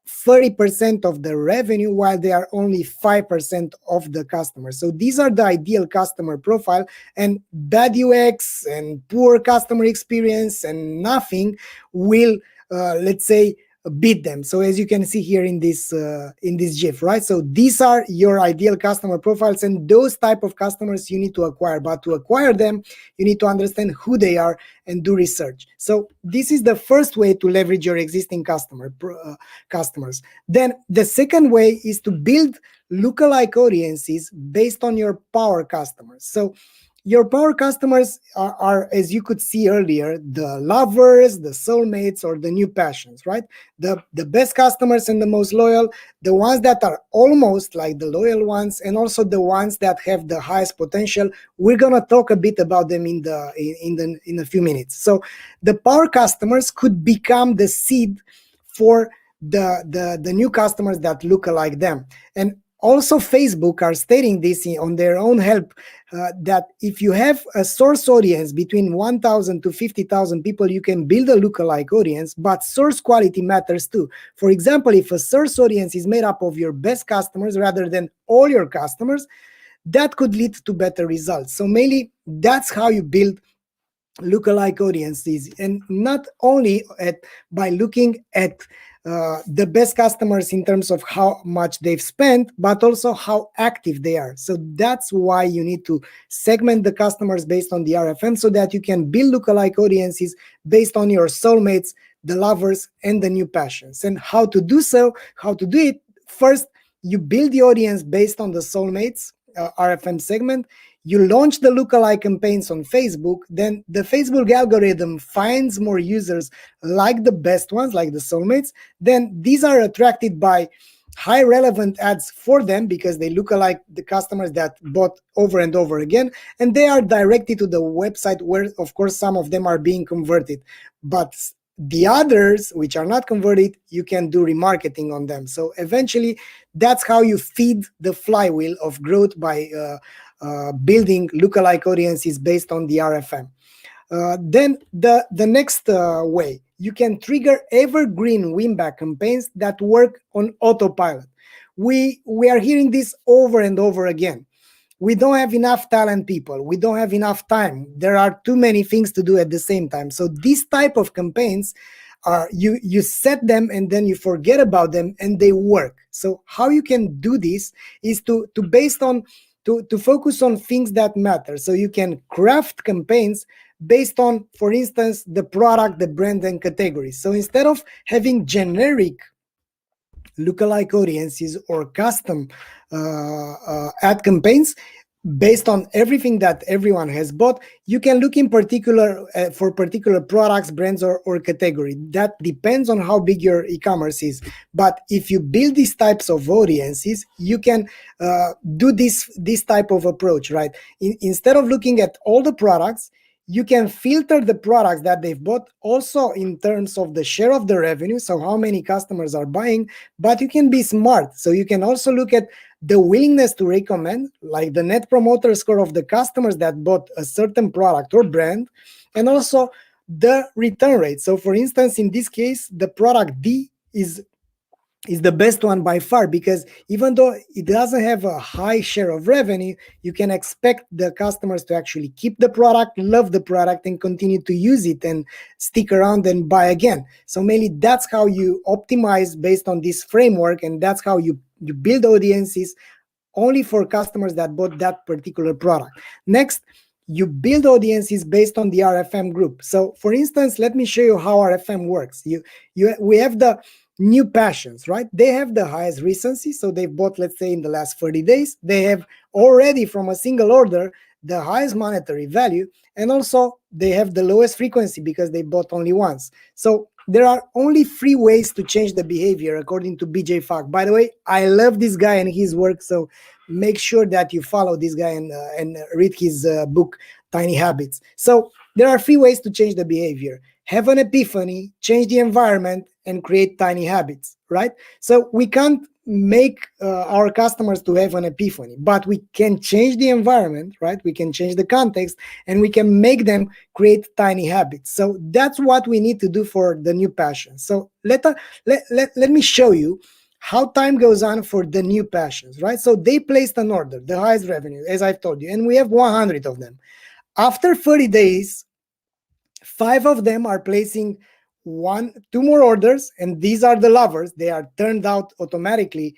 30% of the revenue, while they are only 5% of the customers. So these are the ideal customer profile, and bad UX and poor customer experience and nothing will, let's say, beat them. So as you can see here in this GIF, right? So these are your ideal customer profiles, and those type of customers you need to acquire. But to acquire them, you need to understand who they are and do research. So this is the first way to leverage your existing customers. Then the second way is to build lookalike audiences based on your power customers. So your power customers are, as you could see earlier, the lovers, the soulmates, or the new passions, right? The best customers and the most loyal, the ones that are almost like the loyal ones, and also the ones that have the highest potential. We're gonna talk a bit about them in a few minutes. So the power customers could become the seed for the new customers that look like them. And also Facebook are stating this on their own help, that if you have a source audience between 1,000 to 50,000 people, you can build a lookalike audience, but source quality matters too. For example, if a source audience is made up of your best customers rather than all your customers, that could lead to better results. So mainly that's how you build lookalike audiences, and not only by looking at the best customers in terms of how much they've spent, but also how active they are. So that's why you need to segment the customers based on the RFM, so that you can build lookalike audiences based on your soulmates, the lovers, and the new passions. And how to do it, first, you build the audience based on the soulmates RFM segment. You launch the lookalike campaigns on Facebook, then the Facebook algorithm finds more users like the best ones, like the soulmates. Then these are attracted by high relevant ads for them because they look like the customers that bought over and over again, and they are directed to the website where, of course, some of them are being converted. But the others, which are not converted, you can do remarketing on them. So eventually, that's how you feed the flywheel of growth, by building lookalike audiences based on the RFM. Then the next way, you can trigger evergreen win-back campaigns that work on autopilot. We are hearing this over and over again. We don't have enough talent people. We don't have enough time. There are too many things to do at the same time. So these type of campaigns are, you set them and then you forget about them and they work. So how you can do this is to focus on things that matter. So you can craft campaigns based on, for instance, the product, the brand, and categories. So instead of having generic lookalike audiences or custom ad campaigns based on everything that everyone has bought, you can look in particular for particular products, brands, or category. That depends on how big your e-commerce is. But if you build these types of audiences, you can do this type of approach, right? Instead of looking at all the products, you can filter the products that they've bought also in terms of the share of the revenue, so how many customers are buying, but you can be smart. So you can also look at the willingness to recommend, like the net promoter score of the customers that bought a certain product or brand, and also the return rate. So for instance, in this case, the product D is the best one by far, because even though it doesn't have a high share of revenue, you can expect the customers to actually keep the product, love the product, and continue to use it and stick around and buy again. So mainly that's how you optimize based on this framework, and that's how you build audiences only for customers that bought that particular product. Next, you build audiences based on the RFM group. So for instance, let me show you how RFM works. We have the new passions, right? They have the highest recency, so they've bought, let's say, in the last 30 days. They have already, from a single order, the highest monetary value, and also they have the lowest frequency because they bought only once. So there are only 3 ways to change the behavior according to BJ Fogg. By the way, I love this guy and his work, so make sure that you follow this guy and read his book, Tiny Habits. So there are 3 ways to change the behavior: have an epiphany, change the environment, and create tiny habits, right? So we can't make our customers to have an epiphany, but we can change the environment, right? We can change the context, and we can make them create tiny habits. So that's what we need to do for the new passion. So let me show you how time goes on for the new passions, right? So they placed an order, the highest revenue, as I've told you, and we have 100 of them. After 30 days, 5 of them are placing two more orders, and these are the lovers. They are turned out automatically,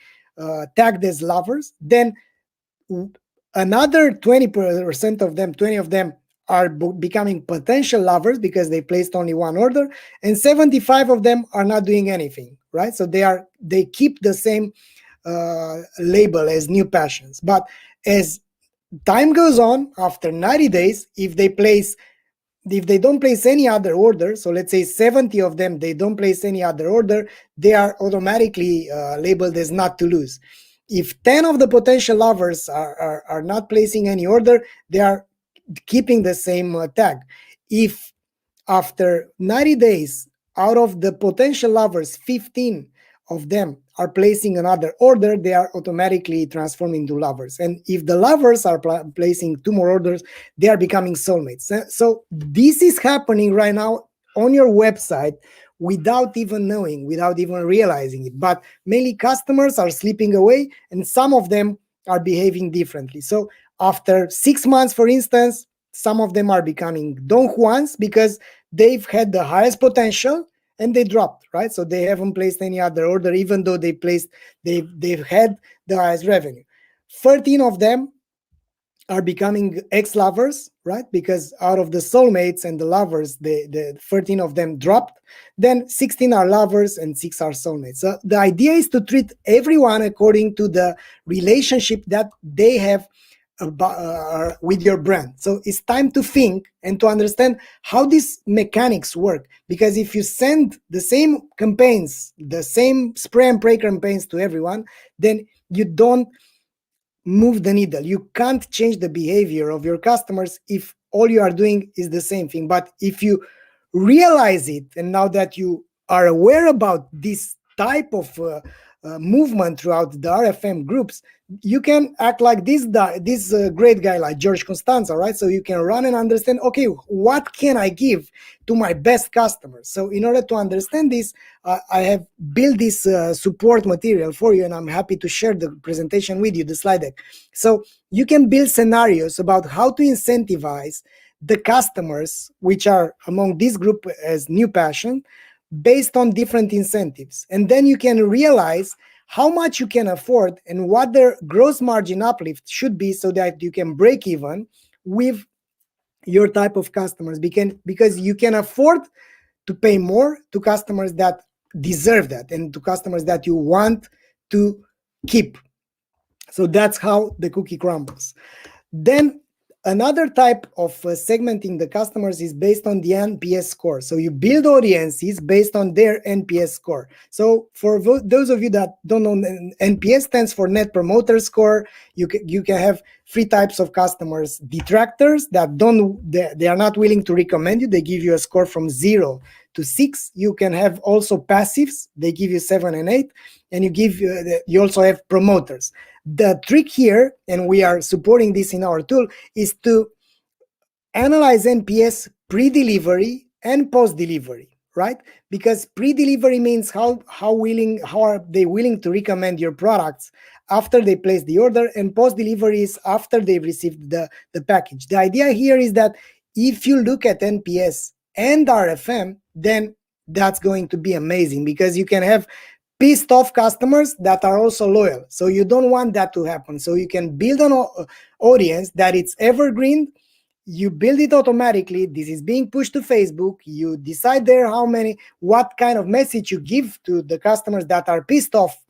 tagged as lovers. Then another 20% of them, 20 of them are becoming potential lovers because they placed only one order, and 75 of them are not doing anything, right? So they keep the same label as new passions. But as time goes on, after 90 days, if they don't place any other order, so let's say 70 of them, they don't place any other order, they are automatically labeled as not to lose. If 10 of the potential lovers are not placing any order, they are keeping the same tag. If after 90 days, out of the potential lovers, 15 of them are placing another order, they are automatically transformed into lovers. And if the lovers are placing two more orders, they are becoming soulmates. So this is happening right now on your website without even knowing, without even realizing it. But mainly customers are slipping away, and some of them are behaving differently. So after 6 months, for instance, some of them are becoming Don Juans because they've had the highest potential and they dropped, right? So they haven't placed any other order, even though they've had the highest revenue. 13 of them are becoming ex-lovers, right? Because out of the soulmates and the lovers, the 13 of them dropped. Then 16 are lovers and 6 are soulmates. So the idea is to treat everyone according to the relationship that they have with your brand. So it's time to think and to understand how these mechanics work. Because if you send the same campaigns, the same spray and pray campaigns to everyone, then you don't move the needle. You can't change the behavior of your customers if all you are doing is the same thing. But if you realize it, and now that you are aware about this type of movement throughout the RFM groups, you can act like this great guy like George Costanza, right? So you can run and understand, okay, what can I give to my best customers? So in order to understand this, I have built this support material for you, and I'm happy to share the presentation with you, the slide deck. So you can build scenarios about how to incentivize the customers, which are among this group as new passion, based on different incentives. And then you can realize how much you can afford and what their gross margin uplift should be so that you can break even with your type of customers, because you can afford to pay more to customers that deserve that and to customers that you want to keep. So that's how the cookie crumbles. Then another type of segmenting the customers is based on the NPS score. So you build audiences based on their NPS score. So for those of you that don't know, NPS stands for Net Promoter Score. You can have 3 types of customers: detractors that they are not willing to recommend you. They give you a score from 0 to 6. You can have also passives. They give you 7 and 8. And you also have promoters. The trick here, and we are supporting this in our tool, is to analyze NPS pre-delivery and post-delivery, right? Because pre-delivery means how are they willing to recommend your products after they place the order, and post-delivery is after they've received the package. The idea here is that if you look at NPS and RFM, then that's going to be amazing, because you can have pissed off customers that are also loyal. So you don't want that to happen. So you can build an audience that it's evergreen. You build it automatically. This is being pushed to Facebook. You decide there what kind of message you give to the customers that are pissed off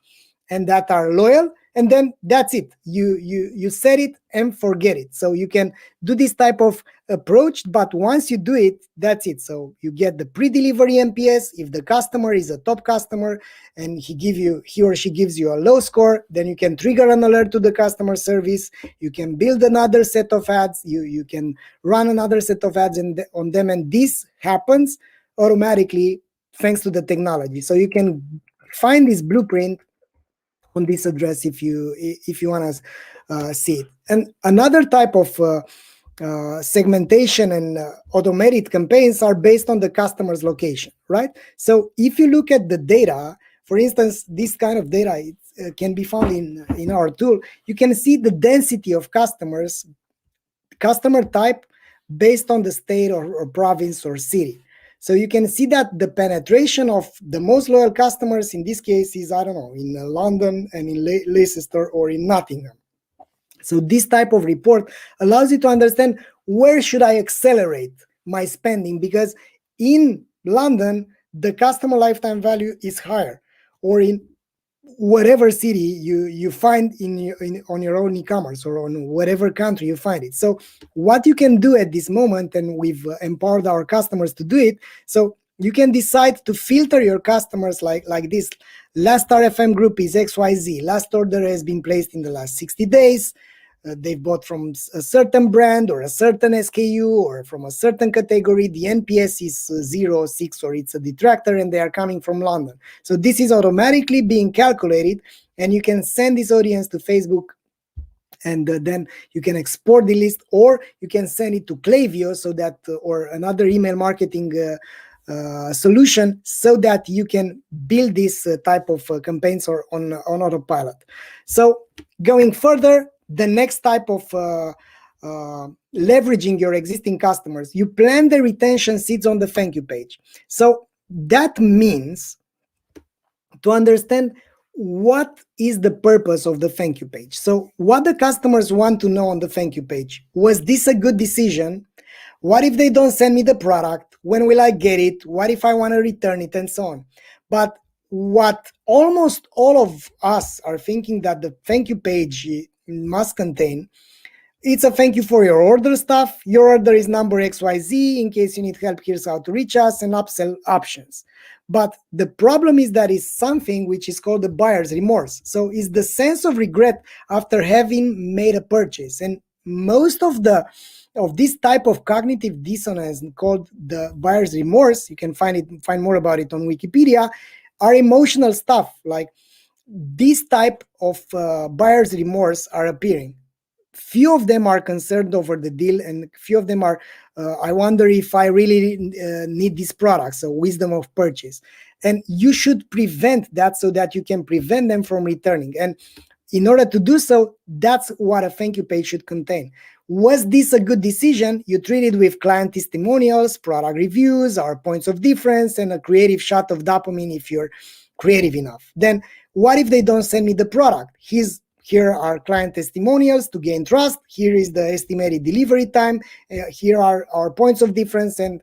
and that are loyal. And then that's it. You set it and forget it. So you can do this type of approach, but once you do it, that's it. So you get the pre-delivery NPS. If the customer is a top customer and he or she gives you a low score, then you can trigger an alert to the customer service. You can build another set of ads. You can run another set of ads on them, and this happens automatically thanks to the technology. So you can find this blueprint on this address if you want to see it. And another type of segmentation and automated campaigns are based on the customer's location, right? So if you look at the data, for instance, this kind of data can be found in our tool. You can see the density of customers, customer type, based on the state or province or city. So you can see that the penetration of the most loyal customers in this case is, I don't know, in London and in Leicester or in Nottingham. So this type of report allows you to understand where should I accelerate my spending, because in London, the customer lifetime value is higher, or in whatever city you find on your own e-commerce or on whatever country you find it. So what you can do at this moment, and we've empowered our customers to do it, so you can decide to filter your customers like this. Last RFM group is XYZ. Last order has been placed in the last 60 days. They've bought from a certain brand or a certain SKU or from a certain category. The NPS is 0, 6, or it's a detractor, and they are coming from London. So this is automatically being calculated, and you can send this audience to Facebook, and then you can export the list, or you can send it to Klaviyo, so that or another email marketing solution, so that you can build this type of campaigns or on autopilot. So going further, the next type of leveraging your existing customers, you plan the retention seeds on the thank you page. So that means to understand what is the purpose of the thank you page. So what the customers want to know on the thank you page: was this a good decision? What if they don't send me the product? When will I get it? What if I want to return it? And so on. But what almost all of us are thinking that the thank you page must contain, it's a thank you for your order stuff. Your order is number XYZ. In case you need help, here's how to reach us, and upsell options. But the problem is that it's something which is called the buyer's remorse. So it's the sense of regret after having made a purchase. And most of this type of cognitive dissonance, called the buyer's remorse, you can find more about it on Wikipedia, are emotional stuff. Like this type of buyer's remorse are appearing. Few of them are concerned over the deal, and few of them are, I wonder if I really need this product. So wisdom of purchase. And you should prevent that, so that you can prevent them from returning. And in order to do so, that's what a thank you page should contain. Was this a good decision? You treat it with client testimonials, product reviews, our points of difference, and a creative shot of dopamine if you're creative enough. Then what if they don't send me the product? Here are client testimonials to gain trust. Here is the estimated delivery time. Here are our points of difference, and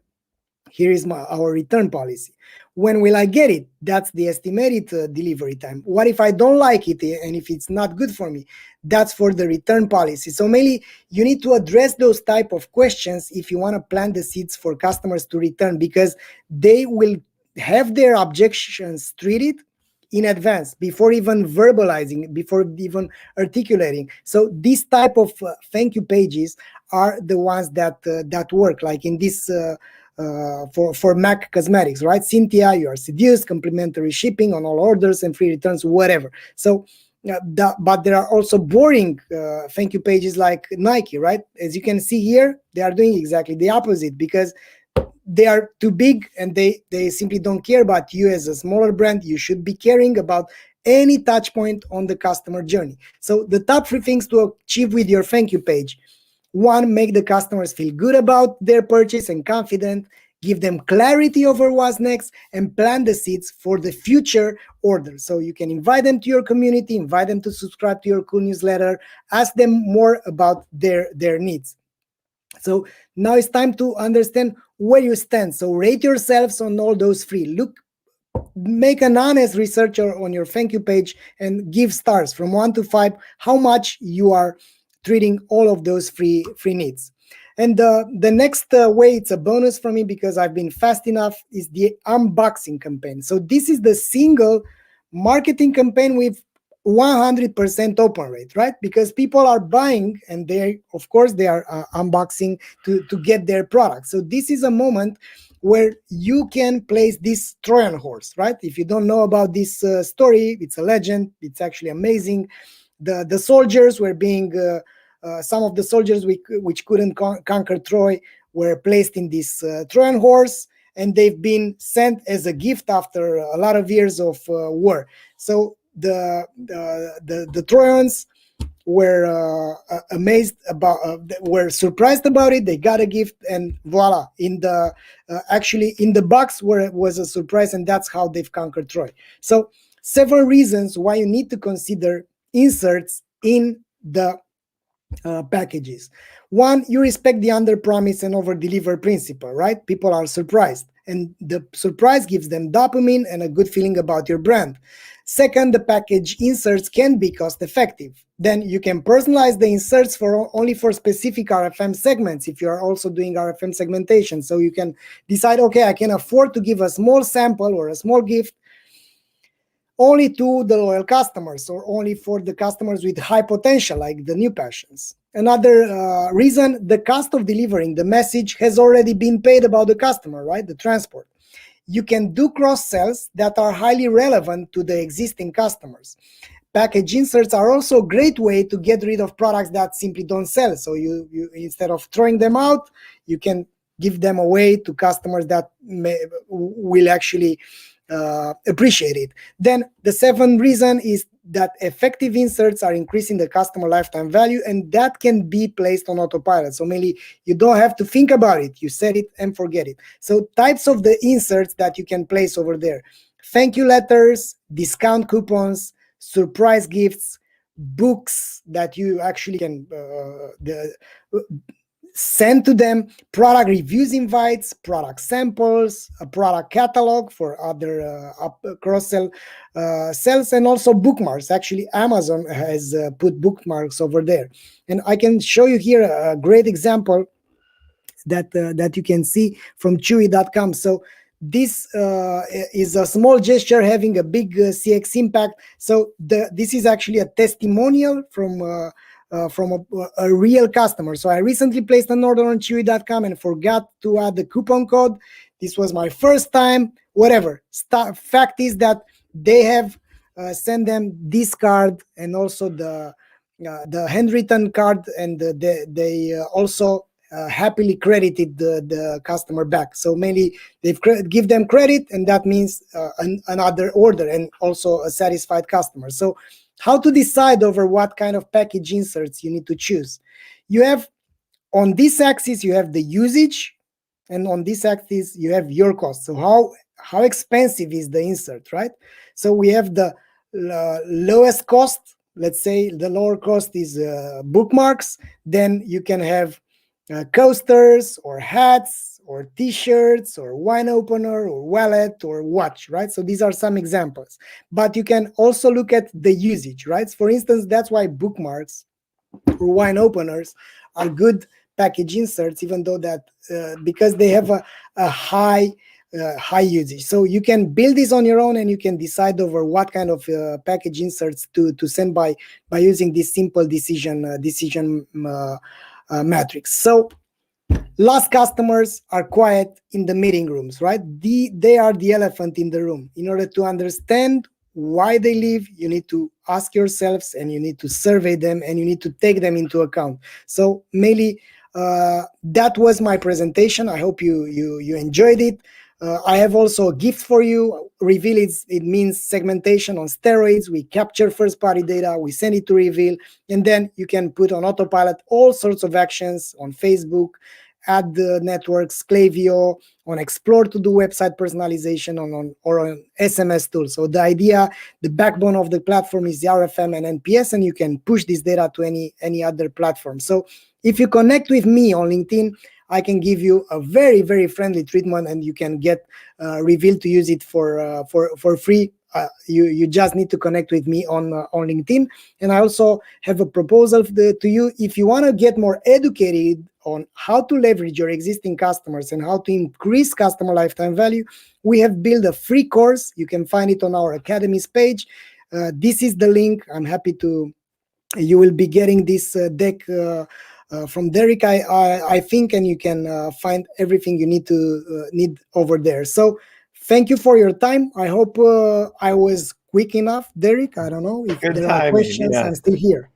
here is our return policy. When will I get it? That's the estimated delivery time. What if I don't like it, and if it's not good for me? That's for the return policy. So mainly, you need to address those type of questions if you want to plant the seeds for customers to return, because they will have their objections treated in advance, before even verbalizing, before even articulating. So these type of thank you pages are the ones that work, like in this for MAC Cosmetics, right? Cynthia, you are seduced, complimentary shipping on all orders and free returns, whatever. So but there are also boring thank you pages like Nike, right? As you can see here, they are doing exactly the opposite, because they are too big, and they simply don't care about you as a smaller brand. You should be caring about any touch point on the customer journey. So the top 3 things to achieve with your thank you page: 1, make the customers feel good about their purchase and confident, give them clarity over what's next, and plant the seeds for the future orders. So you can invite them to your community, invite them to subscribe to your cool newsletter, ask them more about their needs. So now it's time to understand where you stand. So rate yourselves on all those 3. Make an honest research on your thank you page and give stars from 1 to 5, how much you are treating all of those free needs. And the next way, it's a bonus for me because I've been fast enough, is the unboxing campaign. So this is the single marketing campaign with 100% open rate, right? Because people are buying, and of course they are unboxing to get their product. So this is a moment where you can place this Trojan horse, right? If you don't know about this story, it's a legend. It's actually amazing. The soldiers were being some of the soldiers which couldn't conquer Troy were placed in this Trojan horse, and they've been sent as a gift after a lot of years of war. So the Trojans were amazed about, were surprised about it. They got a gift, and voila! In the actually in the box where it was a surprise, and that's how they've conquered Troy. So several reasons why you need to consider inserts in the packages. One, you respect the under promise and over deliver principle, right? People are surprised, and the surprise gives them dopamine and a good feeling about your brand. Second, the package inserts can be cost effective. Then you can personalize the inserts for only for specific RFM segments if you are also doing RFM segmentation. So you can decide, okay, I can afford to give a small sample or a small gift only to the loyal customers, or only for the customers with high potential, like the new passions. Another reason, the cost of delivering the message has already been paid about the customer, right? The transport. You can do cross-sells that are highly relevant to the existing customers. Package inserts are also a great way to get rid of products that simply don't sell. So you instead of throwing them out, you can give them away to customers that will actually appreciate it. Then the seventh reason is that effective inserts are increasing the customer lifetime value, and that can be placed on autopilot. So mainly you don't have to think about it. You set it and forget it. So types of the inserts that you can place over there: thank you letters, discount coupons, surprise gifts, books that you actually can send to them, product reviews invites, product samples, a product catalog for other cross-sell sales, and also bookmarks. Actually, Amazon has put bookmarks over there. And I can show you here a great example that you can see from Chewy.com. So this is a small gesture having a big CX impact. So this is actually a testimonial from a real customer. So I recently placed an order on Chewy.com and forgot to add the coupon code. This was my first time, whatever. Fact is that they have sent them this card and also the handwritten card, and they also happily credited the customer back. So mainly they've give them credit, and that means another order and also a satisfied customer. So how to decide over what kind of package inserts you need to choose? You have on this axis, you have the usage, and on this axis, you have your cost. So how expensive is the insert, right? So we have the lowest cost. Let's say the lower cost is bookmarks. Then you can have coasters or hats or t-shirts or wine opener or wallet or watch, right? So these are some examples, but you can also look at the usage, right? For instance, that's why bookmarks or wine openers are good package inserts, even though that because they have a high usage. So you can build this on your own, and you can decide over what kind of package inserts to send by using this simple decision matrix. So lost customers are quiet in the meeting rooms, right? They are the elephant in the room. In order to understand why they leave, you need to ask yourselves, and you need to survey them, and you need to take them into account. So mainly that was my presentation. I hope you enjoyed it. I have also a gift for you. Reveal, it means segmentation on steroids. We capture first-party data, we send it to Reveal, and then you can put on autopilot all sorts of actions on Facebook, ad networks, Klaviyo, on Explore to do website personalization, or on SMS tools. So the idea, the backbone of the platform is the RFM and NPS, and you can push this data to any other platform. So if you connect with me on LinkedIn, I can give you a very, very friendly treatment, and you can get Reveal to use it for free. You just need to connect with me on LinkedIn. And I also have a proposal to you. If you want to get more educated on how to leverage your existing customers and how to increase customer lifetime value, we have built a free course. You can find it on our Academies page. This is the link. I'm happy to. You will be getting this deck from Derek, I think, and you can find everything you need over there. So thank you for your time. I hope I was quick enough, Derek. I don't know if there are questions. Yeah. I'm still here.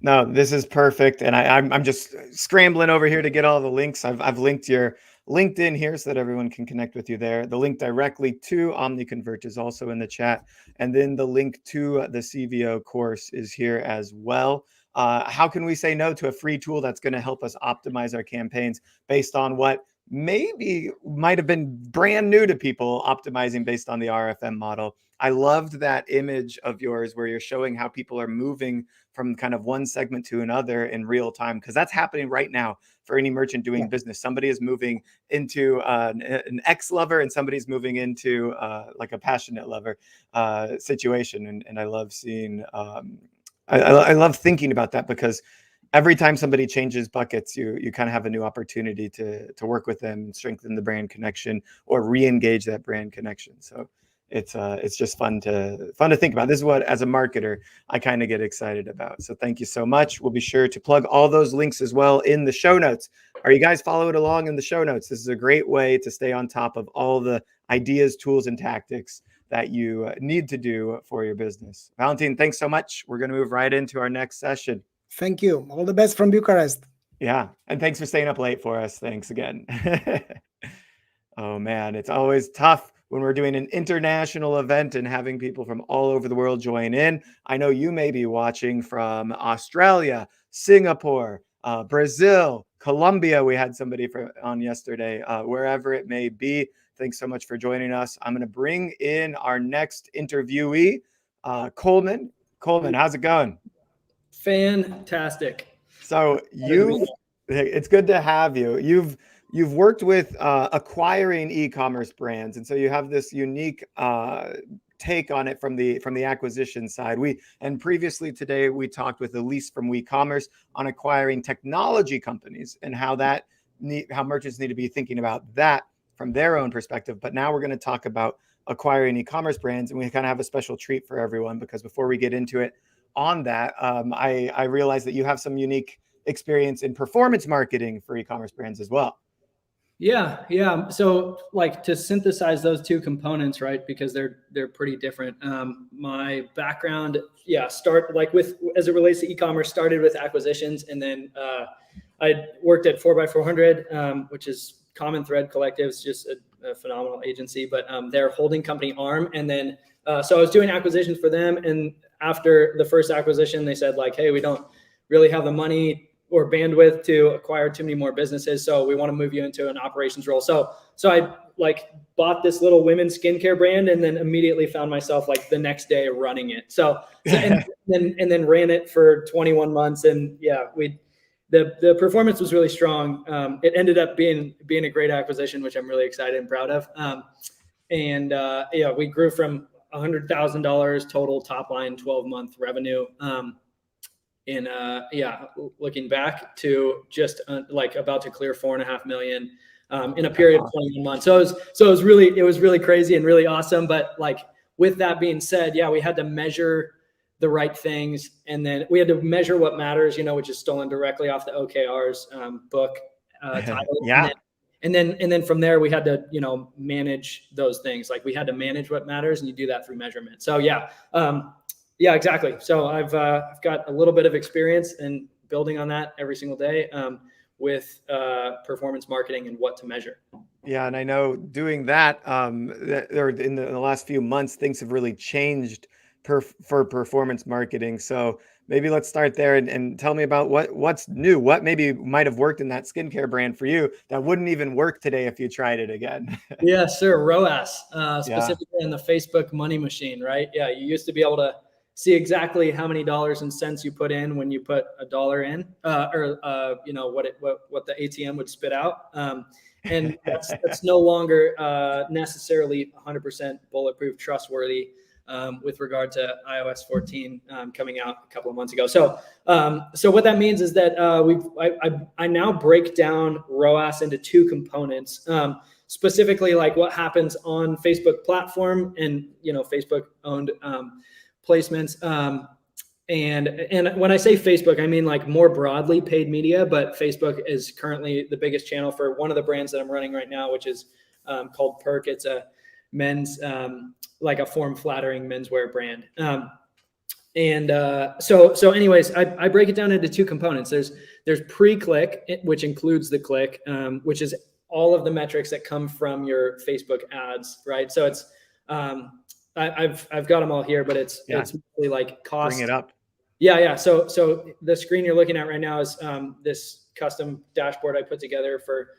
No, this is perfect, and I'm just scrambling over here to get all the links. I've linked your LinkedIn here so that everyone can connect with you there. The link directly to OmniConvert is also in the chat, and then the link to the CVO course is here as well. how can we say no to a free tool that's going to help us optimize our campaigns based on what maybe might have been brand new to people, optimizing based on the RFM model? I loved that image of yours where you're showing how people are moving from kind of one segment to another in real time, because that's happening right now for any merchant doing business. Somebody is moving into an ex-lover and somebody's moving into like a passionate lover situation. And I love seeing, I love thinking about that, because every time somebody changes buckets, you kind of have a new opportunity to work with them, strengthen the brand connection, or re-engage that brand connection. So it's just fun to think about. This is what, as a marketer, I kind of get excited about. So thank you so much. We'll be sure to plug all those links as well in the show notes. Are you guys following along in the show notes? This is a great way to stay on top of all the ideas, tools, and tactics that you need to do for your business. Valentin, thanks so much. We're going to move right into our next session. Thank you. All the best from Bucharest. Yeah. And thanks for staying up late for us. Thanks again. Oh, man, it's always tough when we're doing an international event and having people from all over the world join in. I know you may be watching from Australia, Singapore, Brazil, Colombia. We had somebody on yesterday, wherever it may be. Thanks so much for joining us. I'm going to bring in our next interviewee, Coleman. Coleman, how's it going? Fantastic. So it's good to have you. You've worked with acquiring e-commerce brands, and so you have this unique take on it from the acquisition side. And previously today we talked with Elise from eCommerce on acquiring technology companies and how merchants need to be thinking about that from their own perspective. But now we're going to talk about acquiring e-commerce brands, and we kind of have a special treat for everyone, because before we get into it on that, I realized that you have some unique experience in performance marketing for e-commerce brands as well. Yeah. So like, to synthesize those two components, right? Because they're pretty different. My background, as it relates to e-commerce, started with acquisitions, and then I worked at 4x400, which is Common Thread Collectives, just a phenomenal agency, but their holding company arm. And then so I was doing acquisitions for them, and after the first acquisition, they said like, hey, we don't really have the money or bandwidth to acquire too many more businesses, so we want to move you into an operations role. So I bought this little women's skincare brand, and then immediately found myself like the next day running it. And then ran it for 21 months, and the performance was really strong. It ended up being a great acquisition, which I'm really excited and proud of. We grew from $100,000 total top line 12-month revenue. Looking back to just about to clear 4.5 million in a period of 21 months. So it was really crazy and really awesome. But like, with that being said, we had to measure the right things, and then we had to measure what matters, which is stolen directly off the OKR's book title. And then from there we had to manage those things. Like, we had to manage what matters, and you do that through measurement. So exactly. So I've got a little bit of experience in building on that every single day with performance marketing and what to measure. Yeah, and I know doing that, in the last few months, things have really changed for performance marketing. So maybe let's start there and tell me about what's new, what maybe might have worked in that skincare brand for you that wouldn't even work today if you tried it again. Yeah, sure. ROAS, specifically in the Facebook money machine, right? Yeah, you used to be able to see exactly how many dollars and cents you put in when you put $1 in, what the ATM would spit out. And that's no longer necessarily 100% bulletproof, trustworthy with regard to iOS 14 coming out a couple of months ago. So what that means is that I now break down ROAS into two components, specifically like what happens on Facebook platform and Facebook owned placements. And when I say Facebook, I mean like more broadly paid media, but Facebook is currently the biggest channel for one of the brands that I'm running right now, which is called Perk. It's a men's, like a form flattering menswear brand. So anyways, I break it down into two components. There's pre-click, which includes the click, which is all of the metrics that come from your Facebook ads, right? So it's, I've got them all here, but it's really like cost. Bring it up. Yeah. So the screen you're looking at right now is this custom dashboard I put together for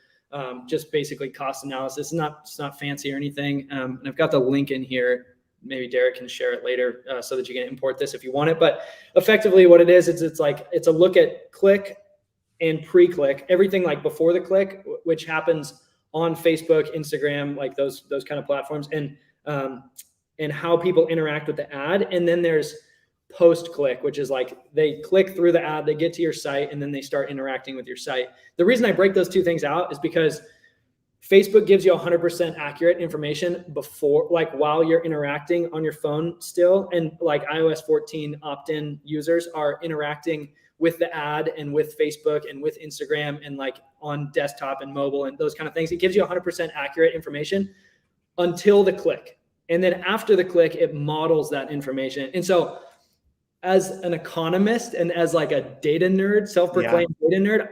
just basically cost analysis. It's not fancy or anything. And I've got the link in here. Maybe Derek can share it later so that you can import this if you want it. But effectively what it is, it's a look at click and pre-click, everything like before the click, which happens on Facebook, Instagram, like those kind of platforms, and how people interact with the ad. And then there's post-click, which is like they click through the ad, they get to your site, and then they start interacting with your site. The reason I break those two things out is because Facebook gives you 100% accurate information before, like while you're interacting on your phone still. And like iOS 14 opt-in users are interacting with the ad and with Facebook and with Instagram and like on desktop and mobile and those kind of things. It gives you 100% accurate information until the click. And then after the click, it models that information. And so as an economist and as like a data nerd, self-proclaimed data nerd,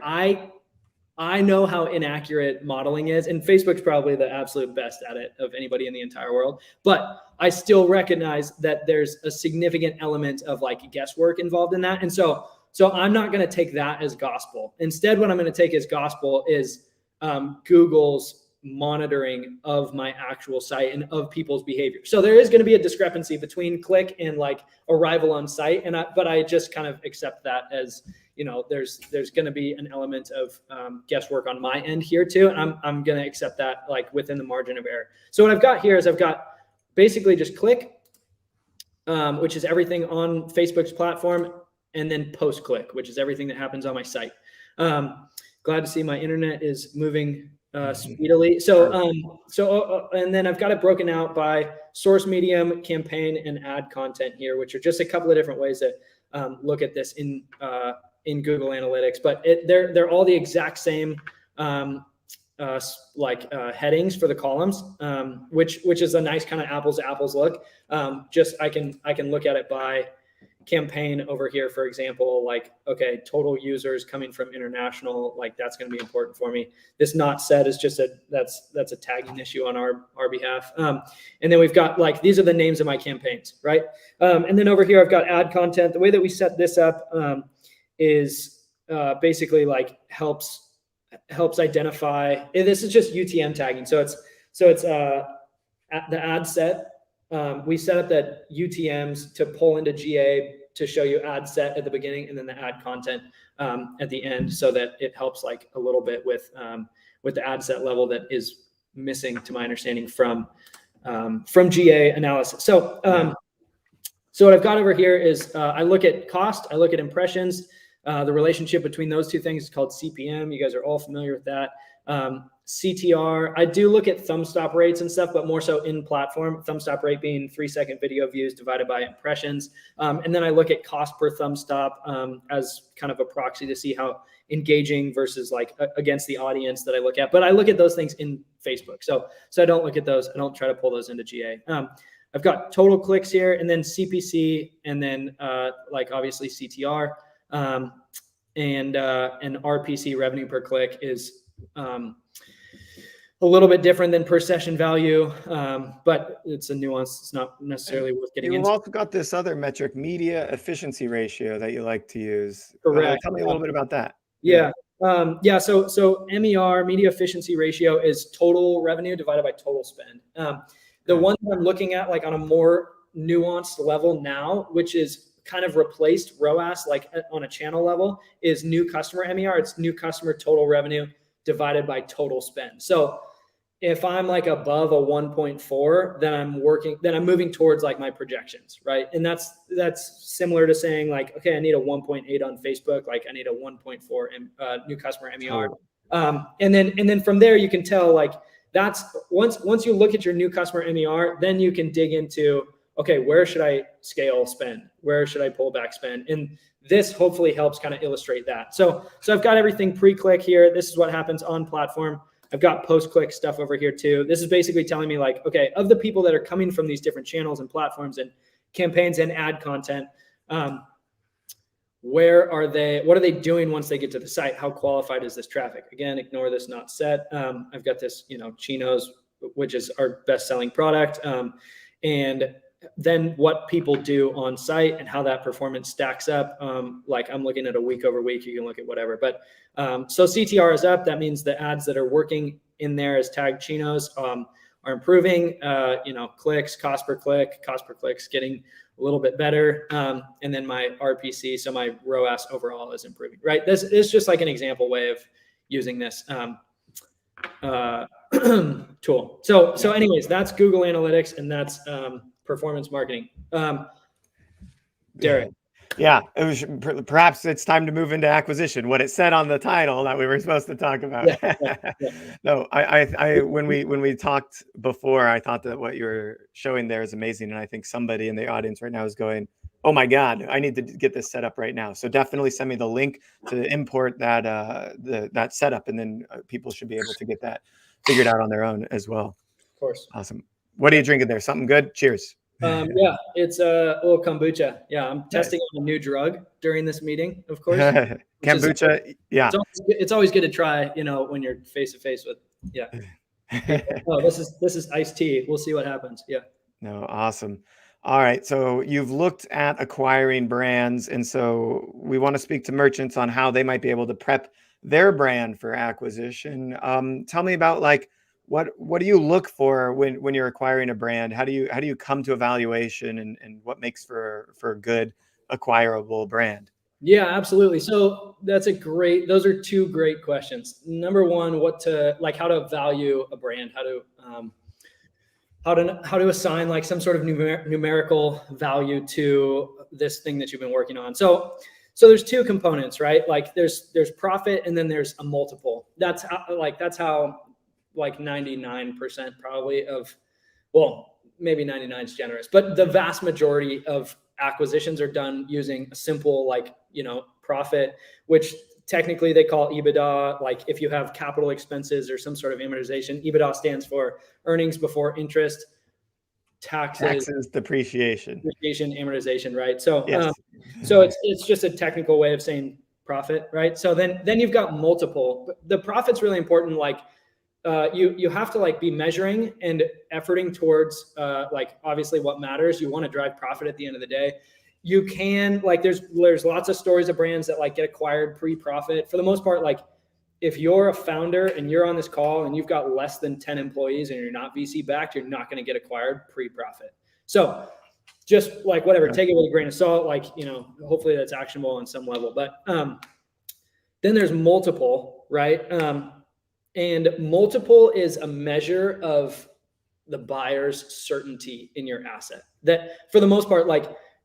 I know how inaccurate modeling is, and Facebook's probably the absolute best at it of anybody in the entire world. But I still recognize that there's a significant element of like guesswork involved in that. And so I'm not going to take that as gospel. Instead, what I'm going to take as gospel is Google's monitoring of my actual site and of people's behavior. So there is going to be a discrepancy between click and like arrival on site. But I just kind of accept that as, you know, there's going to be an element of guesswork on my end here too. And I'm going to accept that like within the margin of error. So what I've got here is I've got basically just click, which is everything on Facebook's platform, and then post click, which is everything that happens on my site. Glad to see my internet is moving speedily. So and then I've got it broken out by source medium, campaign, and ad content here, which are just a couple of different ways to look at this in Google Analytics. But they're all the exact same headings for the columns, which is a nice kind of apples to apples look. Just I can look at it by campaign over here, for example, like, okay, total users coming from international, like that's going to be important for me. This not set is just that's a tagging issue on our behalf. And then we've got like, these are the names of my campaigns, right? And then over here, I've got ad content. The way that we set this up is basically like helps identify, this is just UTM tagging. So it's the ad set. We set up that UTMs to pull into GA to show you ad set at the beginning and then the ad content at the end, so that it helps like a little bit with the ad set level that is missing, to my understanding, from GA analysis. So what I've got over here is I look at cost, I look at impressions. The relationship between those two things is called CPM. You guys are all familiar with that. CTR, I do look at thumb stop rates and stuff, but more so in platform, thumb stop rate being 3-second video views divided by impressions. And then I look at cost per thumb stop as kind of a proxy to see how engaging versus like against the audience that I look at. But I look at those things in Facebook. So I don't look at those. I don't try to pull those into GA. I've got total clicks here, and then CPC, and then like obviously CTR, and RPC, revenue per click, is a little bit different than per session value, but it's a nuance. It's not necessarily worth getting into. You've also got this other metric, media efficiency ratio, that you like to use. Correct. Tell me a little bit about that. Yeah. So MER, media efficiency ratio, is total revenue divided by total spend. The one that I'm looking at like on a more nuanced level now, which is kind of replaced ROAS, like on a channel level, is new customer MER. It's new customer total revenue divided by total spend. So if I'm like above a 1.4, then I'm moving towards like my projections, right? And that's similar to saying like, okay, I need a 1.8 on Facebook, like I need a 1.4 new customer MER. And then from there you can tell like that's once you look at your new customer MER, then you can dig into, okay, where should I scale spend? Where should I pull back spend? And this hopefully helps kind of illustrate that. So I've got everything pre-click here. This is what happens on platform. I've got post-click stuff over here too. This is basically telling me like, okay, of the people that are coming from these different channels and platforms and campaigns and ad content, where are they? What are they doing once they get to the site? How qualified is this traffic? Again, ignore this not set. I've got this, Chinos, which is our best-selling product, and then what people do on site and how that performance stacks up. Like I'm looking at a week over week, you can look at whatever, but so CTR is up. That means the ads that are working in there as tagged chinos are improving, clicks, cost per click's getting a little bit better. And then my RPC, so my ROAS overall is improving, right? This is just like an example way of using this tool. So anyways, that's Google Analytics and that's performance marketing. Derek. Yeah, it was perhaps it's time to move into acquisition. What it said on the title that we were supposed to talk about. Yeah. No, I when we talked before, I thought that what you were showing there is amazing, and I think somebody in the audience right now is going, "Oh my God, I need to get this set up right now." So definitely send me the link to import that that setup, and then people should be able to get that figured out on their own as well. Of course. Awesome. What are you drinking there? Something good? Cheers. Yeah, it's a little kombucha. Yeah, I'm testing a new drug during this meeting, of course. Kombucha, yeah. It's always good to try, when you're face to face with, yeah. Oh, this is iced tea. We'll see what happens. Yeah. No, awesome. All right, so you've looked at acquiring brands, and so we want to speak to merchants on how they might be able to prep their brand for acquisition. Tell me about what do you look for when you're acquiring a brand? How do you come to evaluation and what makes for a good acquirable brand? Yeah, absolutely. So those are two great questions. Number one, how to value a brand, how to assign like some sort of numerical value to this thing that you've been working on. So there's two components, right? Like there's profit and then there's a multiple. That's how 99% probably maybe 99 is generous, but the vast majority of acquisitions are done using a simple profit, which technically they call EBITDA. Like if you have capital expenses or some sort of amortization, EBITDA stands for earnings before interest, taxes, depreciation, amortization, right? So yes. So it's just a technical way of saying profit, right? So then you've got multiple. The profit's really important. You have to be measuring and efforting towards obviously what matters. You want to drive profit at the end of the day. You can there's lots of stories of brands that get acquired pre-profit. For the most part, if you're a founder and you're on this call and you've got less than 10 employees and you're not VC backed, you're not going to get acquired pre-profit. So just whatever, take it with a grain of salt. Hopefully that's actionable on some level. But then there's multiple, right? And multiple is a measure of the buyer's certainty in your asset. That for the most part,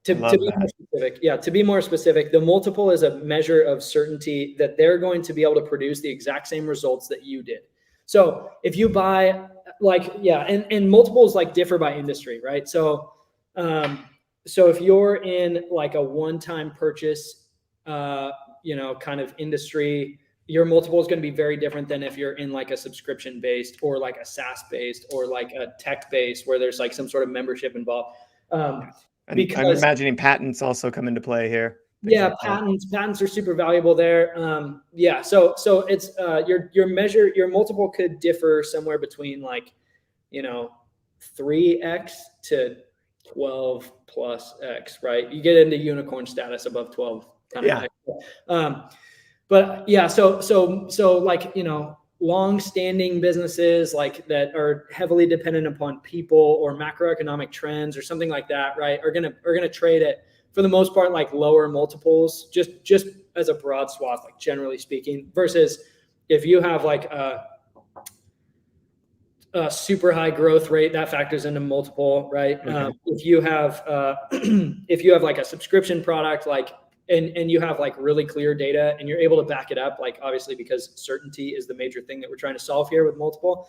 to be more specific, the multiple is a measure of certainty that they're going to be able to produce the exact same results that you did. So if you buy and multiples differ by industry, right? So if you're in a one-time purchase, kind of industry, your multiple is going to be very different than if you're in a subscription based or a SaaS based or a tech based where there's some sort of membership involved. Because I'm imagining patents also come into play here. Yeah, patents are super valuable there. So it's your multiple could differ somewhere between 3x to 12 plus x, right? You get into unicorn status above 12 kind of x. But yeah, so long-standing businesses that are heavily dependent upon people or macroeconomic trends or something like that, right, are gonna trade at, for the most part, lower multiples, just as a broad swath, generally speaking, versus if you have a super high growth rate, that factors into multiple, right? Okay. If you have a subscription product, and you have really clear data and you're able to back it up, obviously because certainty is the major thing that we're trying to solve here with multiple.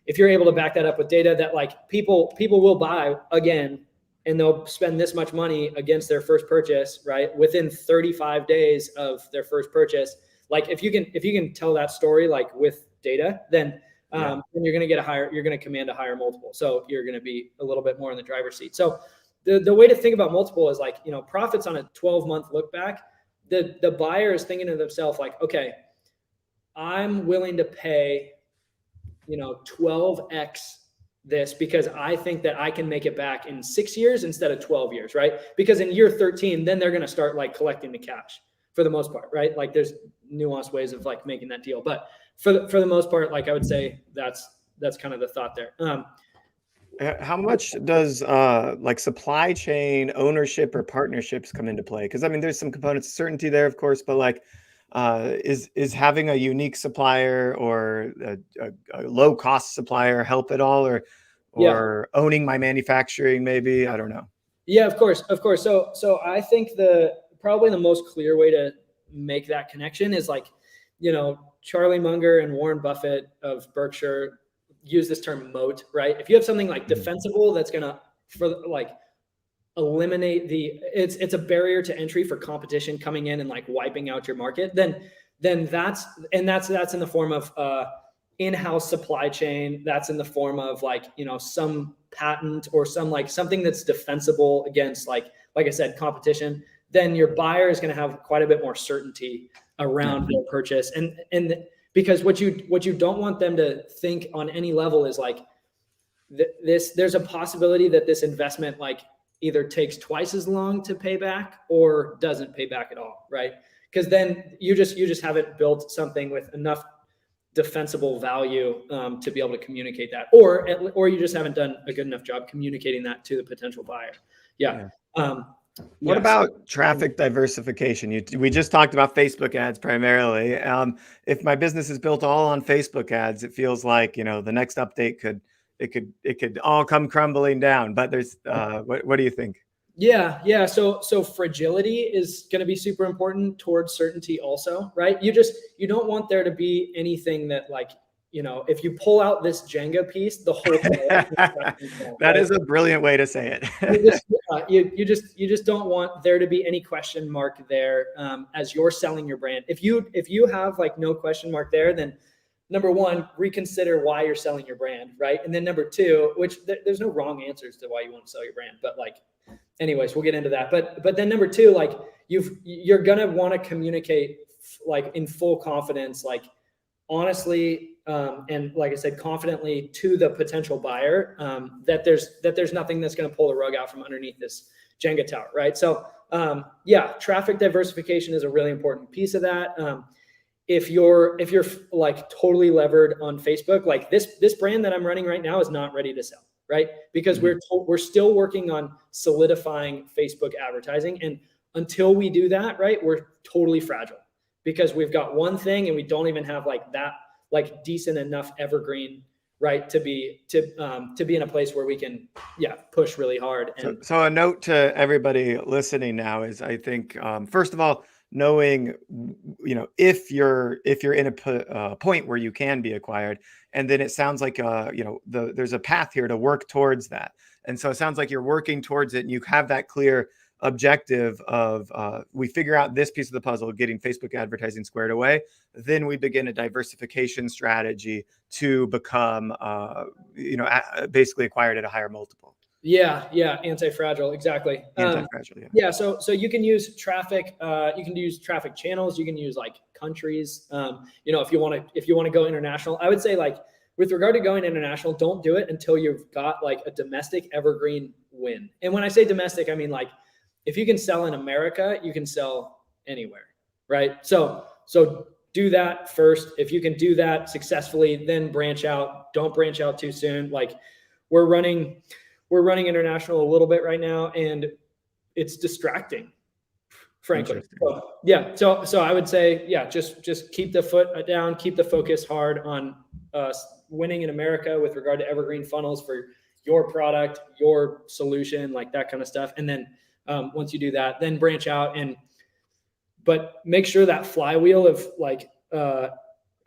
If you're able to back that up with data that people will buy again, and they'll spend this much money against their first purchase, right? Within 35 days of their first purchase. If you can tell that story, with data, then you're going to command a higher multiple. So you're going to be a little bit more in the driver's seat. So the way to think about multiple is profits on a 12-month look back. The buyer is thinking to themselves okay, I'm willing to pay 12x this because I think that I can make it back in 6 years instead of 12 years, right? Because in year 13, then they're going to start like collecting the cash for the most part, right? Like there's nuanced ways of like making that deal, but for the most part, like I would say that's kind of the thought there. How much does like supply chain ownership or partnerships come into play? Because I mean, there's some components of certainty there, of course, but like, is having a unique supplier or a low cost supplier help at all, or owning my manufacturing maybe? I don't know. Yeah, of course. So I think probably the most clear way to make that connection is like, Charlie Munger and Warren Buffett of Berkshire use this term moat, right? If you have something like defensible that's gonna eliminate it's a barrier to entry for competition coming in and like wiping out your market, then that's in the form of in-house supply chain. That's in the form of like, some patent or something that's defensible against like I said, competition. Then your buyer is going to have quite a bit more certainty around their purchase. And because what you don't want them to think on any level is like there's a possibility that this investment like either takes twice as long to pay back or doesn't pay back at all, right? Because then you just haven't built something with enough defensible value to be able to communicate that, or you just haven't done a good enough job communicating that to the potential buyer. What about traffic diversification? We just talked about Facebook ads primarily. If my business is built all on Facebook ads, it feels like the next update could all come crumbling down. But there's what do you think? Yeah. So fragility is going to be super important towards certainty also, right? You don't want there to be anything that like, if you pull out this Jenga piece, the whole thing that is a brilliant way to say it. you just don't want there to be any question mark there as you're selling your brand. If you have like no question mark there, then number one, reconsider why you're selling your brand, right? And then number two, which there's no wrong answers to why you want to sell your brand, but like, anyways, we'll get into that. But then number two, like you're gonna want to communicate like in full confidence, like honestly, and like I said, confidently to the potential buyer that there's nothing that's going to pull the rug out from underneath this Jenga tower, right? So traffic diversification is a really important piece of that. If you're like totally levered on Facebook, like this brand that I'm running right now is not ready to sell, right? Because we're still working on solidifying Facebook advertising, and until we do that, right, we're totally fragile because we've got one thing and we don't even have like that like decent enough evergreen, right, to be in a place where we can push really hard. And so a note to everybody listening now is, I think first of all, knowing if you're in a point where you can be acquired, and then it sounds like there's a path here to work towards that, and so it sounds like you're working towards it and you have that clear objective of we figure out this piece of the puzzle, getting Facebook advertising squared away, then we begin a diversification strategy to become basically acquired at a higher multiple. Anti-fragile, exactly. Anti-fragile, so you can use traffic, you can use traffic channels, you can use like countries. If you want to go international, I would say like with regard to going international, don't do it until you've got like a domestic evergreen win. And when I say domestic, I mean like if you can sell in America, you can sell anywhere, right? So do that first. If you can do that successfully, then branch out. Don't branch out too soon. Like we're running international a little bit right now, and it's distracting, frankly. So I would say, just keep the foot down, keep the focus hard on winning in America with regard to evergreen funnels for your product, your solution, like that kind of stuff. And then once you do that, then branch out but make sure that flywheel of like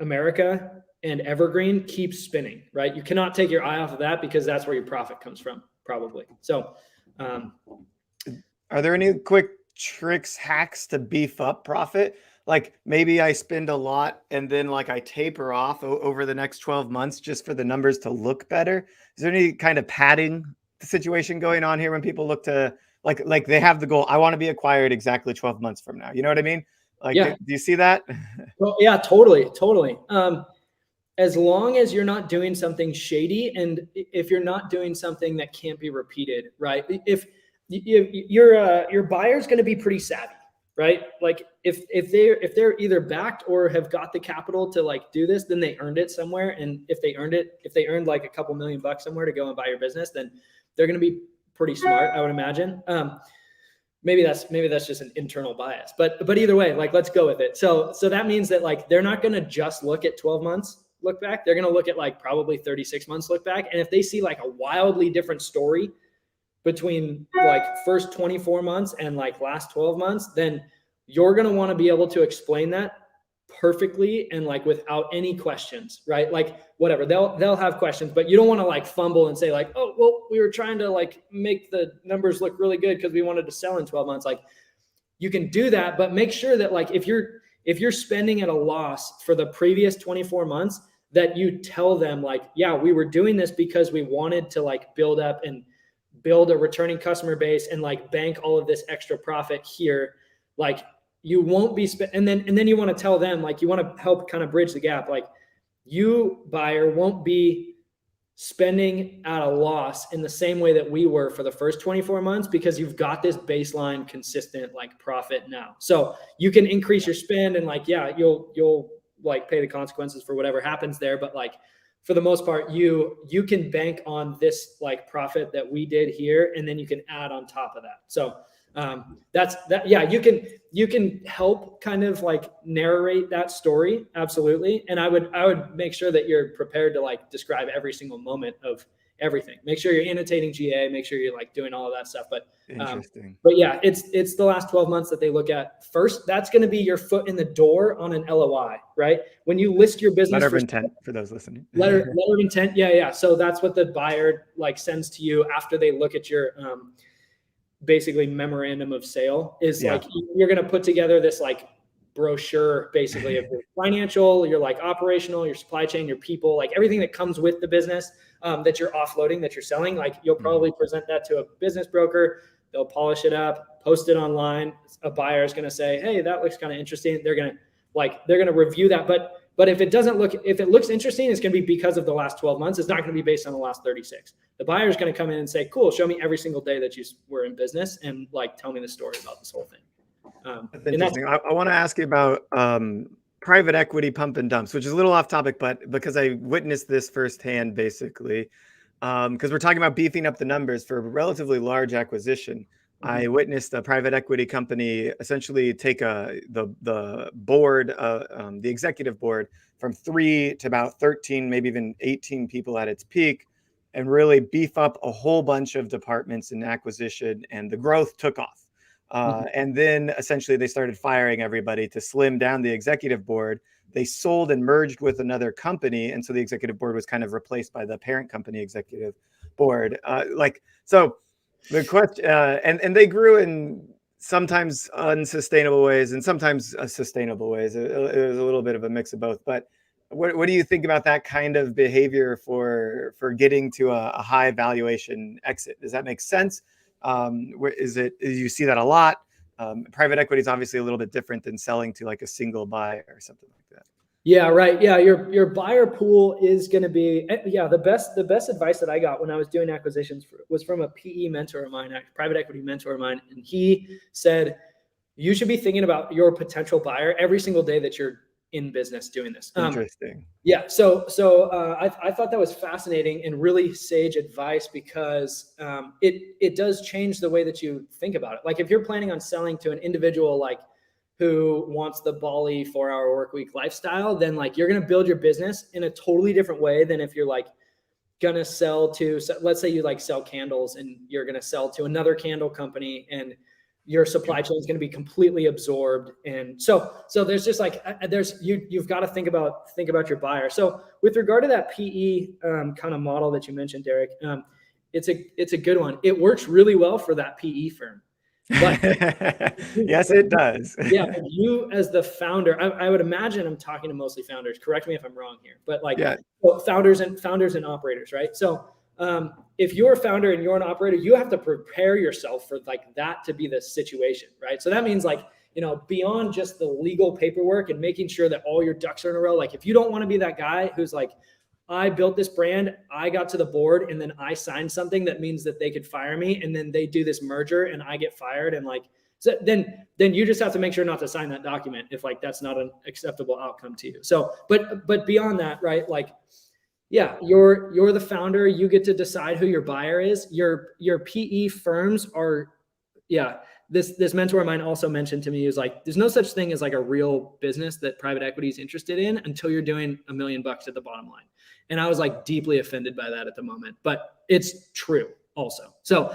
America and evergreen keeps spinning, right? You cannot take your eye off of that because that's where your profit comes from, probably. So are there any quick tricks, hacks to beef up profit? Like maybe I spend a lot and then like I taper off over the next 12 months just for the numbers to look better. Is there any kind of padding situation going on here when people look to like they have the goal, I want to be acquired exactly 12 months from now. You know what I mean? Like, do you see that? Well, yeah, totally. as long as you're not doing something shady, and if you're not doing something that can't be repeated, right? If your buyer's going to be pretty savvy, right? Like if they're either backed or have got the capital to like do this, then they earned it somewhere. And if they earned like a couple $1,000,000 somewhere to go and buy your business, then they're going to be pretty smart, I would imagine. Maybe that's just an internal bias, but either way, like, let's go with it. So that means that like, they're not going to just look at 12 months look back. They're going to look at like probably 36 months look back. And if they see like a wildly different story between like first 24 months and like last 12 months, then you're going to want to be able to explain that perfectly and like without any questions, right? Like whatever, they'll have questions, but you don't want to like fumble and say like, oh, well, we were trying to like make the numbers look really good because we wanted to sell in 12 months. Like, you can do that, but make sure that like, if you're spending at a loss for the previous 24 months, that you tell them like, yeah, we were doing this because we wanted to like build up and build a returning customer base and like bank all of this extra profit here. Like, you won't be and then you want to tell them, like, you want to help kind of bridge the gap. Like, you, buyer, won't be spending at a loss in the same way that we were for the first 24 months, because you've got this baseline consistent like profit now. So you can increase your spend and like, yeah, you'll like pay the consequences for whatever happens there. But like, for the most part, you can bank on this like profit that we did here, and then you can add on top of that. So that's that. Yeah, you can help kind of like narrate that story. Absolutely. And I would make sure that you're prepared to like describe every single moment of everything. Make sure you're annotating GA, make sure you're like doing all of that stuff. But interesting. But yeah, it's the last 12 months that they look at first. That's going to be your foot in the door on an LOI, right? When you list your business, letter of intent for those listening. letter of intent. Yeah. So that's what the buyer like sends to you after they look at your basically memorandum of sale. Is like, you're going to put together this like brochure basically of your financial, your like operational, your supply chain, your people, like everything that comes with the business that you're offloading, that you're selling. Like, you'll probably present that to a business broker. They'll polish it up, post it online. A buyer is going to say, hey, that looks kind of interesting. They're going to review that. But if it looks interesting, it's going to be because of the last 12 months. It's not going to be based on the last 36. The buyer is going to come in and say, cool, show me every single day that you were in business and like, tell me the story about this whole thing. That's interesting. I want to ask you about private equity pump and dumps, which is a little off topic, but because I witnessed this firsthand, basically, because we're talking about beefing up the numbers for a relatively large acquisition. I witnessed a private equity company essentially take the board, the executive board, from 3 to about 13, maybe even 18 people at its peak, and really beef up a whole bunch of departments in acquisition, and the growth took off. And then essentially they started firing everybody to slim down the executive board. They sold and merged with another company, and so the executive board was kind of replaced by the parent company executive board. So the question, and they grew in sometimes unsustainable ways and sometimes sustainable ways. It was a little bit of a mix of both. But what do you think about that kind of behavior for getting to a high valuation exit? Does that make sense? Do you see that a lot? Private equity is obviously a little bit different than selling to like a single buyer or something like that. Yeah, right. Yeah, your buyer pool is going to be, the best advice that I got when I was doing acquisitions was from a PE mentor of mine, a private equity mentor of mine, and he said you should be thinking about your potential buyer every single day that you're in business doing this. Interesting. Yeah. So I thought that was fascinating and really sage advice, because it does change the way that you think about it. Like, if you're planning on selling to an individual like who wants the Bali 4-hour work week lifestyle, then like, you're going to build your business in a totally different way than if you're like going to sell to, let's say you like sell candles and you're going to sell to another candle company, and your supply chain is going to be completely absorbed. And so there's just like, you've got to think about your buyer. So with regard to that PE kind of model that you mentioned, Derek, it's a good one. It works really well for that PE firm. But yes, it does. Yeah, but you as the founder, I would imagine I'm talking to mostly founders. Correct me if I'm wrong here, but like founders and operators, right? So if you're a founder and you're an operator, you have to prepare yourself for like that to be the situation, right? So that means like, beyond just the legal paperwork and making sure that all your ducks are in a row. Like if you don't want to be that guy who's like, I built this brand, I got to the board, and then I signed something that means that they could fire me, and then they do this merger and I get fired, and like, so then you just have to make sure not to sign that document if like that's not an acceptable outcome to you. So, but beyond that, right? Like, yeah, you're the founder. You get to decide who your buyer is. Your PE firms are, yeah. This mentor of mine also mentioned to me, is like, there's no such thing as like a real business that private equity is interested in until you're doing $1 million at the bottom line. And I was like deeply offended by that at the moment, but it's true also. So,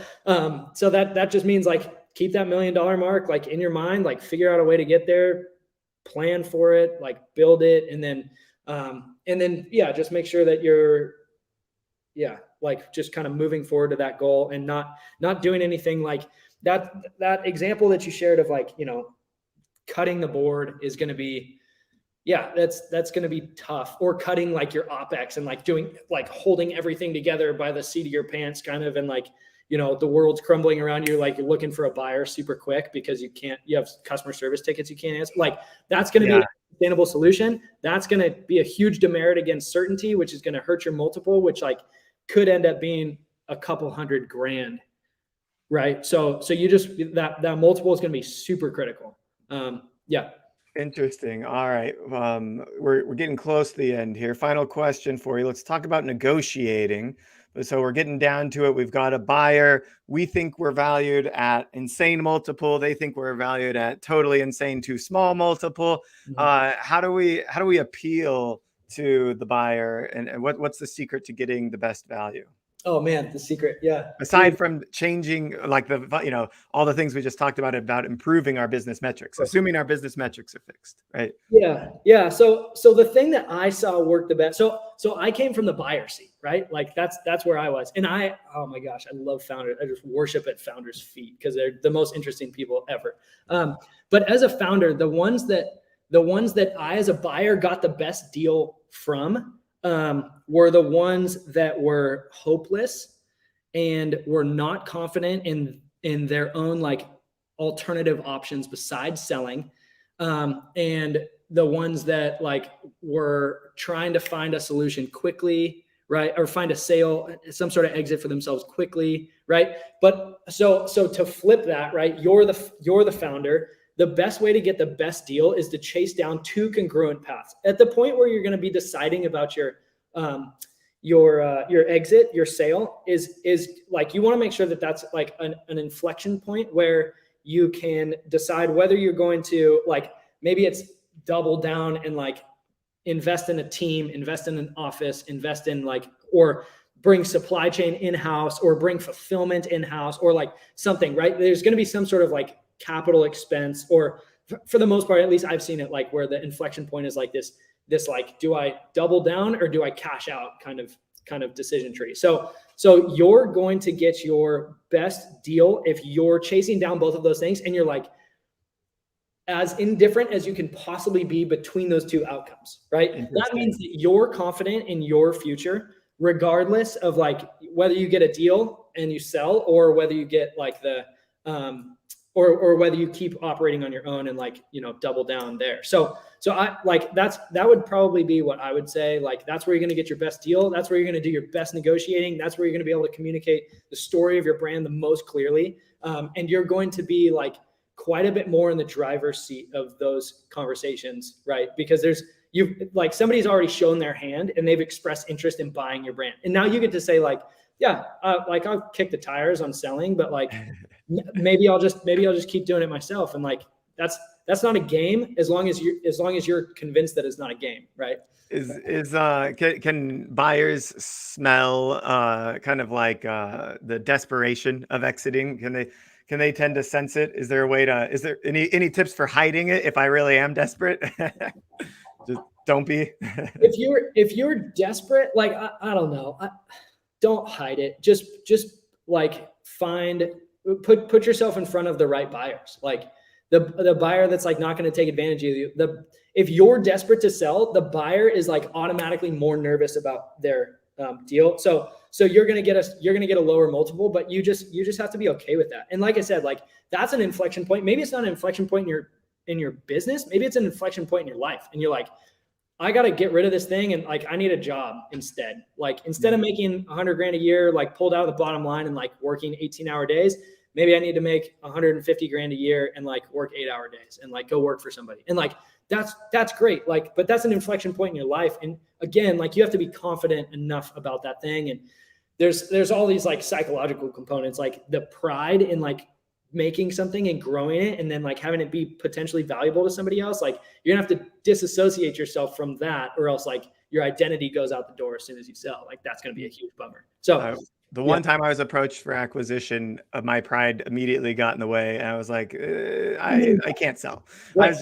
so that just means like, keep that $1 million mark, like in your mind, like figure out a way to get there, plan for it, like build it. And then, yeah, just make sure that you're, yeah, like just kind of moving forward to that goal and not doing anything like that example that you shared of like, cutting the board is going to be, yeah, that's going to be tough. Or cutting like your OpEx and like doing, like holding everything together by the seat of your pants kind of, and like, the world's crumbling around you. Like you're looking for a buyer super quick because you have customer service tickets you can't answer. Like that's going to be a sustainable solution. That's going to be a huge demerit against certainty, which is going to hurt your multiple, which like could end up being a couple $100,000. Right. So you just, that multiple is going to be super critical. Yeah. Interesting. All right. We're getting close to the end here. Final question for you. Let's talk about negotiating. So we're getting down to it. We've got a buyer. We think we're valued at insane multiple. They think we're valued at totally insane too small multiple. How do we appeal to the buyer, and what's the secret to getting the best value? Oh man, the secret. Yeah. Aside from changing like all the things we just talked about improving our business metrics, assuming our business metrics are fixed, right? Yeah. Yeah. So the thing that I saw work the best, so I came from the buyer seat, right? Like that's where I was. And oh my gosh, I love founders. I just worship at founders' feet because they're the most interesting people ever. But as a founder, the ones that I, as a buyer, got the best deal from, were the ones that were hopeless and were not confident in their own like alternative options besides selling, and the ones that like were trying to find a solution quickly, right, or find a sale, some sort of exit for themselves quickly, right? But so to flip that, right, you're the founder. The best way to get the best deal is to chase down two congruent paths. At the point where you're going to be deciding about your exit, your sale, is like, you want to make sure that that's like an inflection point where you can decide whether you're going to, like, maybe it's double down and like invest in a team, invest in an office, invest in like, or bring supply chain in-house, or bring fulfillment in-house, or like something, right? There's going to be some sort of like capital expense, or for the most part, at least I've seen it, like where the inflection point is like this like, do I double down or do I cash out kind of decision tree. So you're going to get your best deal if you're chasing down both of those things and you're like as indifferent as you can possibly be between those two outcomes, right? That means that you're confident in your future, regardless of like whether you get a deal and you sell, or whether you get like the or whether you keep operating on your own and like, double down there. So I like, that would probably be what I would say. Like, that's where you're going to get your best deal. That's where you're going to do your best negotiating. That's where you're going to be able to communicate the story of your brand the most clearly. And you're going to be like quite a bit more in the driver's seat of those conversations, right? Because like somebody's already shown their hand and they've expressed interest in buying your brand. And now you get to say like, yeah, like I'll kick the tires on selling, but like maybe I'll just keep doing it myself. And like, that's not a game as long as you're convinced that it's not a game, right? Can buyers smell kind of like the desperation of exiting? Can they tend to sense it? Is there any tips for hiding it if I really am desperate? Just don't be. if you're desperate, like I don't know, don't hide it. Just like put yourself in front of the right buyers. Like the buyer that's like not going to take advantage of you. If you're desperate to sell, the buyer is like automatically more nervous about their deal. So you're going to get a lower multiple, but you just have to be okay with that. And like I said, like that's an inflection point. Maybe it's not an inflection point in your business. Maybe it's an inflection point in your life, and you're like, I got to get rid of this thing, and like I need a job instead. Like instead of making 100 grand a year, like pulled out of the bottom line and like working 18-hour days, maybe I need to make 150 grand a year and like work 8-hour days and like go work for somebody. And like that's great. Like, but that's an inflection point in your life. And again, like you have to be confident enough about that thing. And there's all these like psychological components, like the pride in like making something and growing it, and then like having it be potentially valuable to somebody else. Like you're gonna have to disassociate yourself from that, or else like your identity goes out the door as soon as you sell. Like that's gonna be a huge bummer. So the one time I was approached for acquisition, my pride immediately got in the way, and I was like, I can't sell. Right.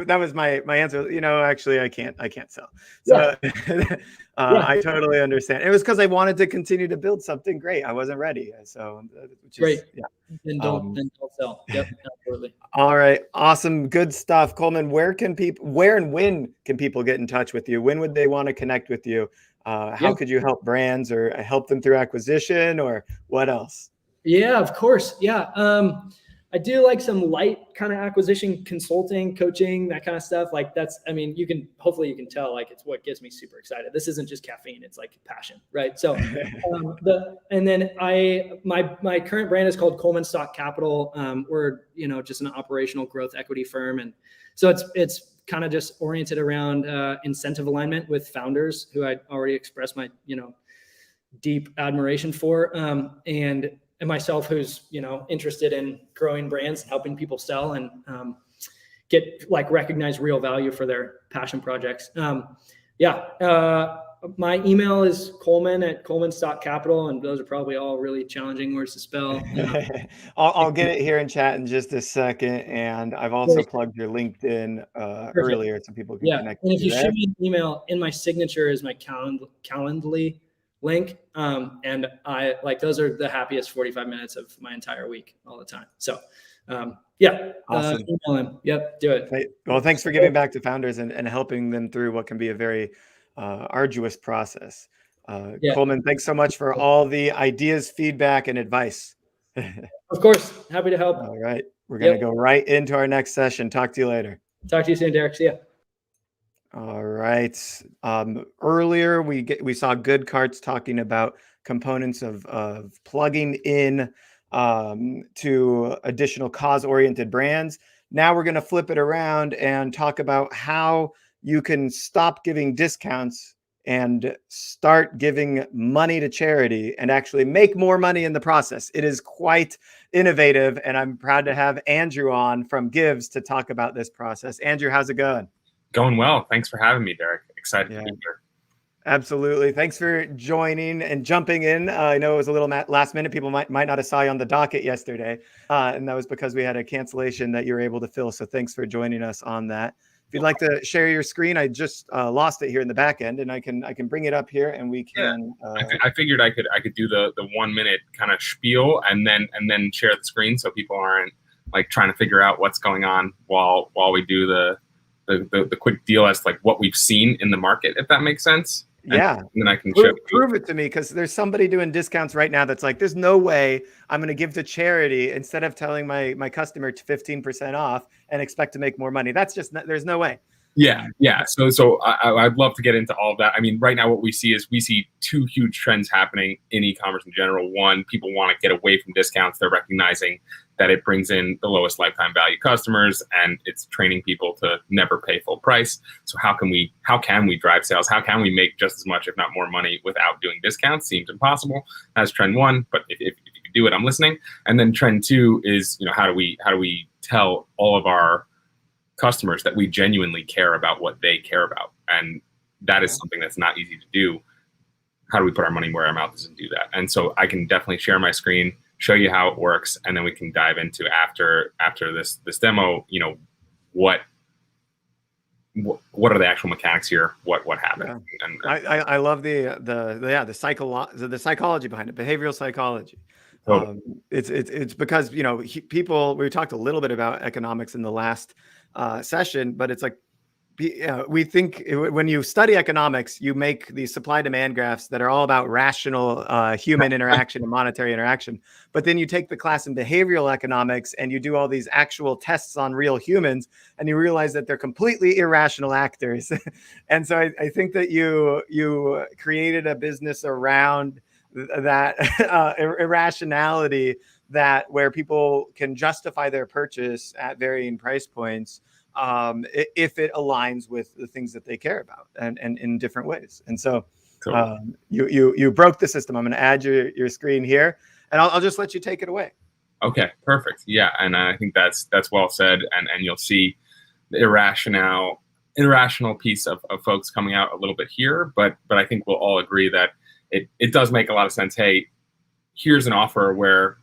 That was my answer. You know, actually, I can't sell. So I totally understand. It was because I wanted to continue to build something great. I wasn't ready. So great. Then don't sell. Yep, absolutely. All right, awesome, good stuff, Coleman. Where and when can people get in touch with you? When would they want to connect with you? How could you help brands or help them through acquisition, or what else? Yeah, of course. Yeah. I do like some light kind of acquisition consulting, coaching, that kind of stuff. Like hopefully you can tell, like it's what gets me super excited. This isn't just caffeine. It's like passion. Right. So, and then my current brand is called Coleman Stock Capital. We're, just an operational growth equity firm. And so it's kind of just oriented around incentive alignment with founders who I already expressed my, deep admiration for, and myself, who's, interested in growing brands, helping people sell and get like recognized real value for their passion projects. My email is Coleman@Coleman Stock Capital, and those are probably all really challenging words to spell. I'll get it here in chat in just a second, and I've also plugged your LinkedIn earlier so people can connect. And if you shoot me an email, in my signature is my Calendly link, and I like those are the happiest 45 minutes of my entire week all the time. So awesome. Email him. Yep, do it. Well, thanks for giving back to founders and helping them through what can be a very arduous process. Coleman, thanks so much for all the ideas, feedback, and advice. Of course, happy to help. All right, we're going to go right into our next session. Talk to you later. Talk to you soon, Derek. See ya. All right. Earlier we saw Good Carts talking about components of plugging in to additional cause-oriented brands. Now we're going to flip it around and talk about how you can stop giving discounts and start giving money to charity and actually make more money in the process. It is quite innovative, and I'm proud to have Andrew on from Gives to talk about this process. Andrew, how's it going? Going well. Thanks for having me, Derek. Excited to be here. Absolutely. Thanks for joining and jumping in. I know it was a little last minute. People might not have saw you on the docket yesterday. And that was because we had a cancellation that you were able to fill. So thanks for joining us on that. If you'd like to share your screen, I just lost it here in the back end, and I can bring it up here and we can. I figured I could do the 1 minute kind of spiel and then share the screen so people aren't like trying to figure out what's going on while we do the quick deal as to like what we've seen in the market, if that makes sense. And then I can prove it to me, because there's somebody doing discounts right now that's like, there's no way I'm going to give to charity instead of telling my customer 15% off and expect to make more money. That's just there's no way. Yeah. So I'd love to get into all of that. I mean, right now what we see two huge trends happening in e-commerce in general. One, people want to get away from discounts. They're recognizing that it brings in the lowest lifetime value customers, and it's training people to never pay full price. So how can we drive sales? How can we make just as much, if not more money without doing discounts? Seems impossible. That's trend one, but if you could do it, I'm listening. And then trend two is, how do we tell all of our customers that we genuinely care about what they care about? And that is something that's not easy to do. How do we put our money where our mouth is and do that? And so I can definitely share my screen, show you how it works, and then we can dive into after this demo, what are the actual mechanics here? What happened? Yeah. And I love the psychology behind it, behavioral psychology. Totally. It's because people, we talked a little bit about economics in the last session, but it's like we think when you study economics, you make these supply demand graphs that are all about rational human interaction and monetary interaction. But then you take the class in behavioral economics and you do all these actual tests on real humans, and you realize that they're completely irrational actors. And so I think that you created a business around that irrationality, that where people can justify their purchase at varying price points if it aligns with the things that they care about, and in different ways. And so you broke the system. I'm going to add your screen here, and I'll just let you take it away. Okay, perfect. Yeah, and I think that's well said, and you'll see the irrational piece of folks coming out a little bit here, but I think we'll all agree that it does make a lot of sense. Hey, here's an offer where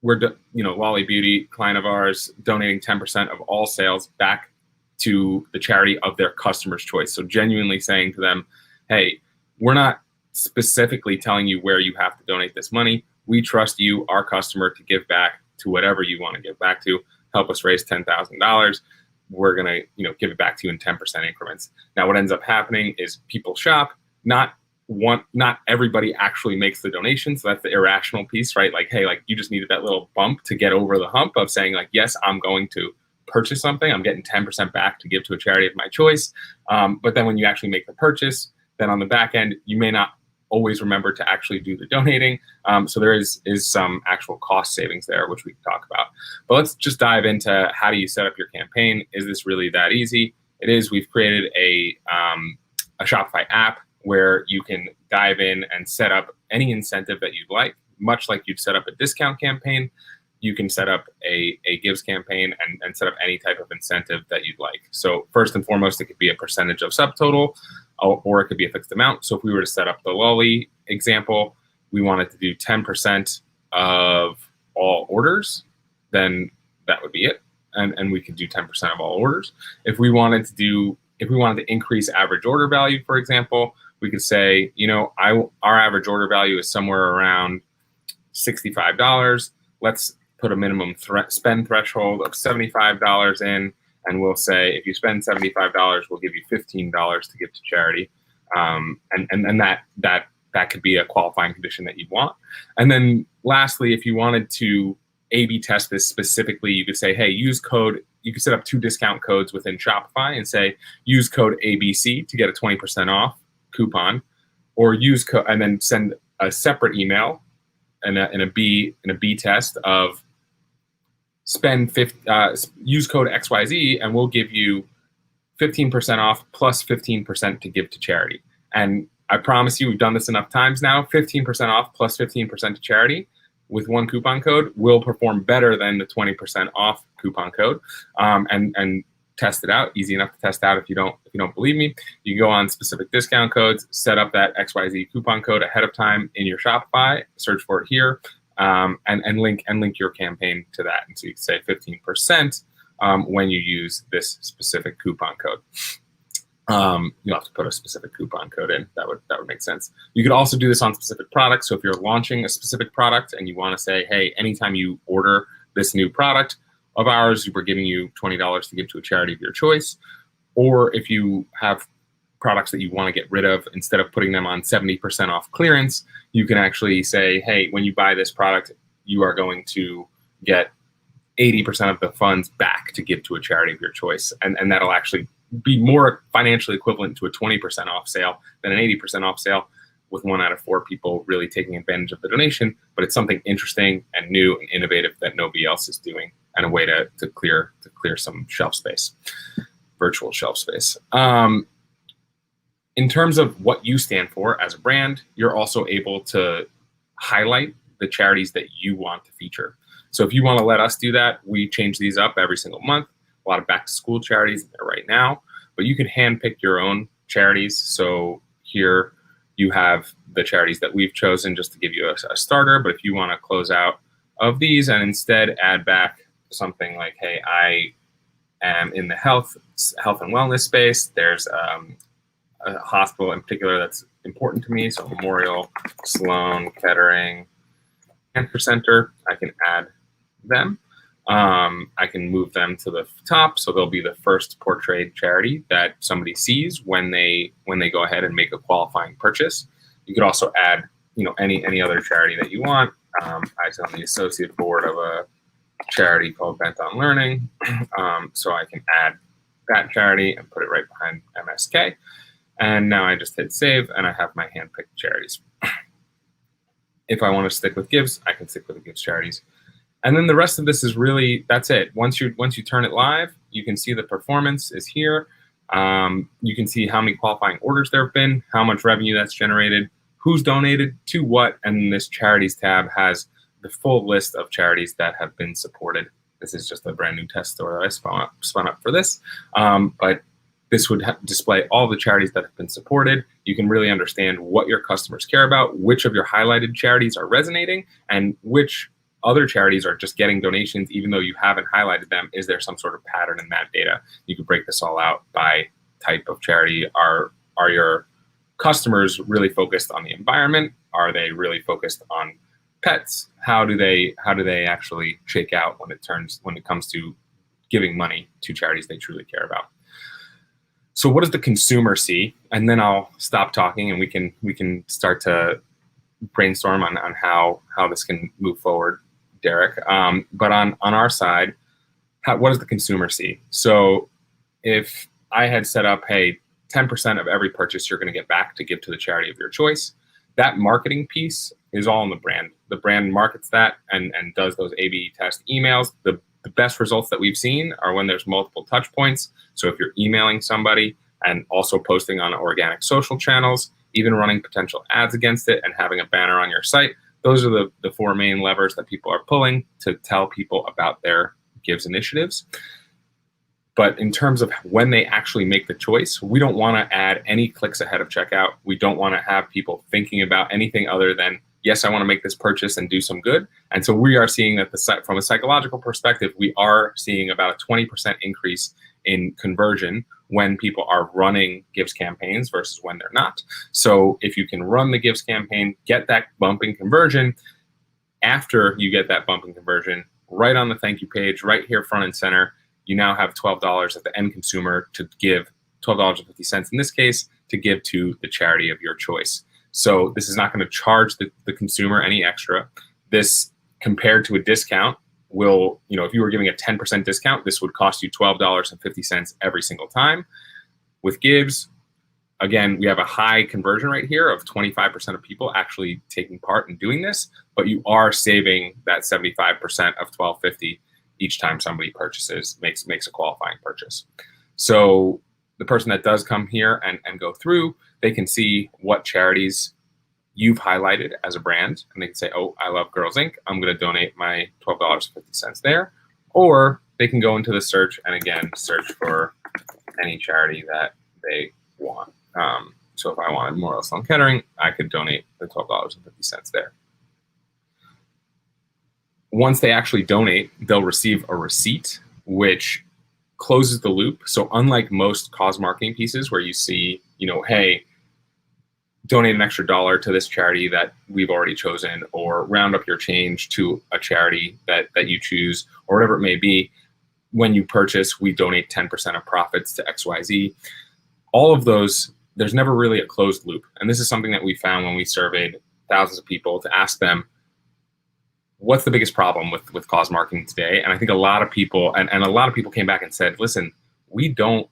we're, Lolly Beauty, client of ours, donating 10% of all sales back to the charity of their customer's choice. So genuinely saying to them, hey, we're not specifically telling you where you have to donate this money. We trust you, our customer, to give back to whatever you want to give back to. Help us raise $10,000. We're going to, give it back to you in 10% increments. Now, what ends up happening is people shop, not everybody actually makes the donation. So that's the irrational piece, right? Like, hey, like you just needed that little bump to get over the hump of saying like, yes, I'm going to purchase something. I'm getting 10% back to give to a charity of my choice. But then when you actually make the purchase, then on the back end, you may not always remember to actually do the donating. So there is some actual cost savings there, which we can talk about. But let's just dive into how do you set up your campaign? Is this really that easy? It is. We've created a Shopify app where you can dive in and set up any incentive that you'd like, much like you'd set up a discount campaign. You can set up a gives campaign and set up any type of incentive that you'd like. So first and foremost, it could be a percentage of subtotal, or it could be a fixed amount. So if we were to set up the Lolly example, we wanted to do 10% of all orders, then that would be it. And we could do 10% of all orders. If we wanted to increase average order value, for example, we could say, our average order value is somewhere around $65. Let's put a minimum spend threshold of $75 in, and we'll say if you spend $75, we'll give you $15 to give to charity, and that could be a qualifying condition that you'd want. And then lastly, if you wanted to A/B test this specifically, you could say, hey, use code. You could set up 2 discount codes within Shopify and say use code ABC to get a 20% off coupon, or and then send a separate email in a B test of use code XYZ, and we'll give you 15% off plus 15% to give to charity. And I promise you, we've done this enough times now. 15% off plus 15% to charity with 1 coupon code will perform better than the 20% off coupon code. And test it out. Easy enough to test out. If you don't believe me, you can go on specific discount codes, set up that XYZ coupon code ahead of time in your Shopify, search for it here, and link your campaign to that. And so you can say 15% when you use this specific coupon code. You'll have to put a specific coupon code in. That would make sense. You could also do this on specific products. So if you're launching a specific product and you want to say, hey, anytime you order this new product of ours, we're giving you $20 to give to a charity of your choice. Or if you have products that you want to get rid of, instead of putting them on 70% off clearance, you can actually say, hey, when you buy this product, you are going to get 80% of the funds back to give to a charity of your choice. And that'll actually be more financially equivalent to a 20% off sale than an 80% off sale, with 1 out of 4 people really taking advantage of the donation. But it's something interesting and new and innovative that nobody else is doing, and a way to clear some shelf space, virtual shelf space. In terms of what you stand for as a brand, you're also able to highlight the charities that you want to feature. So if you want to let us do that, we change these up every single month. A lot of back-to-school charities there right now, but you can handpick your own charities. So here you have the charities that we've chosen just to give you a starter. But if you want to close out of these and instead add back something like, hey, I am in the health and wellness space. There's a hospital in particular that's important to me. So Memorial Sloan Kettering Cancer Center, I can add them. I can move them to the top, so they'll be the first portrayed charity that somebody sees when they go ahead and make a qualifying purchase. You could also add, any other charity that you want. I sit on the associate board of a charity called Bent on Learning, so I can add that charity and put it right behind MSK. And now I just hit save, and I have my hand-picked charities. If I want to stick with Gives, I can stick with the Gives charities. And then the rest of this is really, that's it. Once you turn it live, you can see the performance is here. You can see how many qualifying orders there have been, how much revenue that's generated, who's donated to what, and this charities tab has the full list of charities that have been supported. This is just a brand new test store that I spun up for this. But this would display all the charities that have been supported. You can really understand what your customers care about, which of your highlighted charities are resonating, and which other charities are just getting donations even though you haven't highlighted them. Is there some sort of pattern in that data? You can break this all out by type of charity. Are your customers really focused on the environment? Are they really focused on pets? How do they actually shake out when it comes to giving money to charities they truly care about? So what does the consumer see? And then I'll stop talking and we can start to brainstorm on how this can move forward, Derek. But on our side, what does the consumer see? So if I had set up, hey, 10% of every purchase you're going to get back to give to the charity of your choice, that marketing piece is all in the brand. The brand markets that and does those A/B test emails. The best results that we've seen are when there's multiple touch points. So if you're emailing somebody and also posting on organic social channels, even running potential ads against it and having a banner on your site, those are the four main levers that people are pulling to tell people about their Gives initiatives. But in terms of when they actually make the choice, we don't want to add any clicks ahead of checkout. We don't want to have people thinking about anything other than, yes, I want to make this purchase and do some good. And so we are seeing that from a psychological perspective, we are seeing about a 20% increase in conversion when people are running Gives campaigns versus when they're not. So if you can run the Gives campaign, get that bump in conversion, after you get that bump in conversion, right on the thank you page, right here front and center, you now have $12 at the end consumer to give, $12.50 in this case, to give to the charity of your choice. So this is not going to charge the consumer any extra. This, compared to a discount, will, if you were giving a 10% discount, this would cost you $12.50 every single time. With Gives, again, we have a high conversion rate here of 25% of people actually taking part in doing this, but you are saving that 75% of $12.50 each time somebody purchases, makes a qualifying purchase. So the person that does come here and go through, they can see what charities you've highlighted as a brand, and they can say, oh, I love Girls Inc. I'm going to donate my $12.50 there. Or they can go into the search and, again, search for any charity that they want. So if I wanted Memorial Sloan Kettering, I could donate the $12.50 there. Once they actually donate, they'll receive a receipt, which closes the loop. So unlike most cause marketing pieces where you see, hey, donate an extra $1 to this charity that we've already chosen, or round up your change to a charity that you choose, or whatever it may be, when you purchase, we donate 10% of profits to XYZ. All of those, there's never really a closed loop. And this is something that we found when we surveyed thousands of people to ask them, what's the biggest problem with cause marketing today? And I think a lot of people, and a lot of people came back and said, listen, we don't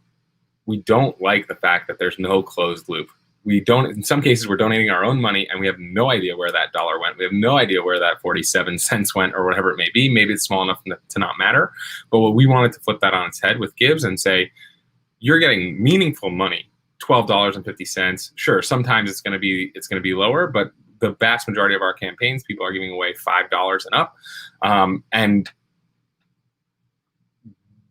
like the fact that there's no closed loop. We don't, in some cases, we're donating our own money and we have no idea where that dollar went. We have no idea where that 47 cents went, or whatever it may be. Maybe it's small enough to not matter. But what we wanted to flip that on its head with Gives and say, you're getting meaningful money, $12.50. Sure, sometimes it's going to be lower, but the vast majority of our campaigns, people are giving away $5 and up. And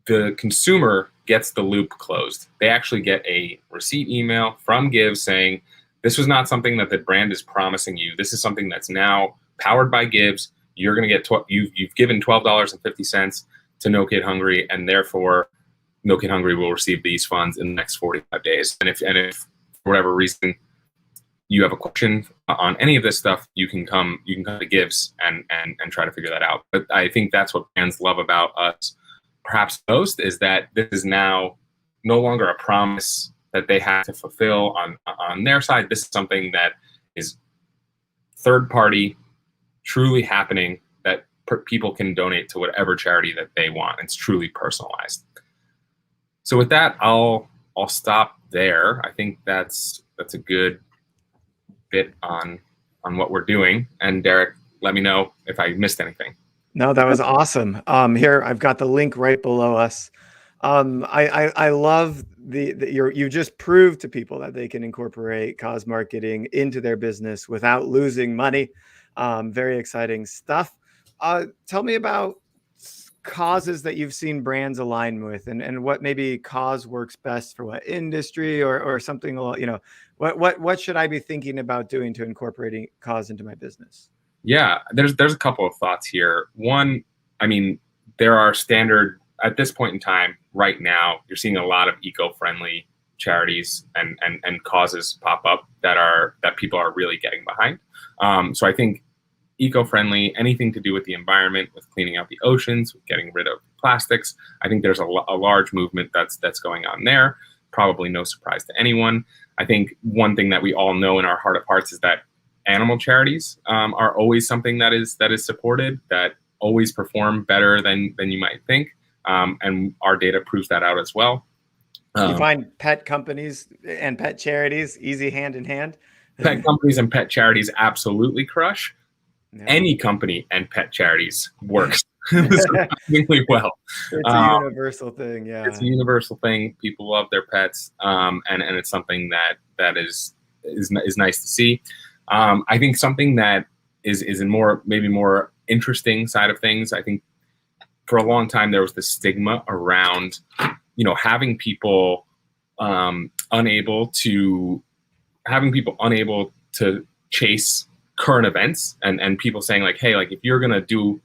the consumer gets the loop closed. They actually get a receipt email from Gives saying, this was not something that the brand is promising you. This is something that's now powered by Gives. You're going to get, you've given $12.50 to No Kid Hungry, and therefore No Kid Hungry will receive these funds in the next 45 days. And if for whatever reason, you have a question on any of this stuff, you can come to Gives and try to figure that out. But I think that's what brands love about us perhaps most, is that this is now no longer a promise that they have to fulfill on their side. This is something that is third party, truly happening, that people can donate to whatever charity that they want. It's truly personalized. So with that, I'll stop there. I think that's a good bit on what we're doing. And Derek, let me know if I missed anything. No, that was awesome. Here I've got the link right below us. I love you just proved to people that they can incorporate cause marketing into their business without losing money. Very exciting stuff. Tell me about causes that you've seen brands align with, and what maybe cause works best for what industry or something. What should I be thinking about doing to incorporating cause into my business? Yeah, there's a couple of thoughts here. One, I mean, there are standard at this point in time right now. You're seeing a lot of eco-friendly charities and causes pop up that people are really getting behind. So I think eco-friendly, anything to do with the environment, with cleaning out the oceans, with getting rid of plastics. I think there's a large movement that's going on there. Probably no surprise to anyone. I think one thing that we all know in our heart of hearts is that animal charities are always something that is supported, that always perform better than you might think, and our data proves that out as well. You find pet companies and pet charities easy hand in hand? Pet companies and pet charities absolutely crush. Yeah. Any company and pet charities works surprisingly well. It's a universal thing, yeah. It's a universal thing. People love their pets, and it's something that is nice to see. I think something that is in maybe more interesting side of things. I think for a long time there was this stigma around, having people unable to chase current events, and people saying like, hey, like if you're gonna do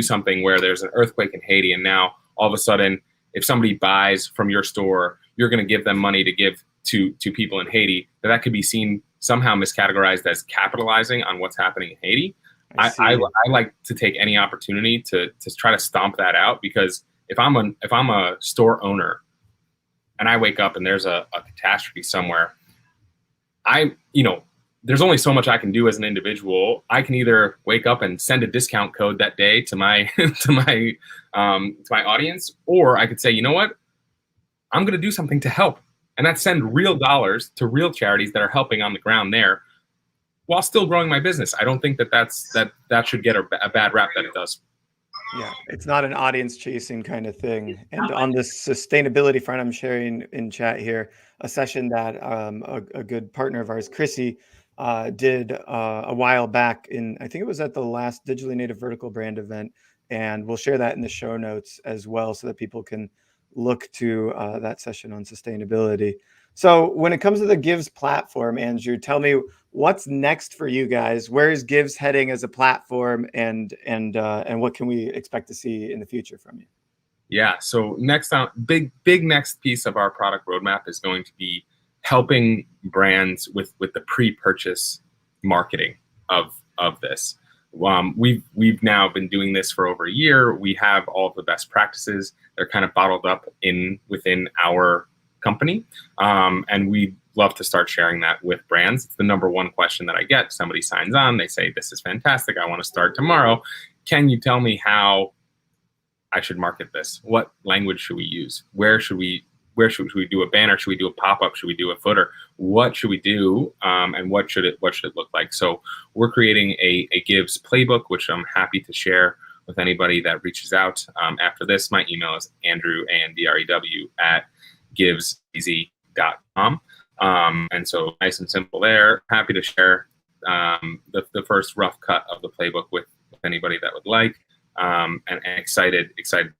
something where there's an earthquake in Haiti, and now all of a sudden if somebody buys from your store, you're gonna give them money to give to people in Haiti, that could be seen somehow miscategorized as capitalizing on what's happening in Haiti. I like to take any opportunity to try to stomp that out, because if I'm a store owner and I wake up and there's a catastrophe somewhere, there's only so much I can do as an individual. I can either wake up and send a discount code that day to my to my audience, or I could say, you know what, I'm going to do something to help, and that's send real dollars to real charities that are helping on the ground there, while still growing my business. I don't think that should get a bad rap that it does. Yeah, it's not an audience chasing kind of thing. And on the sustainability front, I'm sharing in chat here a session that a good partner of ours, Chrissy, did a while back I think it was at the last Digitally Native Vertical Brand event. And we'll share that in the show notes as well, so that people can look to that session on sustainability. So when it comes to the Gives platform, Andrew, tell me what's next for you guys. Where is Gives heading as a platform, and what can we expect to see in the future from you? Yeah, so big next piece of our product roadmap is going to be helping brands with the pre-purchase marketing of this. We've now been doing this for over a year. We have all of the best practices. They're kind of bottled up within our company, and we'd love to start sharing that with brands. It's the number one question that I get. Somebody signs on, they say, this is fantastic, I want to start tomorrow. Can you tell me how I should market this? What language should we use? Where should we do a banner? Should we do a pop-up? Should we do a footer? What should we do? And what should it look like? So we're creating a Gives playbook, which I'm happy to share with anybody that reaches out. After this, my email is Andrew, ANDREW, @givesez.com. And so nice and simple there. Happy to share the first rough cut of the playbook with anybody that would like, and excited to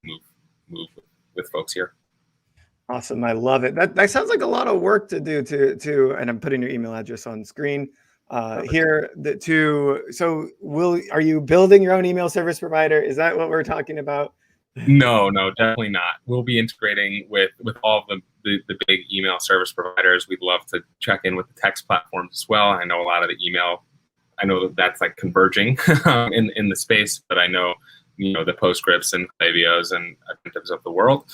move with folks here. Awesome. I love it. That sounds like a lot of work to do to and I'm putting your email address on screen here. Are you building your own email service provider? Is that what we're talking about? No, definitely not. We'll be integrating with all of the big email service providers. We'd love to check in with the text platforms as well. I know a lot of the email, I know that's like converging in the space, but I know, the PostScripts and Klaviyo's and Attentives of the world,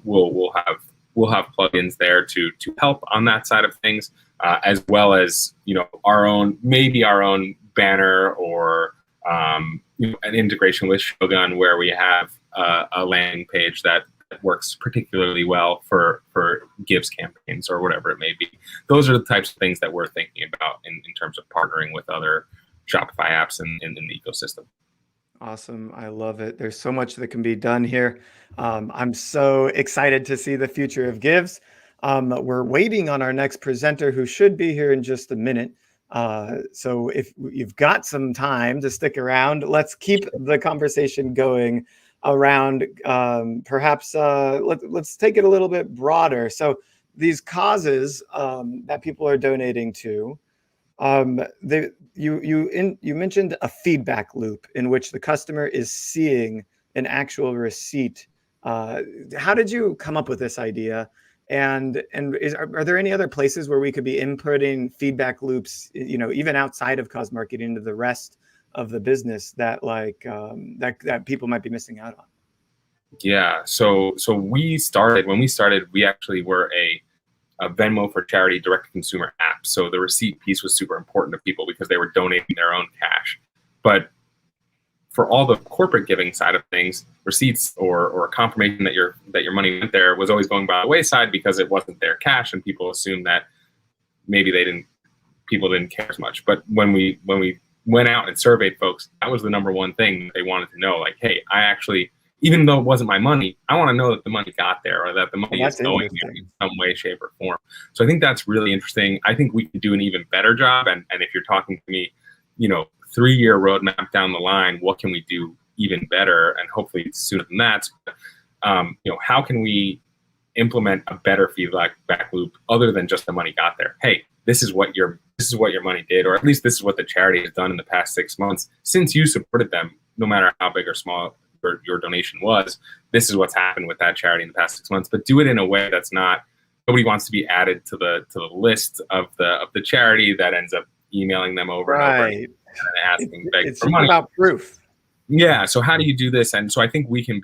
we'll have plugins there to help on that side of things, as well as our own banner or an integration with Shogun where we have a landing page that works particularly well for Gives campaigns or whatever it may be. Those are the types of things that we're thinking about in terms of partnering with other Shopify apps in the ecosystem. Awesome. I love it. There's so much that can be done here. I'm so excited to see the future of Gives. We're waiting on our next presenter who should be here in just a minute. So if you've got some time to stick around, let's keep the conversation going around perhaps let's take it a little bit broader. So these causes that people are donating to, you mentioned a feedback loop in which the customer is seeing an actual receipt. How did you come up with this idea? And are there any other places where we could be inputting feedback loops, even outside of cause marketing, into the rest of the business that that people might be missing out on? Yeah. So when we started, we actually were a Venmo for charity direct-to-consumer app. So the receipt piece was super important to people because they were donating their own cash. But for all the corporate giving side of things, receipts or confirmation that your money went there was always going by the wayside because it wasn't their cash, and people assumed that maybe people didn't care as much. But when we went out and surveyed folks, that was the number one thing that they wanted to know. Like, hey, I actually, even though it wasn't my money, I want to know that the money got there or that the money is going there in some way, shape, or form. So I think that's really interesting. I think we could do an even better job. And if you're talking to me, 3-year roadmap down the line, what can we do even better? And hopefully sooner than that. How can we implement a better feedback loop other than just the money got there? Hey, this is what your money did, or at least this is what the charity has done in the past 6 months since you supported them, no matter how big or small your donation was. This is what's happened with that charity in the past 6 months, but do it in a way that's not, nobody wants to be added to the list of the charity that ends up emailing them over and over and asking, begging for money. It's about proof. Yeah. So how do you do this? And so I think we can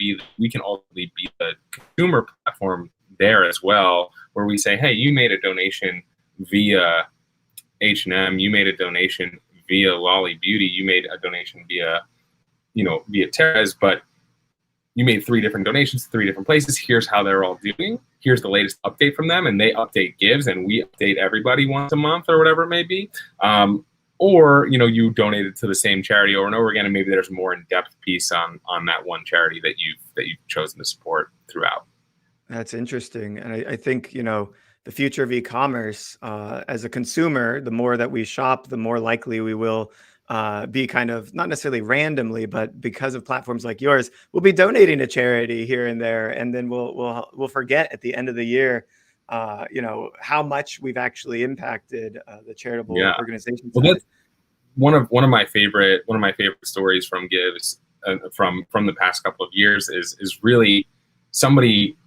ultimately be the consumer platform there as well, where we say, hey, you made a donation via H&M, you made a donation via Lolly Beauty, you made a donation via Terra's, but you made 3 different donations to 3 different places. Here's how they're all doing. Here's the latest update from them, and they update Gives, and we update everybody once a month or whatever it may be. Or you donated to the same charity over and over again, and maybe there's a more in-depth piece on that one charity that you've chosen to support throughout. That's interesting, and I think the future of e-commerce, as a consumer, the more that we shop, the more likely we will be kind of, not necessarily randomly, but because of platforms like yours, we'll be donating to charity here and there, and then we'll forget at the end of the year, how much we've actually impacted the charitable organizations. Well, that's one of my favorite stories from Gives from the past couple of years is really somebody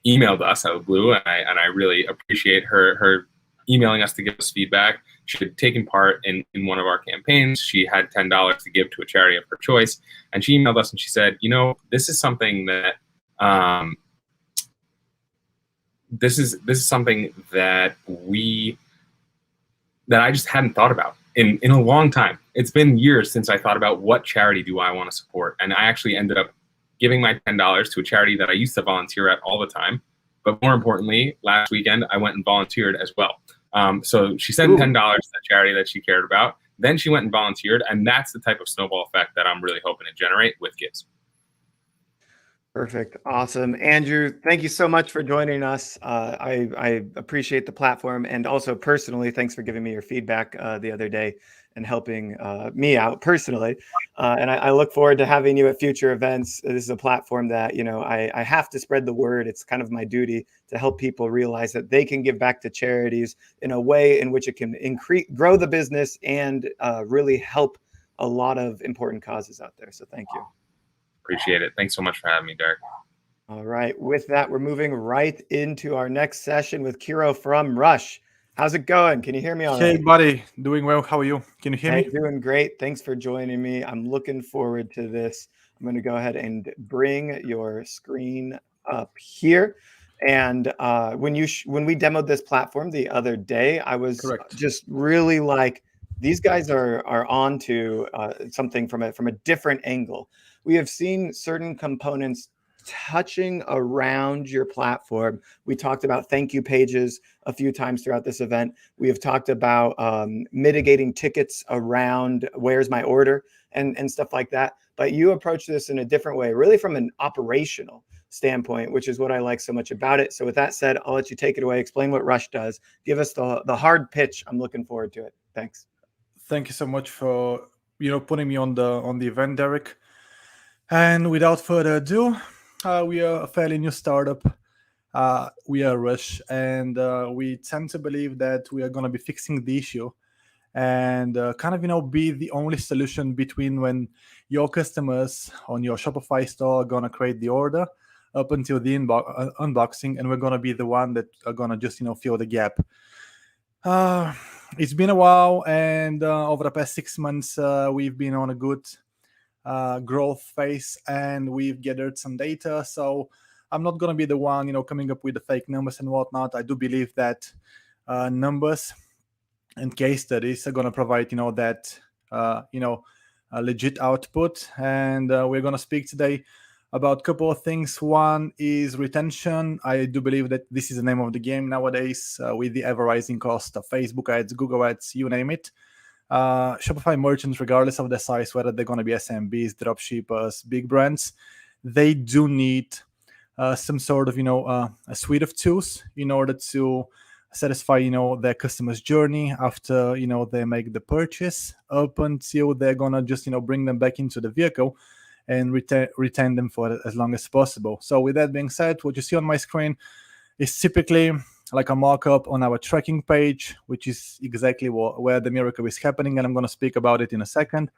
emailed us out of the blue, and I really appreciate her emailing us to give us feedback. She had taken part in one of our campaigns. She had $10 to give to a charity of her choice, and she emailed us and she said, this is something that this is something that I just hadn't thought about in a long time. It's been years since I thought about what charity do I want to support, and I actually ended up giving my $10 to a charity that I used to volunteer at all the time. But more importantly, last weekend, I went and volunteered as well. So she sent $10 to the charity that she cared about. Then she went and volunteered. And that's the type of snowball effect that I'm really hoping to generate with Gives. Perfect. Awesome. Andrew, thank you so much for joining us. I appreciate the platform. And also personally, thanks for giving me your feedback the other day and helping me out personally. And I look forward to having you at future events. This is a platform that, I have to spread the word. It's kind of my duty to help people realize that they can give back to charities in a way in which it can grow the business and really help a lot of important causes out there. So thank you. Appreciate it. Thanks so much for having me, Derek. All right. With that, we're moving right into our next session with Kiro from Rush. How's it going? Can you hear me all right? Hey, buddy. Doing well. How are you? Can you hear Hey, me? doing great. Thanks for joining me. I'm looking forward to this. I'm going to go ahead and bring your screen up here. And when we demoed this platform the other day, I was Correct. just really like, these guys are on to something from a different angle. We have seen certain components touching around your platform. We talked about thank you pages a few times throughout this event. We have talked about mitigating tickets around where's my order and stuff like that. But you approach this in a different way, really from an operational standpoint, which is what I like so much about it. So with that said, I'll let you take it away, explain what Rush does, give us the hard pitch. I'm looking forward to it. Thanks. Thank you so much for putting me on the event, Derek. And without further ado, we are a fairly new startup. We are Rush, and we tend to believe that we are going to be fixing the issue and be the only solution between when your customers on your Shopify store are going to create the order up until the unboxing, and we're going to be the one that are going to just fill the gap. It's been a while, and over the past 6 months, we've been on a good growth phase, and we've gathered some data. So I'm not going to be the one, coming up with the fake numbers and whatnot. I do believe that numbers and case studies are going to provide, that, a legit output. And we're going to speak today about a couple of things. One is retention. I do believe that this is the name of the game nowadays with the ever-rising cost of Facebook ads, Google ads, you name it. Shopify merchants, regardless of their size, whether they're going to be SMBs, dropshippers, big brands, they do need some sort of, a suite of tools in order to satisfy, their customers' journey after, they make the purchase up until they're going to just, bring them back into the vehicle and retain them for as long as possible. So with that being said, what you see on my screen is typically like a markup on our tracking page, which is exactly where the miracle is happening. And I'm going to speak about it in a second.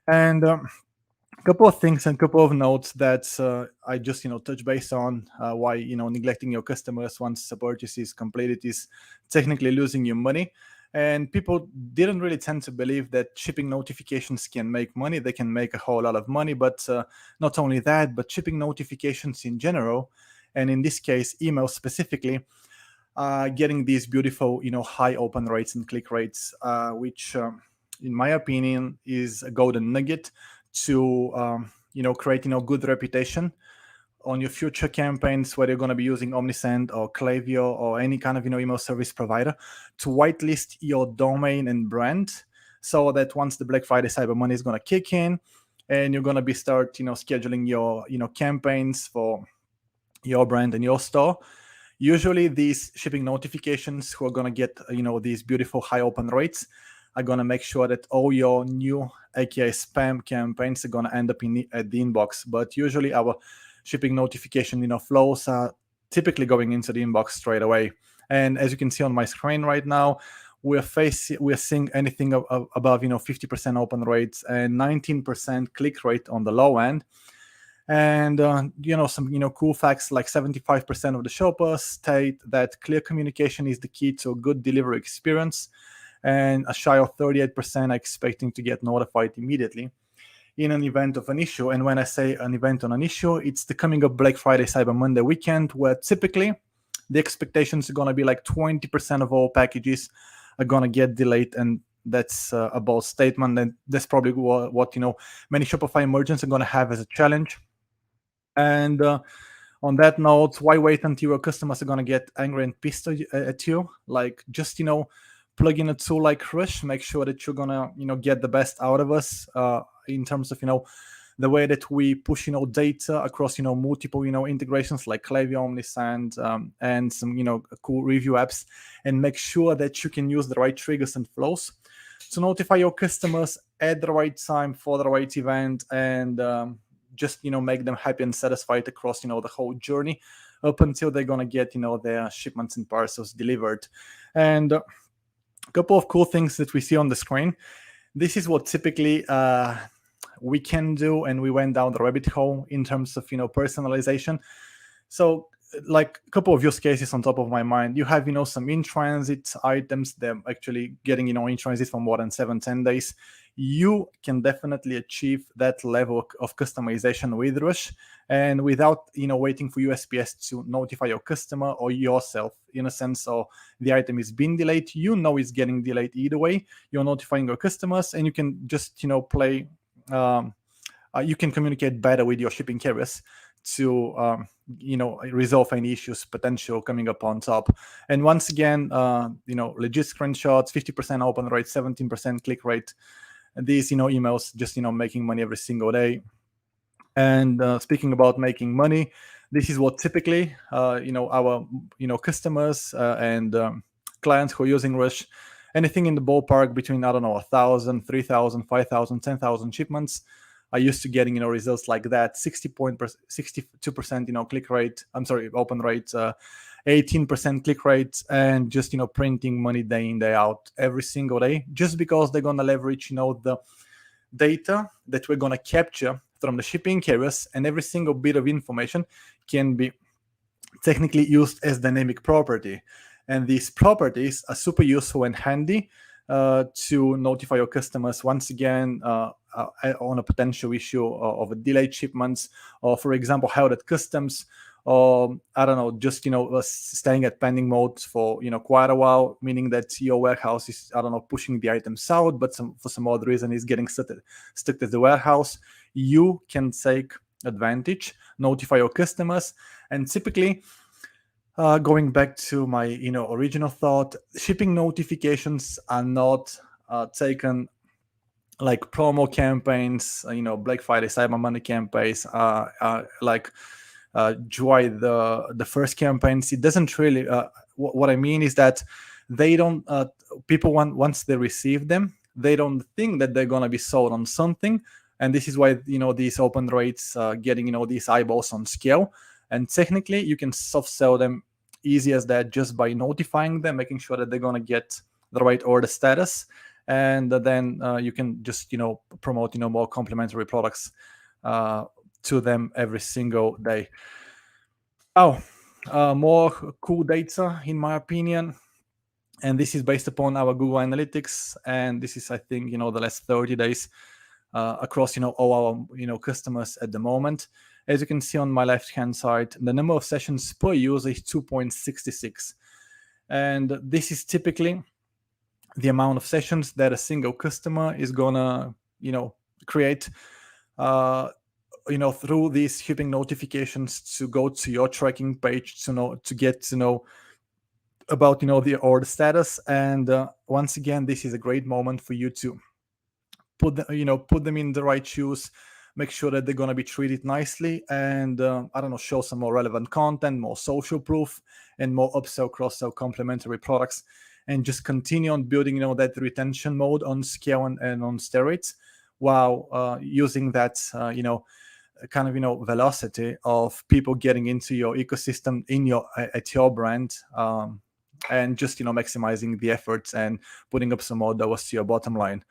And a couple of things and a couple of notes that I just, touch base on why, neglecting your customers once the purchase is completed is technically losing you money. And people didn't really tend to believe that shipping notifications can make money. They can make a whole lot of money. But not only that, but shipping notifications in general, and in this case, email specifically, getting these beautiful, high open rates and click rates, which, in my opinion, is a golden nugget to, create, good reputation on your future campaigns, whether you're going to be using Omnisend or Klaviyo or any kind of, email service provider, to whitelist your domain and brand, so that once the Black Friday Cyber Monday is going to kick in, and you're going to be start, scheduling your, campaigns for your brand and your store, usually these shipping notifications who are going to get, these beautiful high open rates are going to make sure that all your new aka spam campaigns are going to end up at the inbox. But usually our shipping notification, flows are typically going into the inbox straight away. And as you can see on my screen right now, we're seeing anything above, 50% open rates and 19% click rate on the low end. And, some, cool facts like 75% of the shoppers state that clear communication is the key to a good delivery experience. And a shy of 38% are expecting to get notified immediately in an event of an issue. And when I say an event on an issue, it's the coming up Black Friday, Cyber Monday weekend, where typically the expectations are going to be like 20% of all packages are going to get delayed. And that's a bold statement. And that's probably what many Shopify merchants are going to have as a challenge. And on that note, why wait until your customers are going to get angry and pissed at you? Like, just, plug in a tool like Rush, make sure that you're going to, get the best out of us in terms of, the way that we push, data across, multiple, integrations like Klaviyo, Omnisend, and some, cool review apps, and make sure that you can use the right triggers and flows to notify your customers at the right time for the right event, and just, make them happy and satisfied across, the whole journey up until they're going to get, their shipments and parcels delivered. And a couple of cool things that we see on the screen. This is what typically we can do, and we went down the rabbit hole in terms of personalization. So like a couple of use cases on top of my mind. You have some in-transit items. They're actually getting in transit for more than 7-10 days. You can definitely achieve that level of customization with Rush, and without waiting for USPS to notify your customer or yourself, in a sense, or the item is being delayed. It's getting delayed either way. You're notifying your customers, and you can just play. You can communicate better with your shipping carriers to resolve any issues potential coming up on top. And once again, legit screenshots, 50% open rate, 17% click rate. And these emails just making money every single day. And speaking about making money, this is what typically our customers and clients who are using Rush, anything in the ballpark between 1,000, 3,000, 5,000, 10,000 shipments are used to getting results like that. 62% click rate. I'm sorry, open rate. 18% click rate, and just printing money day in, day out every single day, just because they're gonna leverage the data that we're gonna capture from the shipping carriers, and every single bit of information can be technically used as dynamic property. And these properties are super useful and handy to notify your customers once again on a potential issue of a delayed shipments, or for example held at customs, or I don't know, just staying at pending mode for quite a while, meaning that your warehouse is, I don't know, pushing the items out, but for some odd reason is getting stuck at the warehouse. You can take advantage, notify your customers, and typically, going back to my original thought, shipping notifications are not taken like promo campaigns, Black Friday, Cyber Monday campaigns, like July the first campaigns. It doesn't really. What I mean is that they don't. People once they receive them, they don't think that they're gonna be sold on something, and this is why these open rates getting these eyeballs on scale. And technically, you can soft sell them easy as that, just by notifying them, making sure that they're gonna get the right order status, and then you can just promote more complimentary products to them every single day. More cool data in my opinion, and this is based upon our Google Analytics, and this is, I think, the last 30 days across all our customers at the moment. As you can see on my left hand side, the number of sessions per user is 2.66, and this is typically the amount of sessions that a single customer is gonna create through these shipping notifications to go to your tracking page to get to know about the order status. And once again, this is a great moment for you to put them in the right shoes, make sure that they're going to be treated nicely, and I don't know, show some more relevant content, more social proof, and more upsell, cross-sell, complementary products, and just continue on building that retention mode on scale and on steroids, while using that kind of velocity of people getting into your ecosystem at your brand, and just maximizing the efforts and putting up some more dollars to your bottom line.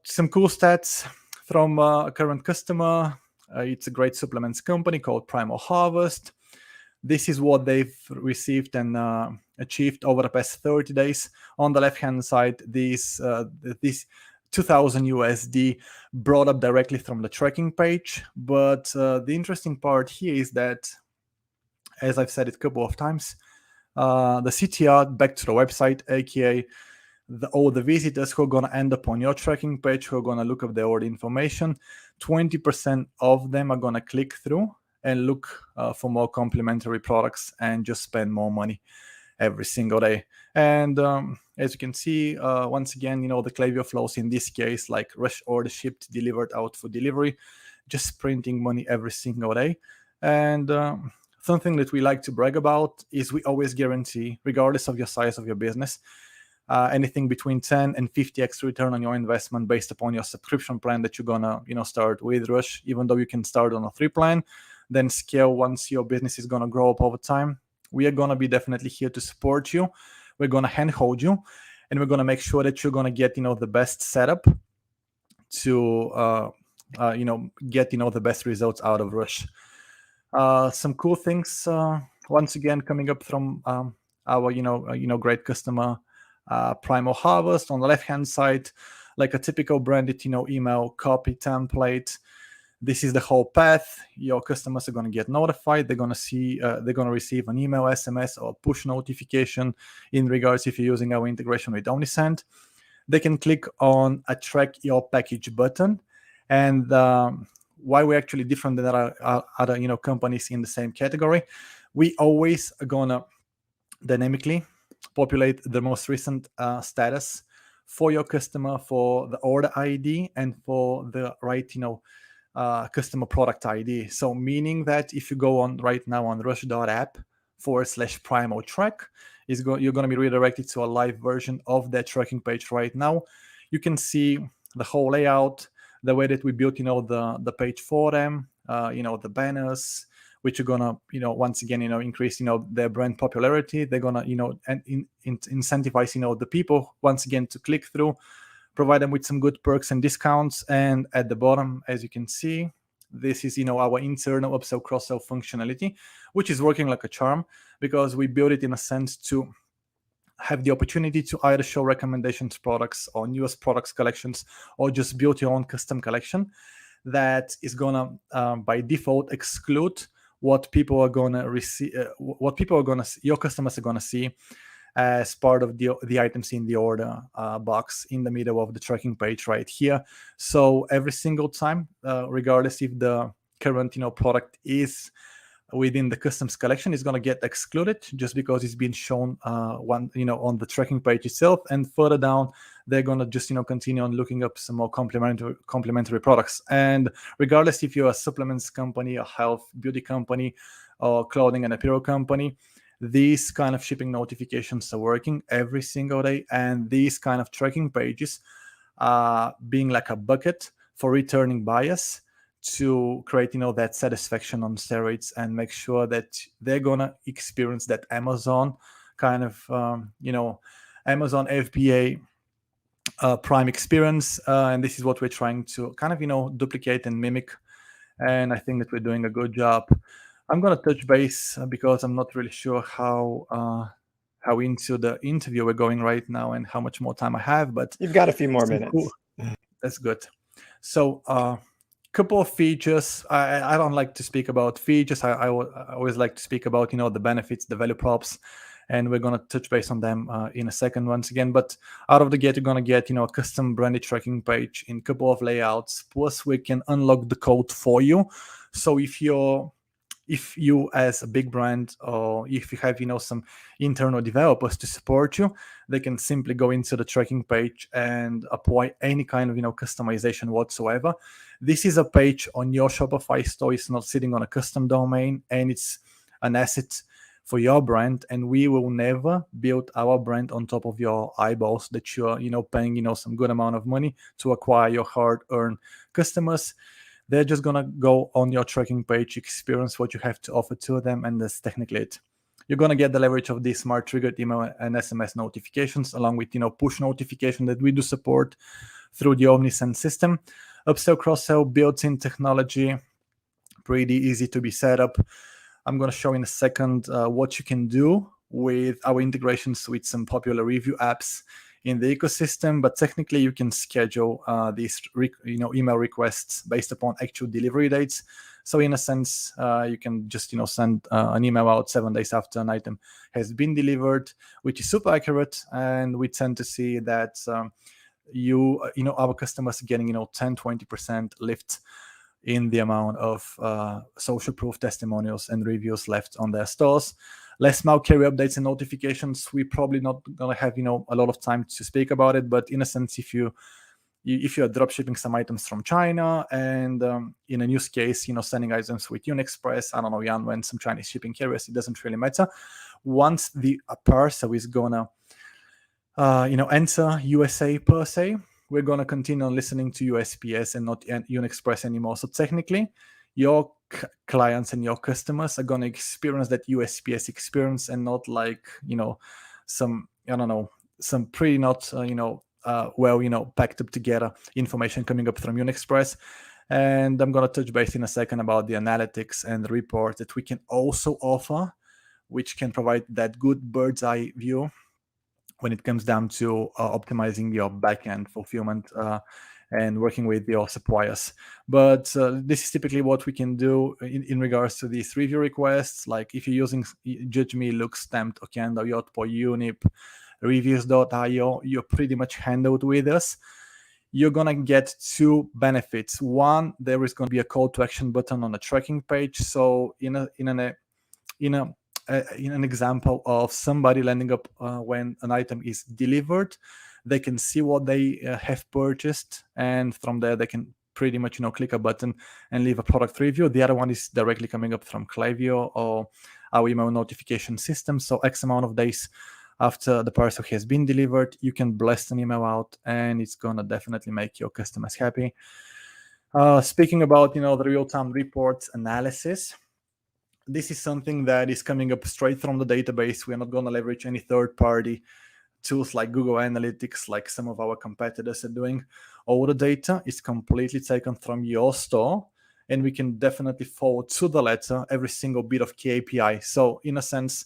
Some cool stats from a current customer. It's a great supplements company called Primal Harvest. This is what they've received and achieved over the past 30 days. On the left-hand side, this 2,000 USD brought up directly from the tracking page. But the interesting part here is that, as I've said it a couple of times, the CTR back to the website, aka all the visitors who are going to end up on your tracking page, who are going to look up the order information, 20% of them are going to click through and look for more complimentary products and just spend more money every single day. And as you can see, once again, the Klaviyo flows in this case, like rush order shipped, delivered out for delivery, just printing money every single day. And something that we like to brag about is we always guarantee, regardless of your size of your business, anything between 10 and 50x return on your investment based upon your subscription plan that you're gonna start with Rush. Even though you can start on a 3 plan, then scale once your business is gonna grow up over time. We are gonna be definitely here to support you. We're gonna handhold you, and we're gonna make sure that you're gonna get the best setup to get the best results out of Rush. Some cool things once again coming up from our great customer, Primal Harvest. On the left hand side, like a typical branded email copy template. This is the whole path. Your customers are going to get notified. They're going to receive an email, SMS, or push notification in regards if you're using our integration with OmniSend. They can click on a track your package button. And why we're actually different than other companies in the same category, we always are going to dynamically populate the most recent status for your customer, for the order ID, and for the right customer product ID. So meaning that if you go on right now on rush.app/Primal track, you're going to be redirected to a live version of that tracking page right now. You can see the whole layout, the way that we built the page for them, the banners, which are gonna once again increase their brand popularity. They're gonna incentivize the people once again to click through, provide them with some good perks and discounts. And at the bottom, as you can see, this is our internal upsell cross-sell functionality, which is working like a charm, because we built it in a sense to have the opportunity to either show recommendations products or newest products collections, or just build your own custom collection that is gonna by default exclude what people are gonna receive, your customers are gonna see as part of the items in the order box in the middle of the tracking page right here. So every single time, regardless if the current product is within the customs collection, is going to get excluded just because it's been shown on the tracking page itself. And further down, they're going to just continue on looking up some more complementary products. And regardless if you're a supplements company, a health beauty company, or clothing and apparel company, these kind of shipping notifications are working every single day, and these kind of tracking pages being like a bucket for returning buyers to create that satisfaction on steroids and make sure that they're gonna experience that Amazon kind of Amazon FBA Prime experience, and this is what we're trying to kind of duplicate and mimic, and I think that we're doing a good job. I'm gonna touch base because I'm not really sure how into the interview we're going right now and how much more time I have, but you've got a few more minutes. Cool. That's good. So couple of features. I don't like to speak about features. I always like to speak about the benefits, the value props, and we're going to touch base on them in a second once again. But out of the gate, you're going to get a custom branded tracking page in a couple of layouts. Plus, we can unlock the code for you. So if you as a big brand, or if you have some internal developers to support you, they can simply go into the tracking page and apply any kind of customization whatsoever. This is a page on your Shopify store. It's not sitting on a custom domain, and it's an asset for your brand. And we will never build our brand on top of your eyeballs that you're paying some good amount of money to acquire your hard-earned customers. They're just gonna go on your tracking page, experience what you have to offer to them, and that's technically it. You're gonna get the leverage of these smart triggered email and SMS notifications, along with push notification that we do support through the OmniSend system. Upsell, cross-sell, built-in technology, pretty easy to be set up. I'm gonna show in a second what you can do with our integrations with some popular review apps in the ecosystem, but technically you can schedule these email requests based upon actual delivery dates. So in a sense, you can just send an email out 7 days after an item has been delivered, which is super accurate, and we tend to see that our customers are getting 10-20% lift in the amount of social proof testimonials and reviews left on their stores. Less mail carry updates and notifications. We're probably not gonna have a lot of time to speak about it, but in a sense, if you're drop shipping some items from China, and in a use case, sending items with Unexpress, I don't know, Yanwen, some Chinese shipping carriers, it doesn't really matter. Once the parcel is gonna enter USA per se, we're gonna continue on listening to USPS and not Unexpress anymore. So technically, your clients and your customers are going to experience that USPS experience, and not like some pretty not packed up together information coming up from UniExpress. And I'm going to touch base in a second about the analytics and the report that we can also offer, which can provide that good bird's eye view when it comes down to optimizing your backend fulfillment and working with your suppliers. But this is typically what we can do in regards to these review requests. Like if you're using Judge Me, Look, Stamped, Okendo, Yotpo, Unip, Reviews.io, you're pretty much handled with us. You're going to get two benefits. One, there is going to be a call to action button on the tracking page. So in an example of somebody landing up when an item is delivered, they can see what they have purchased, and from there they can pretty much click a button and leave a product review. The other one is directly coming up from Klaviyo or our email notification system. So X amount of days after the parcel has been delivered, you can blast an email out, and it's gonna definitely make your customers happy. Speaking about the real-time reports analysis, this is something that is coming up straight from the database. We're not going to leverage any third-party tools like Google Analytics, like some of our competitors are doing. All the data is completely taken from your store, and we can definitely follow to the letter every single bit of KPI. So in a sense,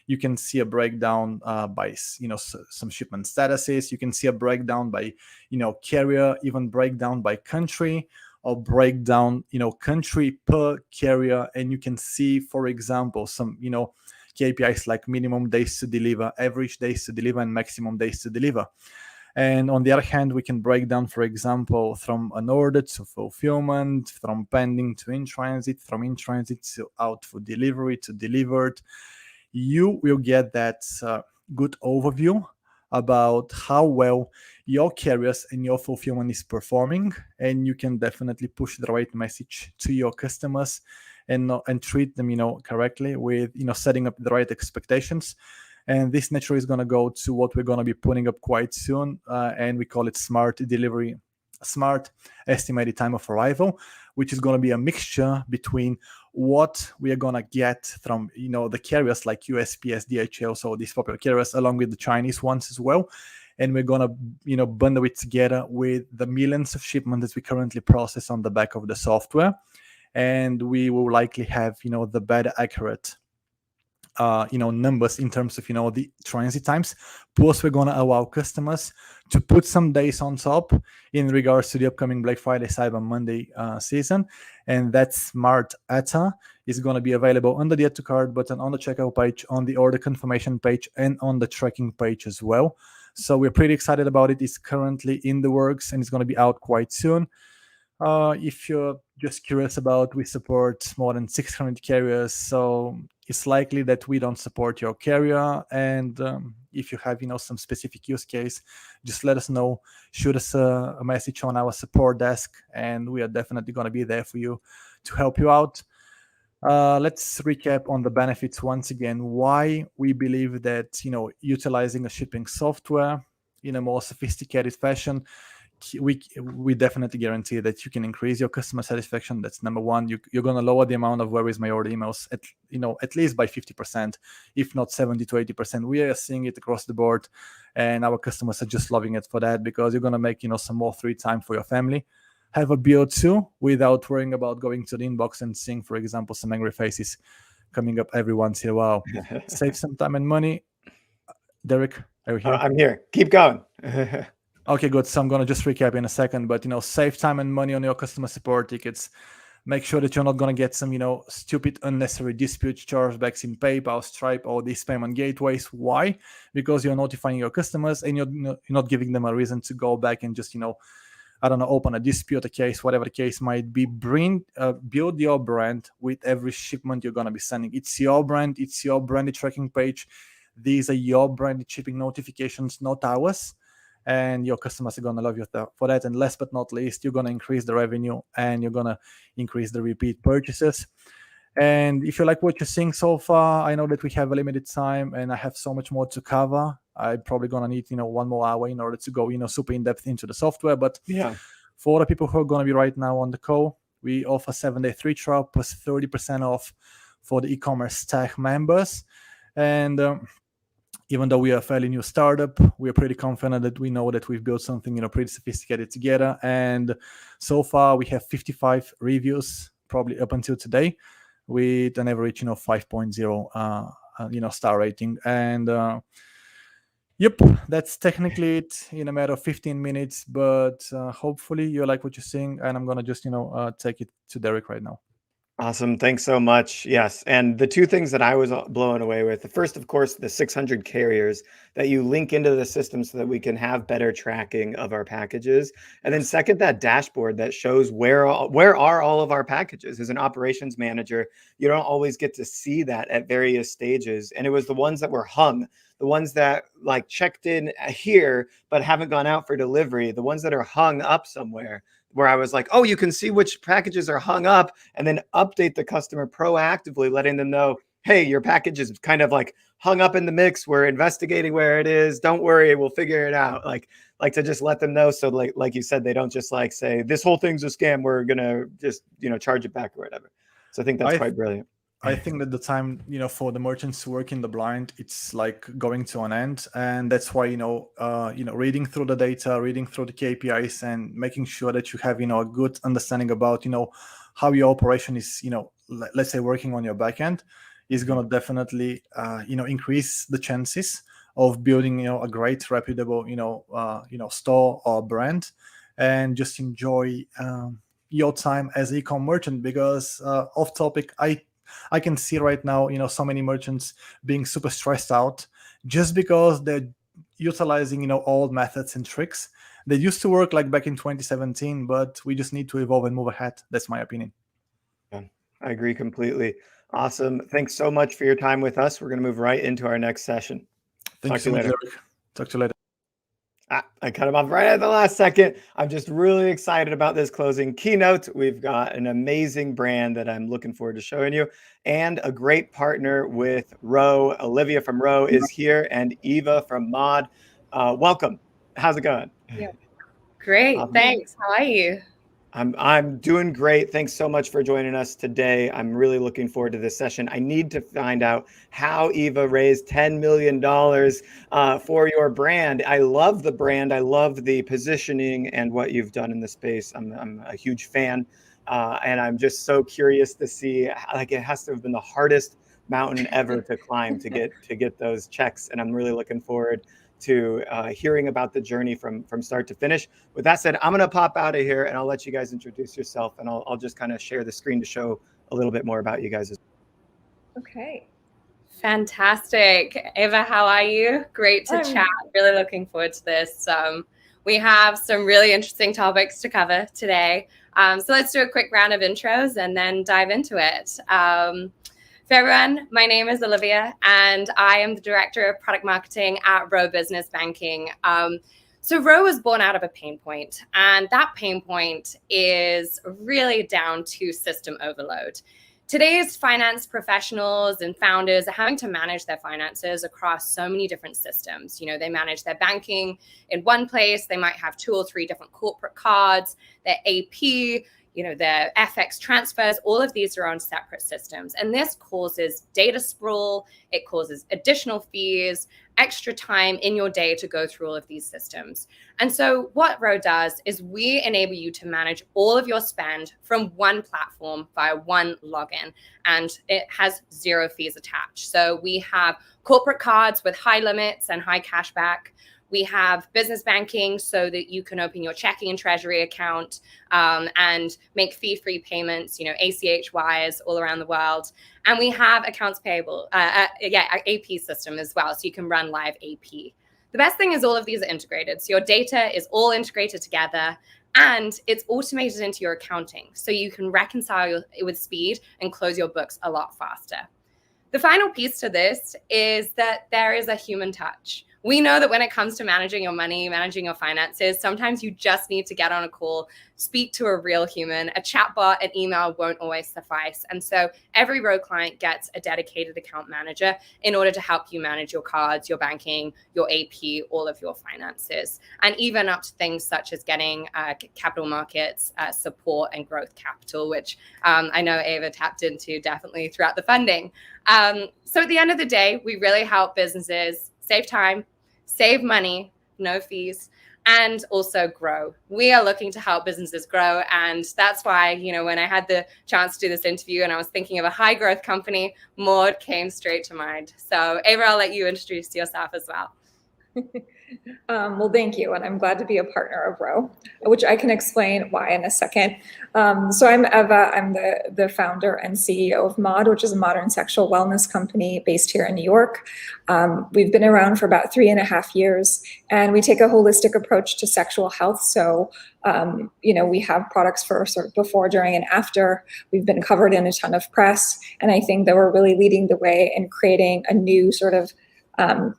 you can see a breakdown by some shipment statuses. You can see a breakdown by carrier, even breakdown by country, or breakdown country per carrier. And you can see, for example, some KPIs like minimum days to deliver, average days to deliver, and maximum days to deliver. And on the other hand, we can break down, for example, from an order to fulfillment, from pending to in transit, from in transit to out for delivery to delivered. You will get that good overview about how well your carriers and your fulfillment is performing, and you can definitely push the right message to your customers and treat them correctly with setting up the right expectations. And this naturally is going to go to what we're going to be putting up quite soon, and we call it smart delivery, smart estimated time of arrival, which is going to be a mixture between what we are going to get from the carriers like USPS, DHL, so these popular carriers, along with the Chinese ones as well. And we're going to bundle it together with the millions of shipments that we currently process on the back of the software. And we will likely have the better accurate numbers in terms of the transit times. Plus, we're going to allow customers to put some days on top in regards to the upcoming Black Friday, Cyber Monday season. And that smart ATA is going to be available under the add to cart button, on the checkout page, on the order confirmation page, and on the tracking page as well. So we're pretty excited about it. It's currently in the works, and it's going to be out quite soon. If you're just curious about, we support more than 600 carriers, so it's likely that we don't support your carrier. And if you have some specific use case, just let us know. Shoot us a message on our support desk, and we are definitely going to be there for you to help you out. Let's recap on the benefits once again. Why we believe that utilizing a shipping software in a more sophisticated fashion, we definitely guarantee that you can increase your customer satisfaction. That's number one. You're going to lower the amount of where is my order emails at least by 50%, if not 70 to 80%. We are seeing it across the board, and our customers are just loving it for that, because you're going to make some more free time for your family. Have a BO2 without worrying about going to the inbox and seeing, for example, some angry faces coming up every once in a while. Save some time and money. Derek, are you here? I'm here. Keep going. Okay, good. So I'm going to just recap in a second, but save time and money on your customer support tickets. Make sure that you're not going to get some stupid unnecessary disputes, chargebacks in PayPal, Stripe, or these payment gateways. Why? Because you're notifying your customers, and you're not giving them a reason to go back and just open a dispute, a case, whatever the case might be. Build your brand with every shipment you're going to be sending. It's your brand. It's your branded tracking page. These are your branded shipping notifications, not ours. And your customers are going to love you for that. And last but not least, you're going to increase the revenue, and you're going to increase the repeat purchases. And if you like what you're seeing so far, I know that we have a limited time, and I have so much more to cover. I'm probably going to need, 1 more hour in order to go, super in depth into the software. But yeah, for the people who are going to be right now on the call, we offer 7-day free trial plus 30% off for the eCommerce Tech members. And even though we are a fairly new startup, we are pretty confident that we know that we've built something, pretty sophisticated together. And so far, we have 55 reviews, probably up until today, with an average, 5.0, star rating. And yep, that's technically it in a matter of 15 minutes. But hopefully, you like what you're seeing, and I'm gonna just, take it to Derek right now. Awesome. Thanks so much. Yes. And the two things that I was blown away with, the first, of course, the 600 carriers that you link into the system so that we can have better tracking of our packages. And then second, that dashboard that shows where are all of our packages. As an operations manager, you don't always get to see that at various stages. And it was the ones that were hung, the ones that like checked in here, but haven't gone out for delivery, the ones that are hung up somewhere, where I was like, oh, you can see which packages are hung up, and then update the customer proactively, letting them know, hey, your package is kind of like hung up in the mix. We're investigating where it is. Don't worry, we'll figure it out. Like to just let them know. So like you said, they don't just like say, this whole thing's a scam, we're gonna just, charge it back or whatever. So I think that's quite brilliant. I think that the time, for the merchants to work in the blind, it's like going to an end. And that's why, reading through the data, reading through the KPIs, and making sure that you have, a good understanding about, how your operation is, let's say working on your backend, is going to definitely, increase the chances of building, a great, reputable, store or brand, and just enjoy your time as an e-com merchant. Because off topic, I can see right now, so many merchants being super stressed out just because they're utilizing, old methods and tricks that used to work like back in 2017, but we just need to evolve and move ahead. That's my opinion. Yeah, I agree completely. Awesome. Thanks so much for your time with us. We're going to move right into our next session. Thank you so much, Derek. Talk to you later. I cut him off right at the last second. I'm just really excited about this closing keynote. We've got an amazing brand that I'm looking forward to showing you, and a great partner with Row. Olivia from Row is here, and Eva from Mod. Welcome. How's it going? Yeah. Great. Thanks. How are you? I'm doing great. Thanks so much for joining us today. I'm really looking forward to this session. I need to find out how Eva raised $10 million for your brand. I love the brand. I love the positioning and what you've done in the space. I'm a huge fan. And I'm just so curious to see, like, it has to have been the hardest mountain ever to climb to get those checks. And I'm really looking forward to hearing about the journey from start to finish. With that said, I'm going to pop out of here, and I'll let you guys introduce yourself, and I'll just kind of share the screen to show a little bit more about you guys. Okay. Fantastic. Eva, how are you? Great to chat. Really looking forward to this. We have some really interesting topics to cover today. So let's do a quick round of intros and then dive into it. For everyone, my name is Olivia, and I am the Director of Product Marketing at Row Business Banking. So Row was born out of a pain point, and that pain point is really down to system overload. Today's finance professionals and founders are having to manage their finances across so many different systems. They manage their banking in one place. They might have 2 or 3 different corporate cards, their AP, their FX transfers. All of these are on separate systems. And this causes data sprawl. It causes additional fees, extra time in your day to go through all of these systems. And so what Row does is we enable you to manage all of your spend from one platform via one login, and it has 0 fees attached. So we have corporate cards with high limits and high cashback. We have business banking so that you can open your checking and treasury account and make fee-free payments, ACH wires all around the world. And we have accounts payable, AP system as well, so you can run live AP. The best thing is all of these are integrated. So your data is all integrated together, and it's automated into your accounting. So you can reconcile it with speed and close your books a lot faster. The final piece to this is that there is a human touch. We know that when it comes to managing your money, managing your finances, sometimes you just need to get on a call, speak to a real human. A chatbot, an email won't always suffice. And so every Row client gets a dedicated account manager in order to help you manage your cards, your banking, your AP, all of your finances, and even up to things such as getting capital markets support and growth capital, which I know Eva tapped into definitely throughout the funding. So at the end of the day, we really help businesses save time, save money, no fees, and also grow. We are looking to help businesses grow. And that's why, you know, when I had the chance to do this interview and I was thinking of a high growth company, Maud came straight to mind. So Ava, I'll let you introduce yourself as well. Well, thank you. And I'm glad to be a partner of Row, which I can explain why in a second. So I'm Eva. I'm the founder and CEO of MOD, which is a modern sexual wellness company based here in New York. We've been around for about 3.5 years, and we take a holistic approach to sexual health. So, you know, we have products for sort of before, during, and after. We've been covered in a ton of press, and I think that we're really leading the way in creating a new sort of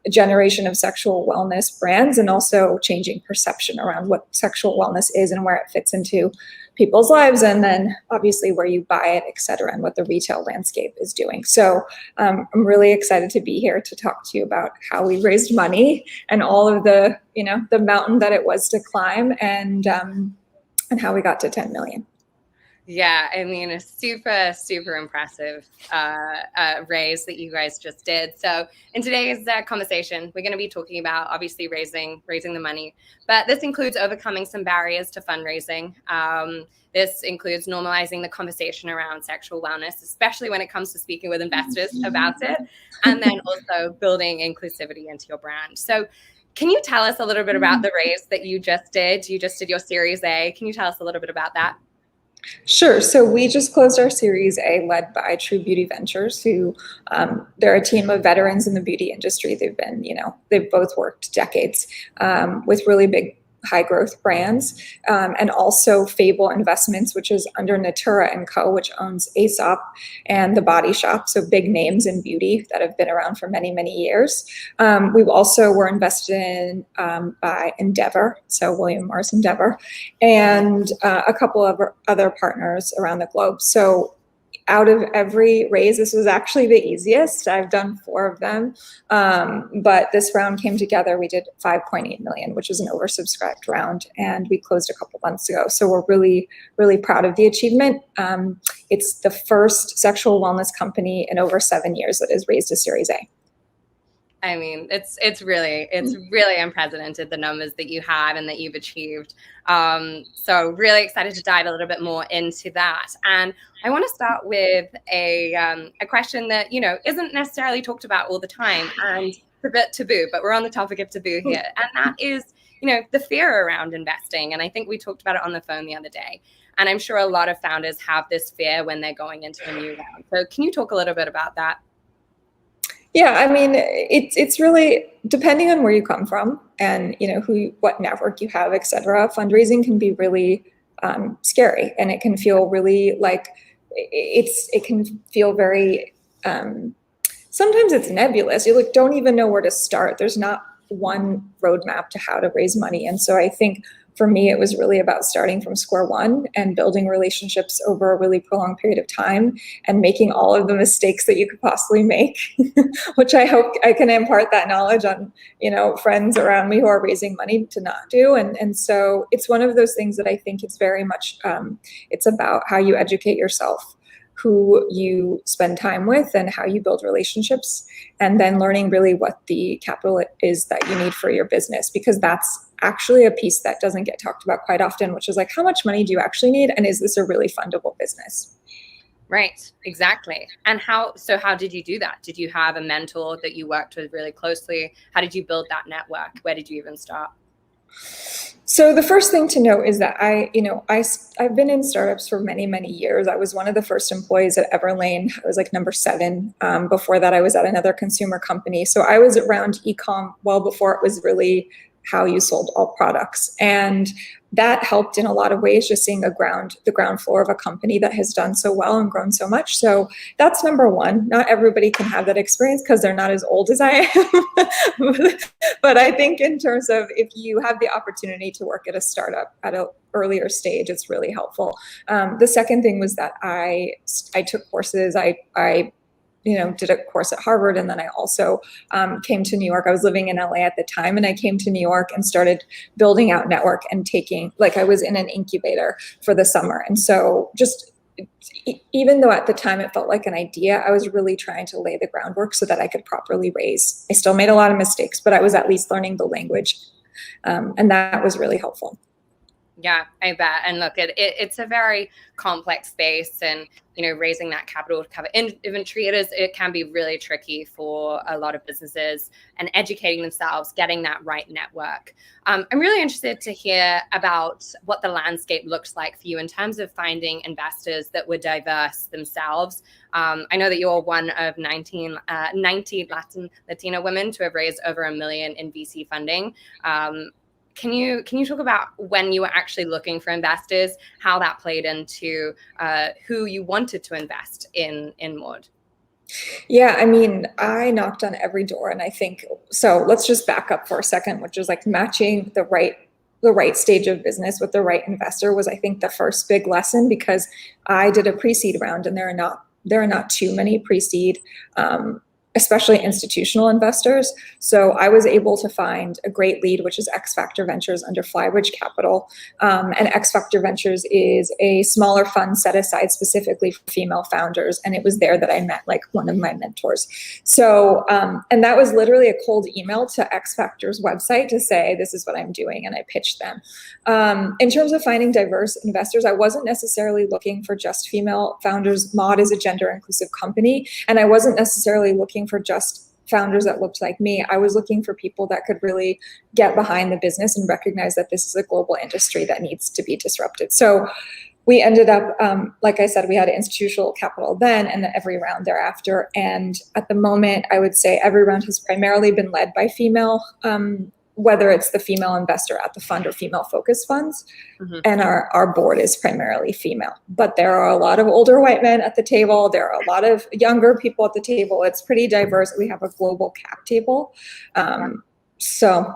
generation of sexual wellness brands, and also changing perception around what sexual wellness is and where it fits into people's lives, and then obviously where you buy it, et cetera, and what the retail landscape is doing. So I'm really excited to be here to talk to you about how we raised money and all of the, you know, the mountain that it was to climb, and how we got to 10 million. Yeah, I mean, a super, super impressive raise that you guys just did. So in today's conversation, we're going to be talking about obviously raising the money, but this includes overcoming some barriers to fundraising. This includes normalizing the conversation around sexual wellness, especially when it comes to speaking with investors about it, and then also building inclusivity into your brand. So can you tell us a little bit about the raise that you just did? You just did your Series A. Can you tell us a little bit about that? Sure. So we just closed our Series A, led by True Beauty Ventures, who they're a team of veterans in the beauty industry. They've been, you know, they've both worked decades with really big high growth brands, and also Fable Investments, which is under Natura & Co., which owns Aesop and The Body Shop. So big names in beauty that have been around for many, many years. We've also were invested in by Endeavor, so William Morris Endeavor, and a couple of other partners around the globe. So out of every raise, this was actually the easiest. I've done 4 of them, but this round came together. We did 5.8 million, which was an oversubscribed round, and we closed a couple months ago. So we're really, really proud of the achievement. It's the first sexual wellness company in over 7 years that has raised a Series A. I mean, it's really unprecedented, the numbers that you have and that you've achieved. So really excited to dive a little bit more into that. And I want to start with a question that, you know, isn't necessarily talked about all the time, and it's a bit taboo, but we're on the topic of taboo here. And that is, you know, the fear around investing. And I think we talked about it on the phone the other day. And I'm sure a lot of founders have this fear when they're going into a new round. So can you talk a little bit about that? Yeah, I mean, it's really depending on where you come from and, you know, what network you have, et cetera. Fundraising can be really scary, and it can feel really like it can feel very, sometimes it's nebulous. You don't even know where to start. There's not one roadmap to how to raise money. And so I think for me, it was really about starting from square one and building relationships over a really prolonged period of time and making all of the mistakes that you could possibly make, which I hope I can impart that knowledge on, you know, friends around me who are raising money to not do. And so it's one of those things that I think it's very much, it's about how you educate yourself, who you spend time with, and how you build relationships, and then learning really what the capital is that you need for your business, because that's actually a piece that doesn't get talked about quite often, which is like, how much money do you actually need? And is this a really fundable business? Right, exactly. And how did you do that? Did you have a mentor that you worked with really closely? How did you build that network? Where did you even start? So the first thing to note is that I've been in startups for many, many years. I was one of the first employees at Everlane. I was like number 7. Before that, I was at another consumer company. So I was around e-com well before it was really how you sold all products. And that helped in a lot of ways, just seeing the ground floor of a company that has done so well and grown so much. So that's number one. Not everybody can have that experience because they're not as old as I am. But I think in terms of if you have the opportunity to work at a startup at an earlier stage, it's really helpful. The second thing was that I took courses. I did a course at Harvard, and then I also came to New York. I was living in LA at the time, and I came to New York and started building out network and I was in an incubator for the summer. And so just even though at the time it felt like an idea, I was really trying to lay the groundwork so that I could properly raise. I still made a lot of mistakes, but I was at least learning the language. And that was really helpful. Yeah, I bet. And look, it's a very complex space, and raising that capital to cover inventory, it can be really tricky for a lot of businesses, and educating themselves, getting that right network. I'm really interested to hear about what the landscape looks like for you in terms of finding investors that were diverse themselves. I know that you're one of 90 Latina women to have raised over $1 million in VC funding. Can you talk about when you were actually looking for investors, how that played into who you wanted to invest in Maud? Yeah, I mean, I knocked on every door, and I think, so let's just back up for a second, which is like matching the right stage of business with the right investor was, I think, the first big lesson, because I did a pre-seed round, and there are not too many pre-seed, especially institutional investors. So I was able to find a great lead, which is X Factor Ventures under Flybridge Capital. And X Factor Ventures is a smaller fund set aside specifically for female founders. And it was there that I met like one of my mentors. So, and that was literally a cold email to X Factor's website to say, this is what I'm doing. And I pitched them. In terms of finding diverse investors, I wasn't necessarily looking for just female founders. Maud is a gender inclusive company. And I wasn't necessarily looking for just founders that looked like me. I was looking for people that could really get behind the business and recognize that this is a global industry that needs to be disrupted. So we ended up, like I said, we had institutional capital then and then every round thereafter. And at the moment, I would say every round has primarily been led by female, whether it's the female investor at the fund or female focused funds. Mm-hmm. And our board is primarily female. But there are a lot of older white men at the table. There are a lot of younger people at the table. It's pretty diverse. We have a global cap table. So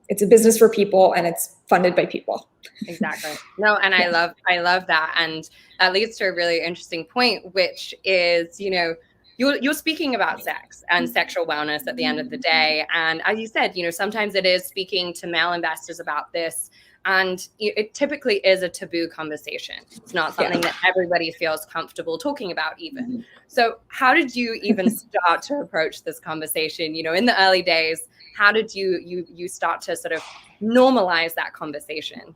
it's a business for people, and it's funded by people. Exactly. No, and I love that. And that leads to a really interesting point, which is, you're speaking about sex and sexual wellness at the end of the day. And as you said, sometimes it is speaking to male investors about this. And it typically is a taboo conversation. It's not something that everybody feels comfortable talking about even. Mm-hmm. So how did you even start to approach this conversation? In the early days, how did you start to sort of normalize that conversation?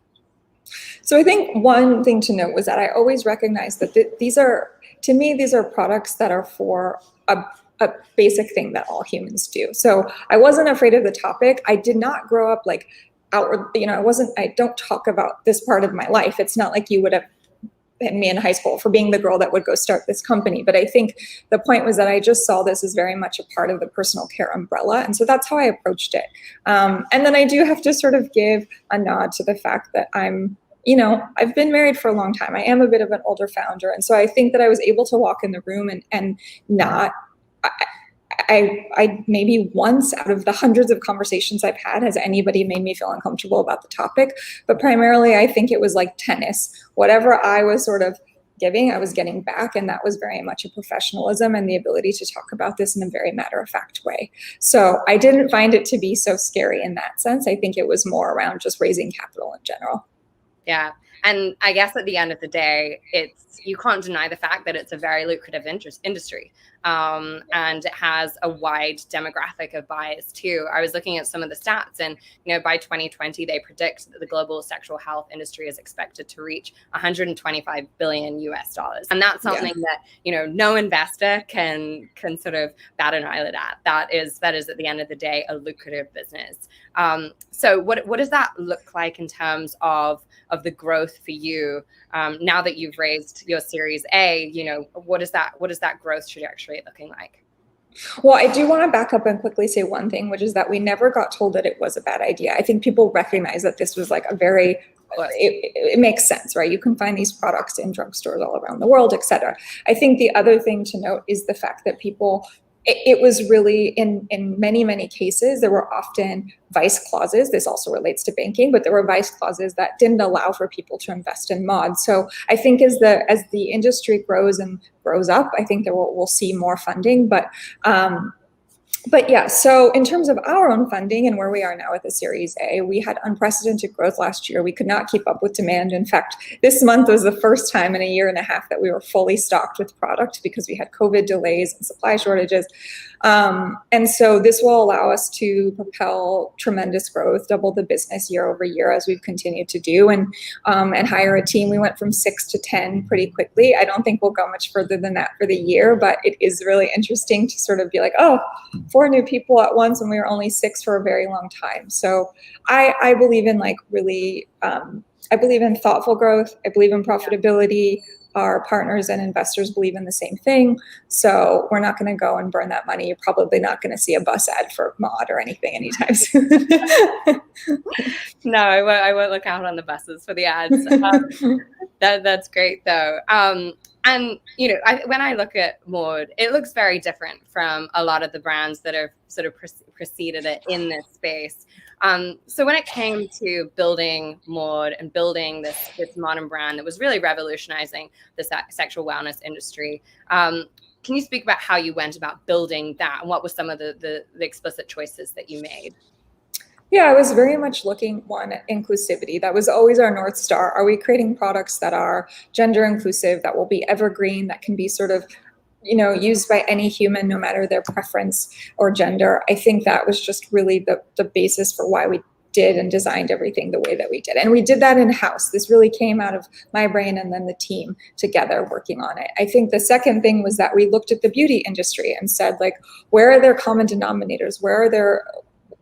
So I think one thing to note was that I always recognized that these are products that are for a basic thing that all humans do. So I wasn't afraid of the topic. I did not grow up like outward, I don't talk about this part of my life. It's not like you would have been me in high school for being the girl that would go start this company. But I think the point was that I just saw this as very much a part of the personal care umbrella. And so that's how I approached it. And then I do have to sort of give a nod to the fact that I've been married for a long time. I am a bit of an older founder. And so I think that I was able to walk in the room and not, I maybe once out of the hundreds of conversations I've had has anybody made me feel uncomfortable about the topic. But primarily, I think it was like tennis. Whatever I was sort of giving, I was getting back. And that was very much a professionalism and the ability to talk about this in a very matter-of-fact way. So I didn't find it to be so scary in that sense. I think it was more around just raising capital in general. Yeah. And I guess at the end of the day, you can't deny the fact that it's a very lucrative industry. And it has a wide demographic of buyers too. I was looking at some of the stats, and by 2020, they predict that the global sexual health industry is expected to reach $125 billion US. And that's something that no investor can sort of bat an eyelid at. That is at the end of the day a lucrative business. So what does that look like in terms of the growth for you now that you've raised your Series A? What is that growth trajectory looking like? Well, I do want to back up and quickly say one thing, which is that we never got told that it was a bad idea. I think people recognize that this was like it makes sense, right? You can find these products in drugstores all around the world, et cetera. I think the other thing to note is the fact that it was really in many, many cases, there were often vice clauses. This also relates to banking, but there were vice clauses that didn't allow for people to invest in Maud. So I think as the industry grows and grows up, I think that we'll see more funding. But But yeah, so in terms of our own funding and where we are now with the Series A, we had unprecedented growth last year. We could not keep up with demand. In fact, this month was the first time in a year and a half that we were fully stocked with product because we had COVID delays and supply shortages. And so this will allow us to propel tremendous growth, double the business year over year as we've continued to do, and hire a team. We went from 6 to 10 pretty quickly. I don't think we'll go much further than that for the year, but it is really interesting to sort of be like, oh, 4 new people at once, and we were only 6 for a very long time. So I believe in like really, I believe in thoughtful growth. I believe in profitability. Our partners and investors believe in the same thing. So we're not going to go and burn that money. You're probably not going to see a bus ad for Mod or anything anytime soon. No, I won't look out on the buses for the ads. That's great though. And you know, when I look at Maud, it looks very different from a lot of the brands that have sort of preceded it in this space. So when it came to building Maud and building this modern brand that was really revolutionizing the sexual wellness industry, can you speak about how you went about building that and what were some of the explicit choices that you made? Yeah, I was very much looking, one, at inclusivity. That was always our North Star. Are we creating products that are gender inclusive, that will be evergreen, that can be sort of, you know, used by any human, no matter their preference or gender? I think that was just really the basis for why we did and designed everything the way that we did. And we did that in-house. This really came out of my brain and then the team together working on it. I think the second thing was that we looked at the beauty industry and said, like, where are there common denominators?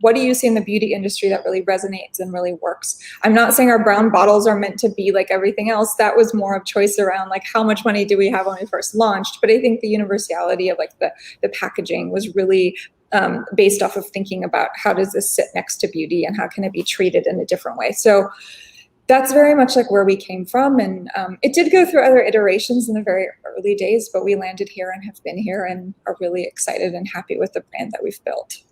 What do you see in the beauty industry that really resonates and really works? I'm not saying our brown bottles are meant to be like everything else. That was more of choice around like how much money do we have when we first launched. But I think the universality of like the packaging was really based off of thinking about how does this sit next to beauty and how can it be treated in a different way. So that's very much like where we came from. And it did go through other iterations in the very early days, but we landed here and have been here and are really excited and happy with the brand that we've built.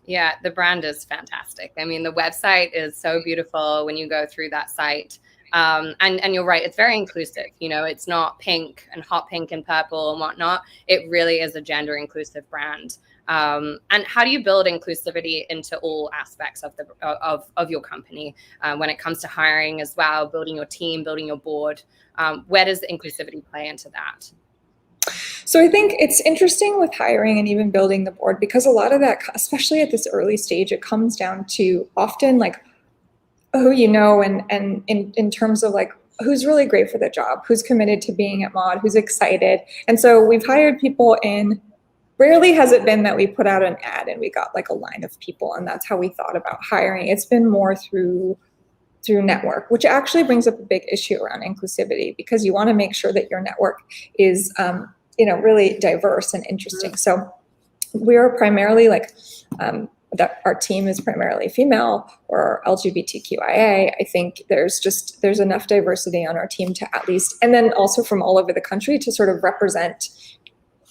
Yeah, the brand is fantastic. I mean, the website is so beautiful when you go through that site. And you're right, it's very inclusive. You know, it's not pink and hot pink and purple and whatnot. It really is a gender inclusive brand. And how do you build inclusivity into all aspects of your company when it comes to hiring as well, building your team, building your board? Where does inclusivity play into that? So I think it's interesting with hiring and even building the board, because a lot of that, especially at this early stage, it comes down to often like who you know and in terms of like who's really great for the job, who's committed to being at Mod, who's excited. And so we've hired people in. Rarely has it been that we put out an ad and we got like a line of people and that's how we thought about hiring. It's been more through network, which actually brings up a big issue around inclusivity, because you want to make sure that your network is really diverse and interesting. So we're primarily like that our team is primarily female or LGBTQIA. I think there's enough diversity on our team to at least, and then also from all over the country to sort of represent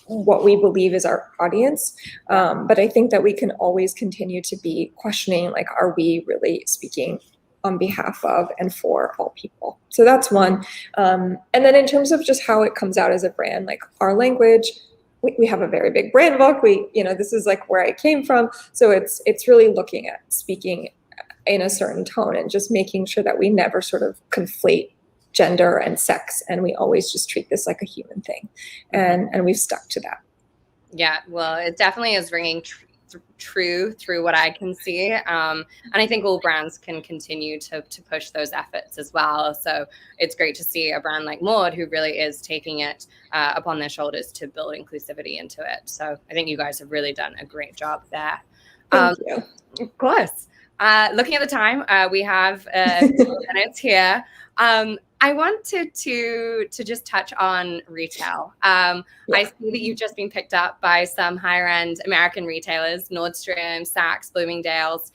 what we believe is our audience. But I think that we can always continue to be questioning, like, are we really speaking on behalf of and for all people? So that's one. And then in terms of just how it comes out as a brand, like our language, we have a very big brand book. This is like where I came from. So it's really looking at speaking in a certain tone and just making sure that we never sort of conflate gender and sex, and we always just treat this like a human thing, and we've stuck to that. Yeah, well, it definitely is ringing true through what I can see, and I think all brands can continue to push those efforts as well. So it's great to see a brand like Maud who really is taking it upon their shoulders to build inclusivity into it. So I think you guys have really done a great job there. Thank you. Of course. Looking at the time, we have a few minutes here. I wanted to just touch on retail. I see that you've just been picked up by some higher end American retailers, Nordstrom, Saks, Bloomingdale's.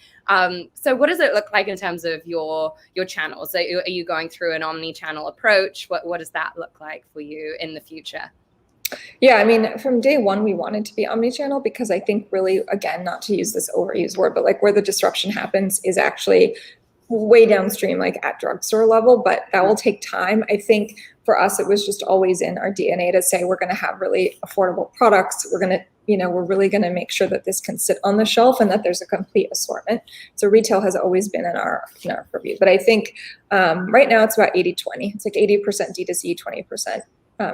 So what does it look like in terms of your channels? Are you going through an omni-channel approach? What does that look like for you in the future? Yeah, I mean, from day one, we wanted to be omni-channel because I think really, again, not to use this overused word, but like where the disruption happens is actually way downstream, like at drugstore level, but that will take time. I think for us, it was just always in our DNA to say, we're going to have really affordable products. We're going to, we're really going to make sure that this can sit on the shelf and that there's a complete assortment. So retail has always been in our purview. But I think right now it's about 80-20. It's like 80% D2C, 20%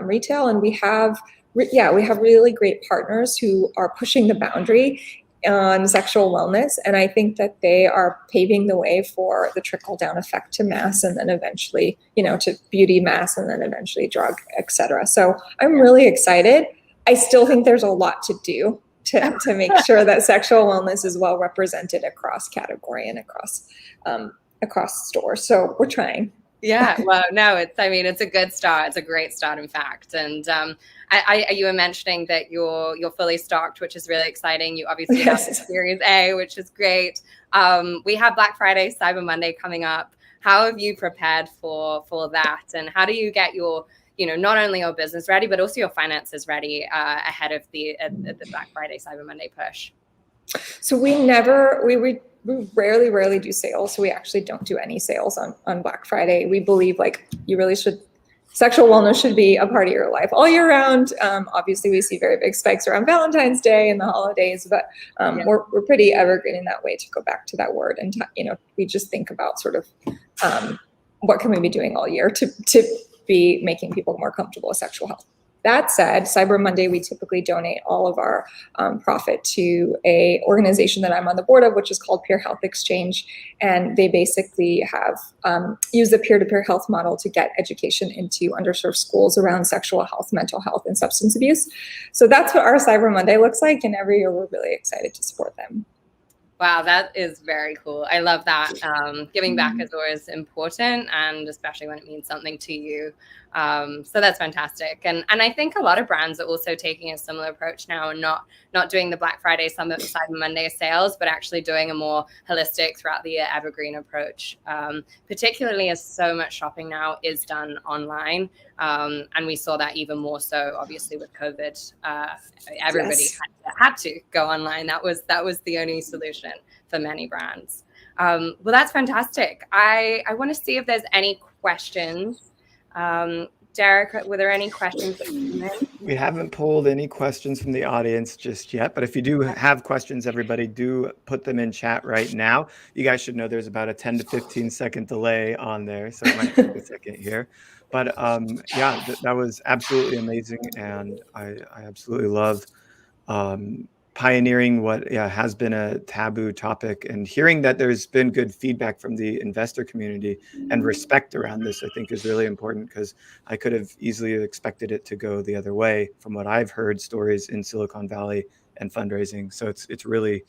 retail. And we have really great partners who are pushing the boundary on sexual wellness. And I think that they are paving the way for the trickle down effect to mass, and then eventually, to beauty, mass, and then eventually drug, et cetera. So I'm really excited. I still think there's a lot to do to make sure that sexual wellness is well represented across category and across stores. So we're trying. Yeah, well, no, it's a good start. It's a great start, in fact. And you were mentioning that you're fully stocked, which is really exciting. You obviously have Series A, which is great. We have Black Friday, Cyber Monday coming up. How have you prepared for that? And how do you get your, not only your business ready, but also your finances ready ahead of the Black Friday, Cyber Monday push? So we rarely do sales. So we actually don't do any sales on Black Friday. We believe you really should, sexual wellness should be a part of your life all year round. Obviously we see very big spikes around Valentine's Day and the holidays, but we're pretty evergreen in that way, to go back to that word. And, we just think about sort of what can we be doing all year to be making people more comfortable with sexual health. That said, Cyber Monday, we typically donate all of our profit to a organization that I'm on the board of, which is called Peer Health Exchange. And they basically have used the peer-to-peer health model to get education into underserved schools around sexual health, mental health, and substance abuse. So that's what our Cyber Monday looks like. And every year we're really excited to support them. Wow, that is very cool. I love that. Giving back is always important, and especially when it means something to you. So that's fantastic. And I think a lot of brands are also taking a similar approach now, and not doing the Black Friday, Cyber Monday sales, but actually doing a more holistic throughout the year evergreen approach, particularly as so much shopping now is done online. And we saw that even more so, obviously, with COVID. Everybody had to go online. That was the only solution for many brands. Well, that's fantastic. I want to see if there's any questions. Derek, were there any questions that you made? We haven't pulled any questions from the audience just yet, but if you do have questions, everybody do put them in chat right now. You guys should know there's about a 10 to 15 second delay on there, so it might take a second here. But yeah, that was absolutely amazing, and I absolutely love pioneering what has been a taboo topic, and hearing that there's been good feedback from the investor community and respect around this, I think is really important, because I could have easily expected it to go the other way from what I've heard stories in Silicon Valley and fundraising. So it's really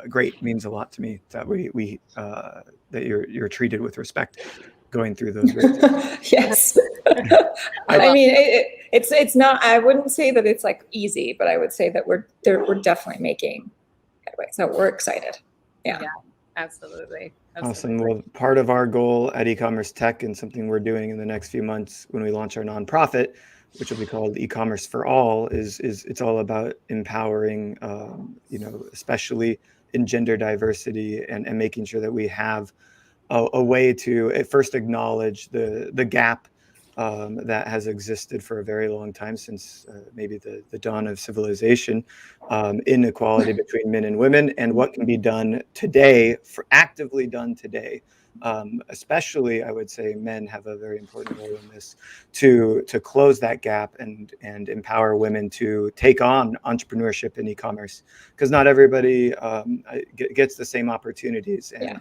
great, means a lot to me that we that you're treated with respect going through those rates. Yes. I mean, it's not, I wouldn't say that it's easy, but I would say that we're definitely making headway. So we're excited. Yeah, absolutely. Awesome. Well, part of our goal at eCommerce Tech, and something we're doing in the next few months when we launch our nonprofit, which will be called eCommerce for All, is it's all about empowering, especially in gender diversity, and making sure that we have a way to at first acknowledge the gap that has existed for a very long time, since maybe the dawn of civilization, inequality between men and women, and what can be done today, actively done today. Especially, I would say men have a very important role in this, to close that gap and empower women to take on entrepreneurship in e-commerce, because not everybody gets the same opportunities. And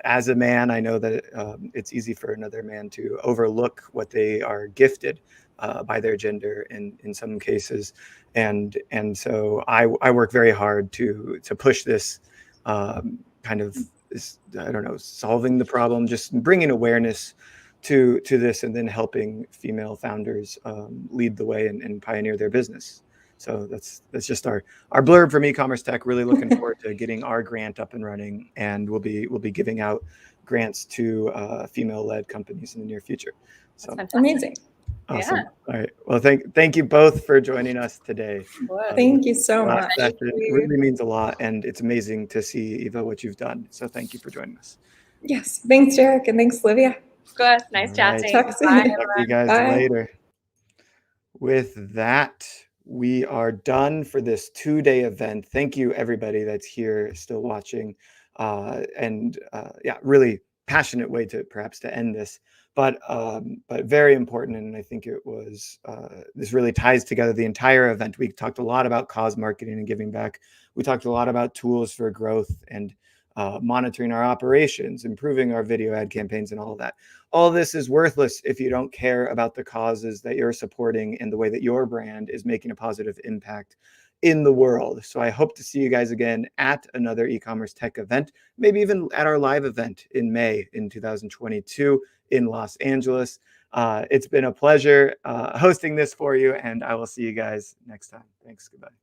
as a man, I know that it's easy for another man to overlook what they are gifted by their gender in some cases, and so I work very hard to push this kind of this, I don't know, solving the problem, just bringing awareness to this, and then helping female founders lead the way and pioneer their business. So that's just our blurb from eCommerce Tech. Really looking forward to getting our grant up and running, and we'll be giving out grants to female-led companies in the near future. So that's amazing. Awesome. All right. Well, thank you both for joining us today. Thank you so much. That really means a lot, and it's amazing to see, Eva, what you've done. So thank you for joining us. Yes. Thanks, Derek, and thanks, Olivia. Of course. Nice All right. chatting. Talk Bye, soon. Talk to you everyone. guys Bye. later. With that, we are done for this 2-day event. Thank you, everybody that's here still watching. Yeah, really passionate way to perhaps to end this, but very important. And I think it was this really ties together the entire event. We talked a lot about cause marketing and giving back. We talked a lot about tools for growth and monitoring our operations, improving our video ad campaigns, and all of that. All this is worthless if you don't care about the causes that you're supporting and the way that your brand is making a positive impact in the world. So I hope to see you guys again at another e-commerce tech event, maybe even at our live event in May in 2022 in Los Angeles. It's been a pleasure hosting this for you, and I will see you guys next time. Thanks. Goodbye.